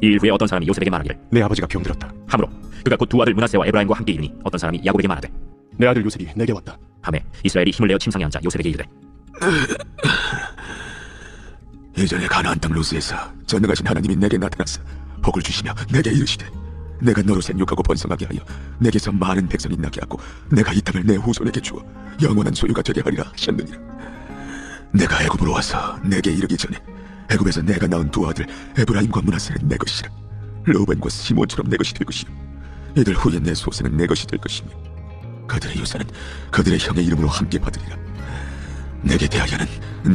이 일 후에 어떤 사람이 요셉에게 말하기를 내 아버지가 병들었다. 하므로 그가 곧 두 아들 므낫세와 에브라임과 함께 이르니 어떤 사람이 야곱에게 말하되 내 아들 요셉이 내게 왔다. 하매 이스라엘이 힘을 내어 침상에 앉아 요셉에게 이르되 예전에 가나안 땅 루스에서 전능하신 하나님이 내게 나타나서 복을 주시며 내게 이르시되 내가 너로 생육하고 번성하게 하여 내게서 많은 백성이 나게 하고 내가 이 땅을 내 후손에게 주어 영원한 소유가 되게 하리라 하셨느니라. 내가 애굽으로 와서 내게 이르기 전에 애굽에서 내가 낳은 두 아들 에브라임과 므낫세는 내 것이라. 르우벤과 시몬처럼 내 것이 될 것이요 이들 후에 내 소생은 내 것이 될 것이며 그들의 유산은 그들의 형의 이름으로 함께 받으리라. 내게 대하여는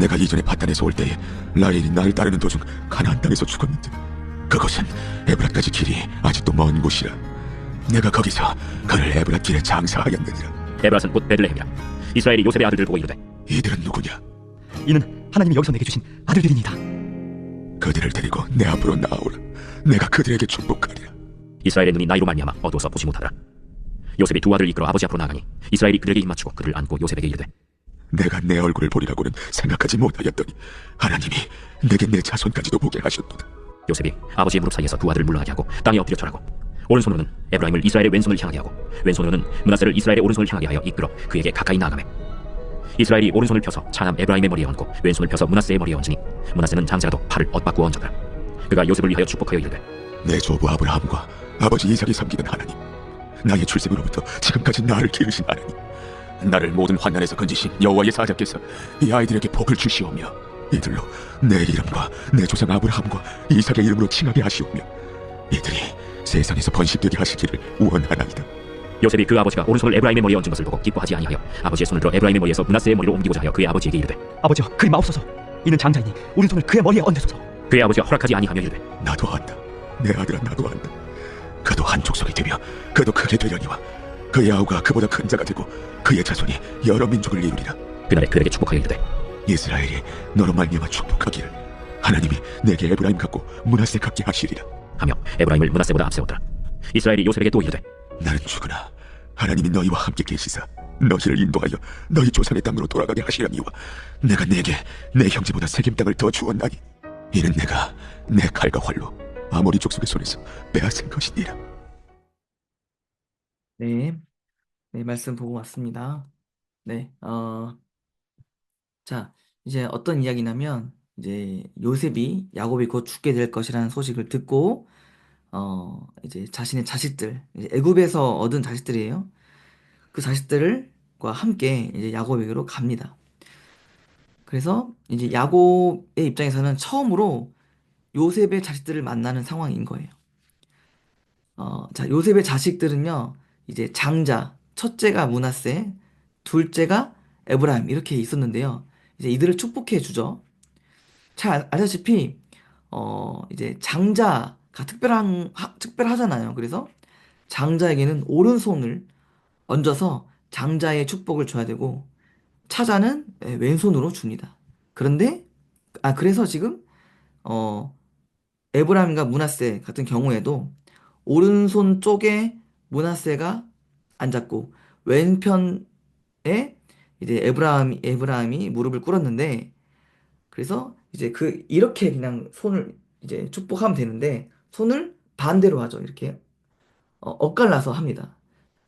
내가 이전에 바단에서 올 때에 라헬이 나를 따르는 도중 가나안 땅에서 죽었는데 그곳은 에브랏까지 길이 아직도 먼 곳이라. 내가 거기서 그를 에브랏 길에 장사하였느니라. 에브랏은 곧 베들레헴이라. 이스라엘이 요셉의 아들들 보고 이르되 이들은 누구냐? 이는 하나님이 여기서 내게 주신 아들들이니이다. 그들을 데리고 내 앞으로 나아오라. 내가 그들에게 축복하리라. 이스라엘의 눈이 나이로 말미암아 어두워서 보지 못하더라. 요셉이 두 아들을 이끌어 아버지 앞으로 나가니 이스라엘이 그들에게 입맞추고 그를 안고 요셉에게 이르되 내가 내 얼굴을 보리라고는 생각하지 못하였더니 하나님이 내게 내 자손까지도 보게 하셨도다. 요셉이 아버지의 무릎 사이에서 두 아들을 물러나게 하고 땅에 엎드려 절하고 오른손으로는 에브라임을 이스라엘의 왼손을 향하게 하고 왼손으로는 므낫세를 이스라엘의 오른손을 향하게 하여 이끌어 그에게 가까이 나아가매 이스라엘이 오른손을 펴서 차남 에브라임의 머리에 얹고 왼손을 펴서 므낫세의 머리에 얹으니 므낫세는 장자라도 팔을 엇바꾸어 얹었더라. 그가 요셉을 위하여 축복하여 이르되 내 조부 아브라함과 아버지 이삭이 섬기던 하나님, 나의 출생으로부터 지금까지 나를 기르신 하나님, 나를 모든 환난에서 건지신 여호와의 사자께서 이 아이들에게 복을 주시오며 이들로 내 이름과 내 조상 아브라함과 이삭의 이름으로 칭하게 하시오며 이들이 세상에서 번식되게 하시기를 원하나이다. 요셉이 그 아버지가 오른손을 에브라임의 머리에 얹은 것을 보고 기뻐하지 아니하여 아버지의 손을 들어 에브라임의 머리에서 므낫세의 머리로 옮기고자 하여 그의 아버지에게 이르되 아버지여 그리 마옵소서. 이는 장자이니 오른손을 그의 머리에 얹으소서. 그의 아버지가 허락하지 아니하며 이르되 나도 안다. 내 아들아 나도 안다. 그도 한 족속이 되며 그도 크게 되려니와 그의 아우가 그보다 큰 자가 되고 그의 자손이 여러 민족을 이루리라. 그날에 그에게 축복하여 이르되 이스라엘이 너로 말미암아 축복하기를 하나님이 내게 에브라임 같고 므낫세 같게 하시리라. 하며 에브라임을 므낫세보다 앞세웠더라. 이스라엘이 요셉에게 또 이르되 나는 죽으나 하나님이 너희와 함께 계시사 너희를 인도하여 너희 조상의 땅으로 돌아가게 하시려니와 내가 내게 내 형제보다 세겜 땅을 더 주었나니 이는 내가 내 칼과 활로 아모리 족속의 손에서 빼앗은 것이니라. 네, 말씀 보고 왔습니다. 자, 이제 어떤 이야기냐면 이제 요셉이 야곱이 곧 죽게 될 것이라는 소식을 듣고 이제 자신의 자식들, 이제 애굽에서 얻은 자식들이에요. 그 자식들과 함께 이제 야곱에게로 갑니다. 그래서 이제 야곱의 입장에서는 처음으로 요셉의 자식들을 만나는 상황인 거예요. 자, 요셉의 자식들은요, 이제 장자, 첫째가 므낫세, 둘째가 에브라임 이렇게 있었는데요. 이제 이들을 축복해 주죠. 잘 알다시피 이제 장자가 특별하잖아요. 그래서 장자에게는 오른손을 얹어서 장자의 축복을 줘야 되고 차자는 왼손으로 줍니다. 그런데 그래서 지금 어 에브라임과 므낫세 같은 경우에도 오른손 쪽에 므낫세가 앉았고 왼편에 이제 에브라임이 무릎을 꿇었는데 그래서 이제 이렇게 그냥 손을 이제 축복하면 되는데 손을 반대로 하죠. 이렇게 엇갈라서 합니다.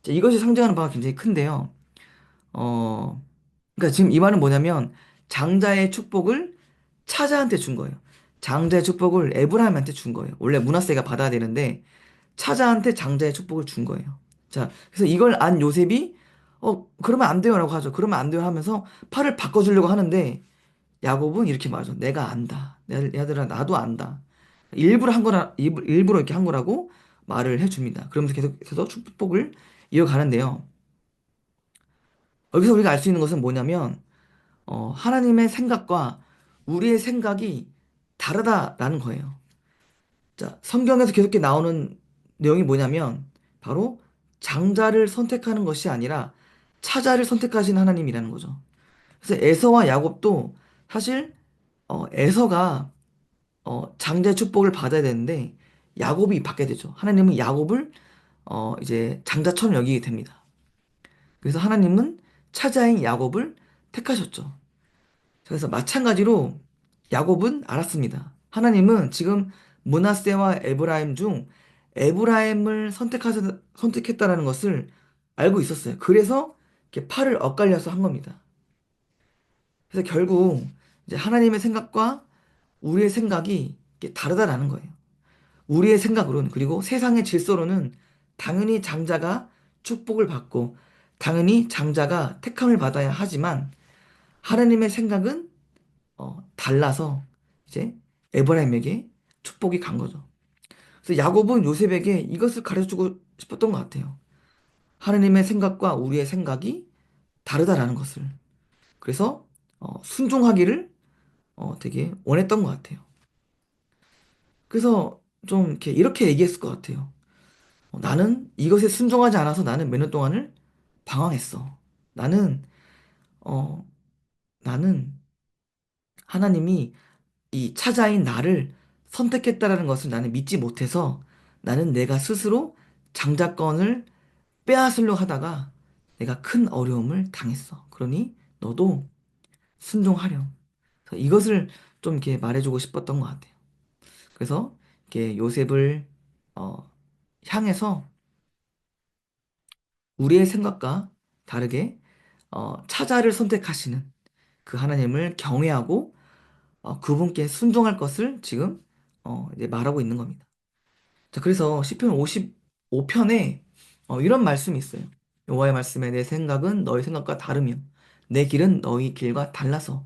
자, 이것이 상징하는 바가 굉장히 큰데요. 어, 그러니까 지금 이 말은 뭐냐면 장자의 축복을 차자한테 준 거예요. 장자의 축복을 에브라임한테 준 거예요. 원래 므낫세가 받아야 되는데 차자한테 장자의 축복을 준 거예요. 자, 그래서 이걸 안 요셉이 그러면 안 돼요라고 하죠. 그러면 안 돼요 하면서 팔을 바꿔주려고 하는데 야곱은 이렇게 말하죠. 내가 안다. 얘들아 나도 안다. 일부러 이렇게 한 거라고 말을 해줍니다. 그러면서 계속해서 축복을 이어가는데요. 여기서 우리가 알 수 있는 것은 뭐냐면 하나님의 생각과 우리의 생각이 다르다라는 거예요. 자, 성경에서 계속 나오는 내용이 뭐냐면 바로 장자를 선택하는 것이 아니라 차자를 선택하신 하나님이라는 거죠. 그래서 에서와 야곱도 사실 에서가 장자의 축복을 받아야 되는데 야곱이 받게 되죠. 하나님은 야곱을 이제 장자처럼 여기게 됩니다. 그래서 하나님은 차자인 야곱을 택하셨죠. 그래서 마찬가지로 야곱은 알았습니다. 하나님은 지금 므낫세와 에브라임 중 에브라임을 선택했다라는 것을 알고 있었어요. 그래서 이렇게 팔을 엇갈려서 한 겁니다. 그래서 결국 이제 하나님의 생각과 우리의 생각이 이렇게 다르다라는 거예요. 우리의 생각으로는 그리고 세상의 질서로는 당연히 장자가 축복을 받고 당연히 장자가 택함을 받아야 하지만 하나님의 생각은 달라서 이제 에브라임에게 축복이 간 거죠. 그래서 야곱은 요셉에게 이것을 가르쳐주고 싶었던 것 같아요. 하나님의 생각과 우리의 생각이 다르다라는 것을. 그래서 순종하기를 되게 원했던 것 같아요. 그래서 좀 이렇게 얘기했을 것 같아요. 나는 이것에 순종하지 않아서 나는 몇 년 동안을 방황했어. 나는 어, 나는 하나님이 이 차자인 나를 선택했다라는 것을 나는 믿지 못해서 나는 내가 스스로 장자권을 빼앗으려 하다가 내가 큰 어려움을 당했어. 그러니 너도 순종하렴. 그래서 이것을 좀 이렇게 말해주고 싶었던 것 같아요. 그래서 이렇게 요셉을 향해서 우리의 생각과 다르게 차자를 선택하시는 그 하나님을 경외하고 그분께 순종할 것을 지금 이제 말하고 있는 겁니다. 자, 그래서 시편 55편에 이런 말씀이 있어요. 여호와의 말씀에 내 생각은 너희 생각과 다르며 내 길은 너희 길과 달라서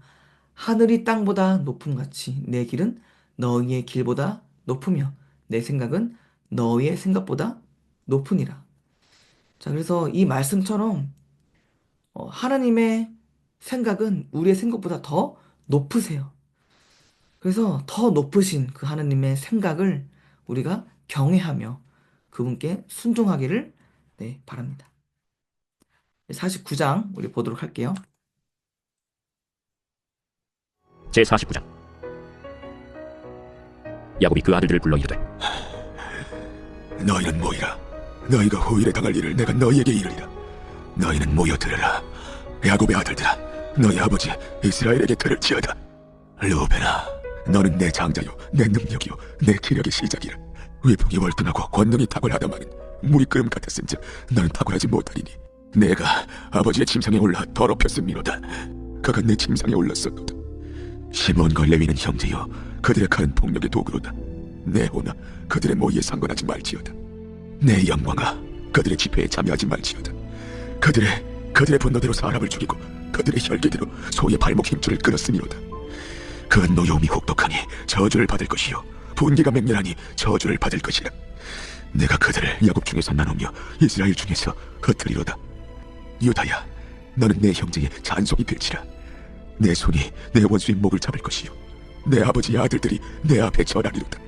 하늘이 땅보다 높음 같이 내 길은 너희의 길보다 높으며 내 생각은 너희의 생각보다 높으니라. 자, 그래서 이 말씀처럼 하나님의 생각은 우리의 생각보다 더 높으세요. 그래서 더 높으신 그 하나님의 생각을 우리가 경외하며 그분께 순종하기를 바랍니다. 49장 우리 보도록 할게요. 제49장. 야곱이 그 아들들을 불러 이르되 너희는 모이라. 너희가 후일에 당할 일을 내가 너희에게 이르리라. 너희는 모여 들으라. 야곱의 아들들아, 너희 아버지 이스라엘에게 들을지어다. 르우벤아, 너는 내 장자요 내 능력이요 내 기력의 시작이라. 위풍이 월등하고 권능이 탁월하다마는 물이 끓음 같았은즉 너는 탁월하지 못하리니 내가 아버지의 침상에 올라 더럽혔음이로다. 그가 내 침상에 올랐었도다. 시몬과 레위는 형제요 그들의 칼은 폭력의 도구로다. 내 호나 그들의 모의에 상관하지 말지어다. 내 영광아 그들의 집회에 참여하지 말지어다. 그들의 분노대로 사람을 죽이고 그들의 혈기대로 소의 발목 힘줄을 끊었음이로다. 그 노여움이 혹독하니 저주를 받을 것이요 분기가 맹렬하니 저주를 받을 것이라. 내가 그들을 야곱 중에서 나누며 이스라엘 중에서 흩으리로다. 유다야, 너는 내 형제의 잔송이 될지라. 내 손이 내 원수의 목을 잡을 것이요 내 아버지의 아들들이 내 앞에 절하리로다.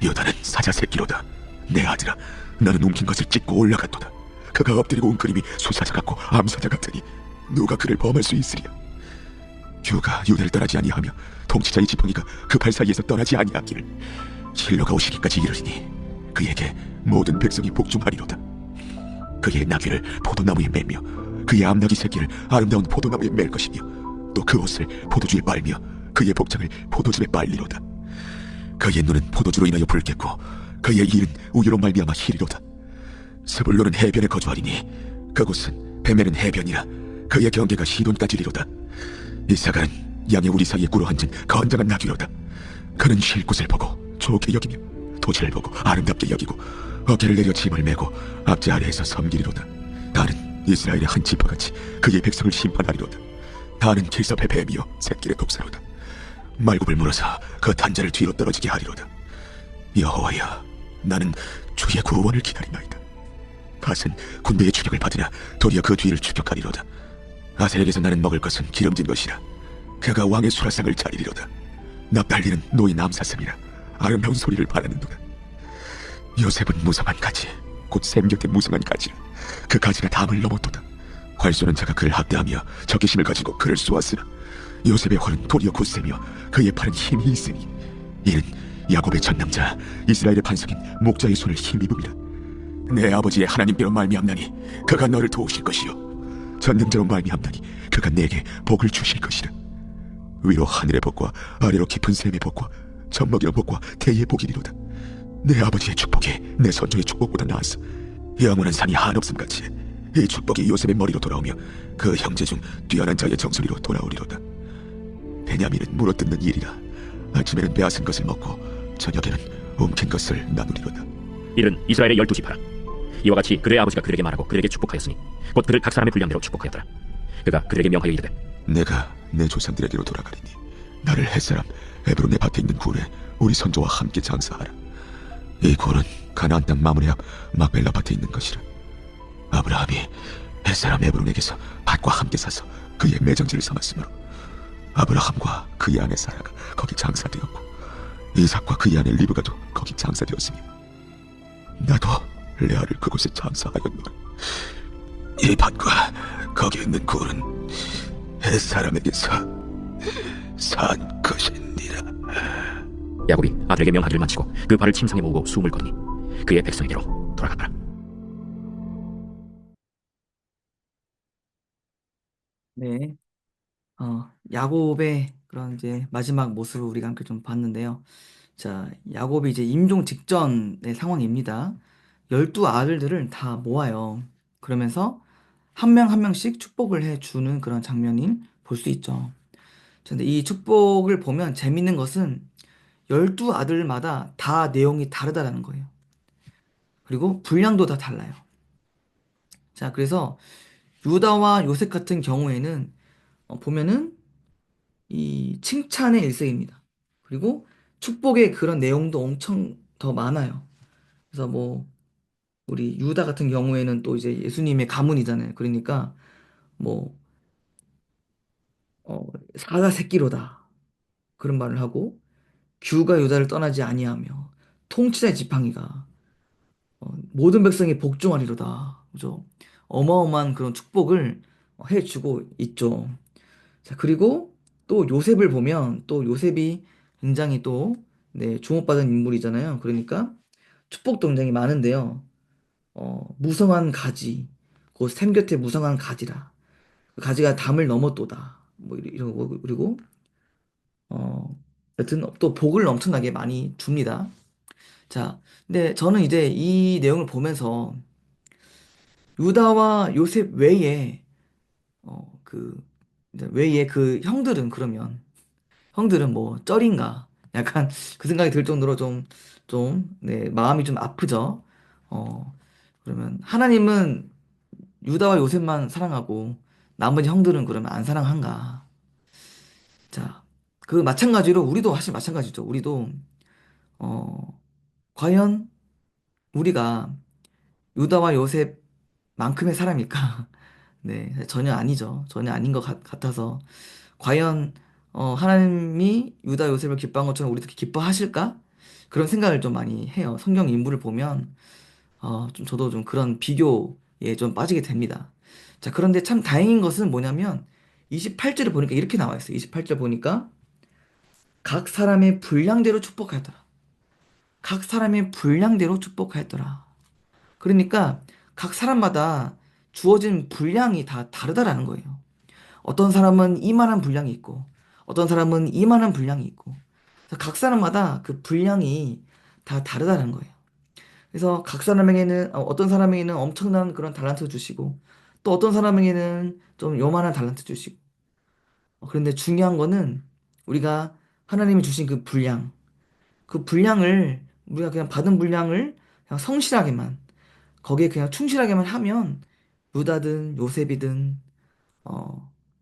유다는 사자 새끼로다. 내 아들아, 나는 움킨 것을 찢고 올라갔도다. 그가 엎드리고 웅크림이 수사자 같고 암사자 같으니 누가 그를 범할 수 있으리야. 주가 유다를 떠나지 아니하며 통치자의 지팡이가 그 발 사이에서 떠나지 아니하기를 실로가 오시기까지 이르리니 그에게 모든 백성이 복종하리로다. 그의 나귀를 포도나무에 매며 그의 암나귀 새끼를 아름다운 포도나무에 맬 것이며 또 그 옷을 포도주에 빨며 그의 복장을 포도즙에 빨리로다. 그의 눈은 포도주로 인하여 붉겠고 그의 일은 우유로 말미암아 희리로다. 스불론은 해변에 거주하리니 그곳은 뱀에는 해변이라 그의 경계가 시돈까지리로다. 이사갈은 양의 우리 사이에 꿇어 앉은 건장한 나귀로다. 그는 쉴 곳을 보고 좋게 여기며 도시를 보고 아름답게 여기고 어깨를 내려 짐을 메고 앞제 아래에서 섬기리로다. 다는 이스라엘의 한 지파같이 그의 백성을 심판하리로다. 다는 길섭의 뱀이요 새끼의 독사로다. 말굽을 물어서 그 단자를 뒤로 떨어지게 하리로다. 여호와여, 나는 주의 구원을 기다리나이다. 갓은 군대의 추격을 받으나 도리어 그 뒤를 추격하리로다. 아셀에게서 나는 먹을 것은 기름진 것이라 그가 왕의 수라상을 차리리로다. 납달리는 노인 남사슴이라 아름다운 소리를 바라는도다. 요셉은 무성한 가지 곧 샘 곁에 무성한 가지라 그 가지가 담을 넘었도다. 활 쏘는 자가 그를 학대하며 적개심을 가지고 그를 쏘았으나 요셉의 활은 도리어 굳세며 그의 팔은 힘이 있으니 이는 야곱의 전남자 이스라엘의 반석인 목자의 손을 힘입음이라. 내 아버지의 하나님께로 말미암나니 그가 너를 도우실 것이요 전능자로 말미암나니 그가 내게 복을 주실 것이라. 위로 하늘의 복과 아래로 깊은 샘의 복과 젖먹이의 복과 태의 복이리로다. 내 아버지의 축복이 내 선조의 축복보다 나았어. 영원한 산이 한없음같이 이 축복이 요셉의 머리로 돌아오며 그 형제 중 뛰어난 자의 정수리로 돌아오리로다. 베냐민은 물어뜯는 일이라 아침에는 빼앗은 것을 먹고 저녁에는 움킨 것을 나누리로다. 이는 이스라엘의 12지파라. 이와 같이 그들의 아버지가 그들에게 말하고 그들에게 축복하였으니 곧 그들 각 사람의 분량대로 축복하였더라. 그가 그들에게 명하여 이르되 내가 내 조상들에게로 돌아가리니 나를 햇사람 에브론의 밭에 있는 굴에 우리 선조와 함께 장사하라. 이 굴은 가나안 땅 마므네 앞 막벨라 밭에 있는 것이라. 아브라함이 햇사람 에브론에게서 밭과 함께 사서 그의 매장지를 삼았으므로 아브라함과 그의 아내 사라가 거기 장사되었고 이삭과 그의 아내 리브가도 거기 장사되었으니 나도 레아를 그곳에 장사하였노라. 이 밭과 거기 있는 굴은 햇사람에게서 산 것이니라. 야곱이 아들에게 명하기를 마치고 그 발을 침상에 모으고 숨을 거두니 그의 백성에게로 돌아갔더라. 네. 야곱의 그런 이제 마지막 모습을 우리가 함께 좀 봤는데요. 자, 야곱이 이제 임종 직전의 상황입니다. 12아들들을 다 모아요. 그러면서 한 명 한 명씩 축복을 해주는 그런 장면이 볼 수 있죠. 근데 이 축복을 보면 재밌는 것은 12아들마다 다 내용이 다르다라는 거예요. 그리고 분량도 다 달라요. 자, 그래서 유다와 요셉 같은 경우에는 보면은 이 칭찬의 일색입니다. 그리고 축복의 그런 내용도 엄청 더 많아요. 그래서 뭐 우리 유다 같은 경우에는 또 이제 예수님의 가문이잖아요. 그러니까 뭐 사자 새끼로다 그런 말을 하고 규가 유다를 떠나지 아니하며 통치자의 지팡이가 모든 백성이 복종하리로다. 그죠? 어마어마한 그런 축복을 해주고 있죠. 자, 그리고 또 요셉을 보면 또 요셉이 굉장히 또 네, 주목받은 인물이잖아요. 그러니까 축복도 굉장히 많은데요. 무성한 가지, 곧 샘 곁에 무성한 가지라. 그 가지가 담을 넘었도다. 뭐 이런 거 그리고 여튼 또 복을 엄청나게 많이 줍니다. 자, 근데 저는 이제 이 내용을 보면서 유다와 요셉 외에 그 이제 외에 그 형들은 그러면 형들은 뭐 쩔인가? 약간 그 생각이 들 정도로 네, 마음이 좀 아프죠. 그러면 하나님은 유다와 요셉만 사랑하고 나머지 형들은 그러면 안 사랑한가? 자, 그 마찬가지로 우리도 사실 마찬가지죠. 우리도 과연 우리가 유다와 요셉만큼의 사람일까? 네, 전혀 아니죠. 전혀 아닌 것 같아서 과연 하나님이 유다 요셉을 기뻐한 것처럼 우리도 기뻐하실까? 그런 생각을 좀 많이 해요. 성경 인물을 보면 좀 저도 좀 그런 비교에 좀 빠지게 됩니다. 자, 그런데 참 다행인 것은 뭐냐면 28절을 보니까 이렇게 나와 있어요. 28절 보니까 각 사람의 분량대로 축복하였더라. 각 사람의 분량대로 축복하였더라. 그러니까 각 사람마다 주어진 분량이 다 다르다라는 거예요. 어떤 사람은 이만한 분량이 있고, 어떤 사람은 이만한 분량이 있고, 그래서 각 사람마다 그 분량이 다 다르다는 거예요. 그래서 각 사람에게는, 어떤 사람에게는 엄청난 그런 달란트 주시고, 또 어떤 사람에게는 좀 요만한 달란트 주시고. 그런데 중요한 거는 우리가 하나님이 주신 그 분량, 그 분량을, 우리가 그냥 받은 분량을 그냥 성실하게만, 거기에 그냥 충실하게만 하면, 유다든 요셉이든,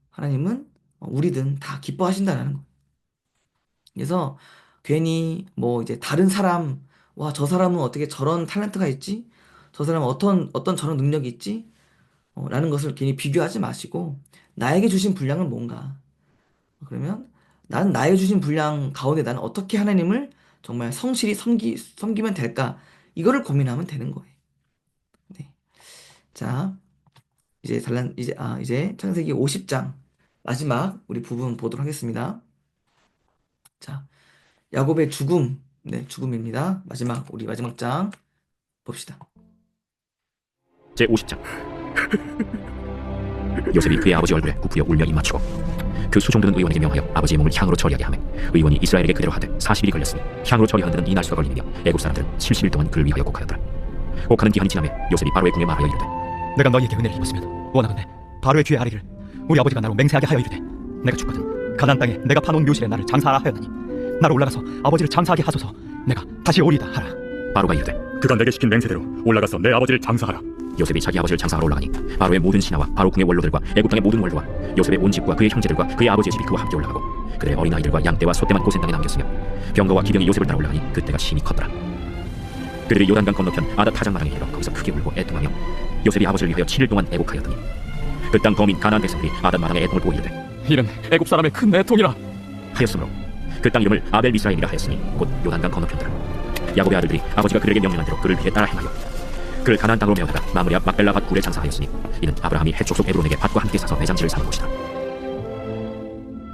하나님은 우리든 다 기뻐하신다는 거. 그래서 괜히 뭐 이제 다른 사람, 와, 저 사람은 어떻게 저런 탤런트가 있지? 저 사람은 어떤 저런 능력이 있지? 라는 것을 괜히 비교하지 마시고, 나에게 주신 분량은 뭔가? 그러면 나는 나에게 주신 분량 가운데 나는 어떻게 하나님을 정말 성실히 섬기면 될까? 이거를 고민하면 되는 거예요. 네. 자, 이제 창세기 50장 마지막 우리 부분 보도록 하겠습니다. 자, 야곱의 죽음, 네, 죽음입니다. 우리 마지막 장 봅시다. 제 50장. 요셉이 그의 아버지 얼굴에 굽으여 울며 입맞추고 그 수종들은 의원에게 명하여 아버지의 몸을 향으로 처리하게 하매 의원이 이스라엘에게 그대로 하되 40일이 걸렸으니 향으로 처리하는 데는 이날수가 걸리며 애굽 사람들은 70일 동안 그를 위하여 곡하였더라. 곡하는 기한이 지나매 요셉이 바로의 궁에 말하여 이르되 내가 너희에게 은혜를 입었으면 원하건대 바로의 귀에 아뢰기를 우리 아버지가 나로 맹세하게 하여 이르되 내가 죽거든 가나안 땅에 내가 파놓은 묘실에 나를 장사하라 하였나니 나로 올라가서 아버지를 장사하게 하소서 내가 다시 오리이다 하라. 바로가 이르되 그가 내게 시킨 맹세대로 올라가서 내 아버지를 장사하라. 요셉이 자기 아버지를 장사하러 올라가니 바로의 모든 신하와 바로 궁의 원로들과 애굽 땅의 모든 원로와 요셉의 온 집과 그의 형제들과 그의 아버지의 집이 그와 함께 올라가고 그들의 어린아이들과 양떼와 소떼만 고센 땅에 남겼으며 병거와 기병이 요셉을 따라 올라가니 그때가 심히 컸더라. 그들이 요단강 건너편 아다 타장 마당에 이르러 거기서 크게 울고 애통하며 요셉이 아버지를 위하여 7일 동안 애곡하였더니 그 땅 범인 가나안 백성들이 아다 마당에 애통을 보고 이르되 이는 애굽 사람의 큰 애통이라 하였으므로 그 땅 이름을 아벨 미스라임이라 하였으니 곧 요단강 건너편더라. 야곱의 아들들이 아버지가 그들에게 명령한 대로 그를 위해 따라 행하여 그를 가나안 땅으로 메어다가 마므리 앞 막벨라 밭 굴에 장사하였으니 이는 아브라함이 해족속 에브론에게 밭과 함께 사서 매장지를 사는 곳이다.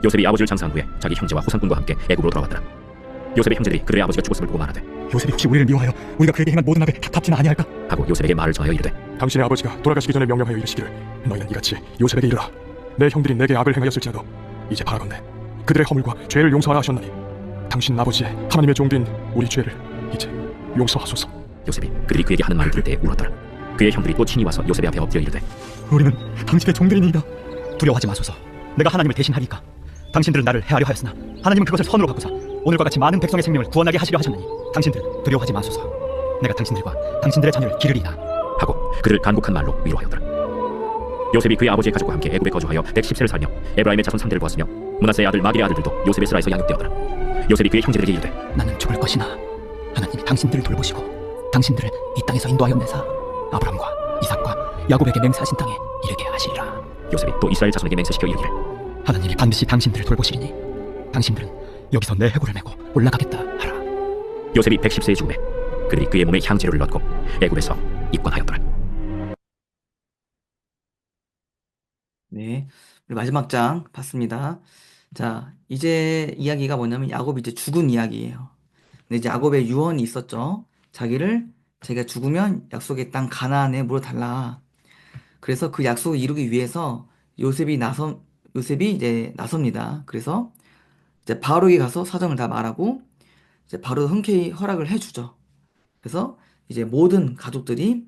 요셉이 아버지를 장사한 후에 자기 형제와 후상꾼과 함께 애굽으로 돌아왔더라. 요셉의 형제들이 그들의 아버지가 죽었음을 보고 말하되 요셉이 혹시 우리를 미워하여 우리가 그에게 행한 모든 악을 갚지는 아니할까? 하고 요셉에게 말을 전하여 이르되 당신의 아버지가 돌아가시기 전에 명령하여 이르시기를 너희는 이같이 요셉에게 이르라. 내 형들이 내게 악을 행하였을지라도 이제 바라건대 그들의 허물과 죄를 용서하라 하셨나니 당신 아버지의 하나님의 종된 우리 죄를 이제 용서하소서. 요셉이 그들이 그에게 하는 말을 들을 때에 울었더라. 그의 형들이 또 친히 와서 요셉의 앞에 엎드려 이르되 우리는 당신의 종들이니이다. 두려워하지 마소서 내가 하나님을 대신하리까. 당신들은 나를 해하려 하였으나 하나님은 그것을 선으로 바꾸사 오늘과 같이 많은 백성의 생명을 구원하게 하시려 하셨나니 당신들은 두려워하지 마소서. 내가 당신들과 당신들의 자녀를 기르리이다 하고 그를 간곡한 말로 위로하였더라. 요셉이 그의 아버지의 가족과 함께 애굽에 거주하여 110세를 살며 에브라임의 자손 상대를 보았으며 므낫세의 아들 마길의 아들들도 요셉의 스라에서 양육되었더라. 요셉이 그의 형제들에게 이르되 나는 죽을 것이나 하나님이 당신들을 돌보시고 당신들을 이 땅에서 인도하였네사 아브람과 이삭과 야곱에게 맹세하신 땅에 이르게 하시리라. 요셉이 또 이스라엘 자손에게 맹세시켜 이르기를 하나님이 반드시 당신들을 돌보시리니 당신들은 여기서 내 해골을 메고 올라가겠다 하라. 요셉이 110세에 죽음에 그들이 그의 몸에 향재료를 넣고 애굽에서 입관하였더라. 네, 우리 마지막 장 봤습니다. 자, 이제 이야기가 뭐냐면 야곱이 이제 죽은 이야기예요. 근데 이제 야곱의 유언이 있었죠. 자기가 죽으면 약속의 땅 가나안에 물어달라. 그래서 그 약속을 이루기 위해서 요셉이 이제 나섭니다. 그래서 이제 바로에게 가서 사정을 다 말하고 이제 바로 흔쾌히 허락을 해주죠. 그래서 이제 모든 가족들이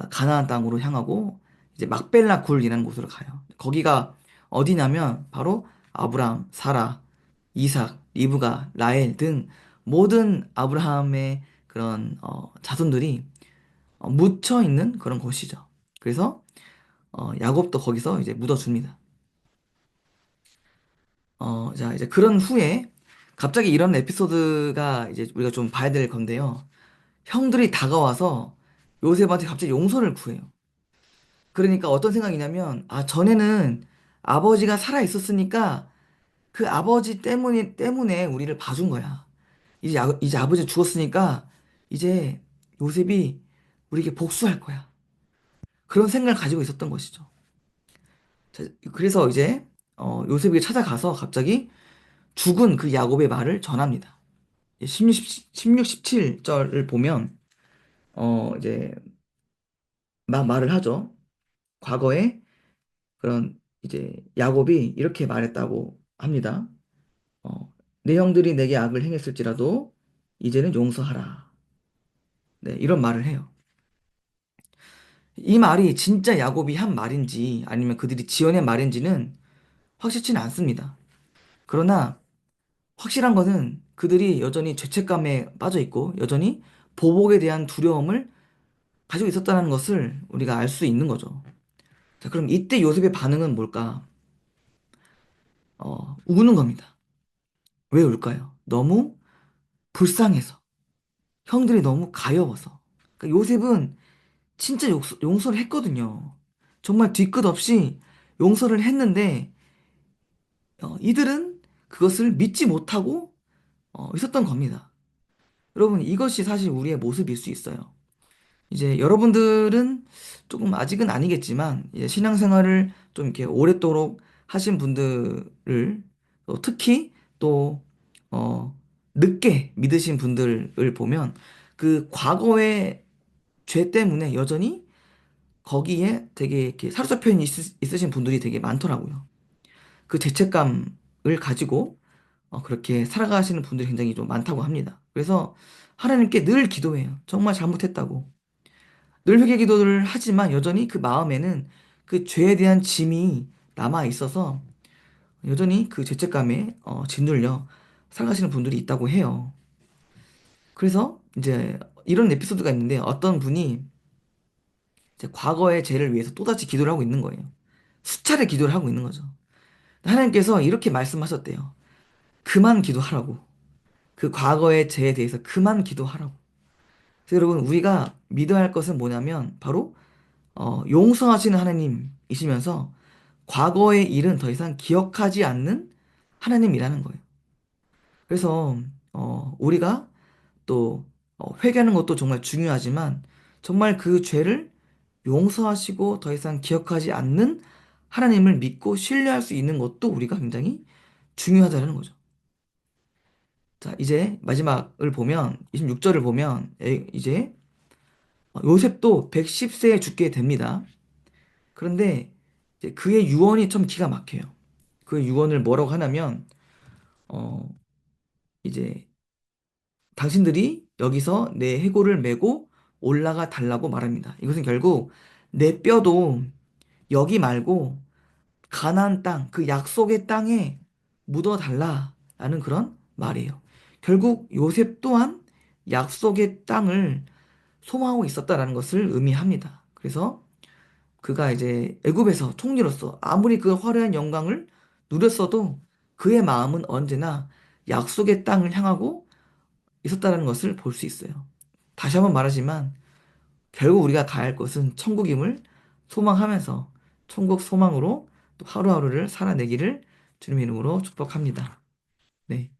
가나안 땅으로 향하고 이제 막벨라 굴이라는 곳으로 가요. 거기가 어디냐면 바로 아브라함, 사라, 이삭, 리브가, 라헬 등 모든 아브라함의 그런 자손들이 묻혀 있는 그런 곳이죠. 그래서 야곱도 거기서 이제 묻어줍니다. 자, 이제 그런 후에 갑자기 이런 에피소드가 이제 우리가 좀 봐야 될 건데요. 형들이 다가와서 요셉한테 갑자기 용서를 구해요. 그러니까 어떤 생각이냐면, 전에는 아버지가 살아 있었으니까 그 아버지 때문에 우리를 봐준 거야. 이제 아버지 죽었으니까 이제 요셉이 우리에게 복수할 거야. 그런 생각을 가지고 있었던 것이죠. 자, 그래서 이제 요셉에게 찾아가서 갑자기 죽은 그 야곱의 말을 전합니다. 16, 17절을 보면 이제 막 말을 하죠. 과거에 그런 이제 야곱이 이렇게 말했다고 합니다. 내 형들이 내게 악을 행했을지라도 이제는 용서하라. 네, 이런 말을 해요. 이 말이 진짜 야곱이 한 말인지 아니면 그들이 지어낸 말인지는 확실치는 않습니다. 그러나 확실한 것은 그들이 여전히 죄책감에 빠져 있고 여전히 보복에 대한 두려움을 가지고 있었다는 것을 우리가 알 수 있는 거죠. 자, 그럼 이때 요셉의 반응은 뭘까? 우는 겁니다. 왜 울까요? 너무 불쌍해서. 형들이 너무 가여워서. 그러니까 요셉은 진짜 용서를 했거든요. 정말 뒤끝 없이 용서를 했는데 이들은 그것을 믿지 못하고 있었던 겁니다. 여러분, 이것이 사실 우리의 모습일 수 있어요. 이제 여러분들은 조금 아직은 아니겠지만 이제 신앙생활을 좀 이렇게 오랫도록 하신 분들을 또 특히 또 늦게 믿으신 분들을 보면 그 과거의 죄 때문에 여전히 거기에 되게 이렇게 사로잡혀 있으신 분들이 되게 많더라고요. 그 죄책감을 가지고 그렇게 살아가시는 분들이 굉장히 좀 많다고 합니다. 그래서 하나님께 늘 기도해요. 정말 잘못했다고. 늘 회개 기도를 하지만 여전히 그 마음에는 그 죄에 대한 짐이 남아 있어서 여전히 그 죄책감에 짓눌려 살아가시는 분들이 있다고 해요. 그래서 이제 이런 에피소드가 있는데 어떤 분이 이제 과거의 죄를 위해서 또다시 기도를 하고 있는 거예요. 수차례 기도를 하고 있는 거죠. 하나님께서 이렇게 말씀하셨대요. 그만 기도하라고. 그 과거의 죄에 대해서 그만 기도하라고. 그래서 여러분, 우리가 믿어야 할 것은 뭐냐면 바로 용서하시는 하나님이시면서 과거의 일은 더 이상 기억하지 않는 하나님이라는 거예요. 그래서 우리가 또 회개하는 것도 정말 중요하지만 정말 그 죄를 용서하시고 더 이상 기억하지 않는 하나님을 믿고 신뢰할 수 있는 것도 우리가 굉장히 중요하다는 거죠. 자, 이제 마지막을 보면 26절을 보면 이제 요셉도 110세에 죽게 됩니다. 그런데 이제 그의 유언이 좀 기가 막혀요. 그 유언을 뭐라고 하냐면 어 이제 당신들이 여기서 내 해골을 메고 올라가 달라고 말합니다. 이것은 결국 내 뼈도 여기 말고 가나안 땅, 그 약속의 땅에 묻어 달라라는 그런 말이에요. 결국 요셉 또한 약속의 땅을 소망하고 있었다라는 것을 의미합니다. 그래서 그가 이제 애굽에서 총리로서 아무리 그 화려한 영광을 누렸어도 그의 마음은 언제나 약속의 땅을 향하고 있었다는 것을 볼 수 있어요. 다시 한번 말하지만 결국 우리가 가야 할 것은 천국임을 소망하면서 천국 소망으로 또 하루하루를 살아내기를 주님의 이름으로 축복합니다. 네.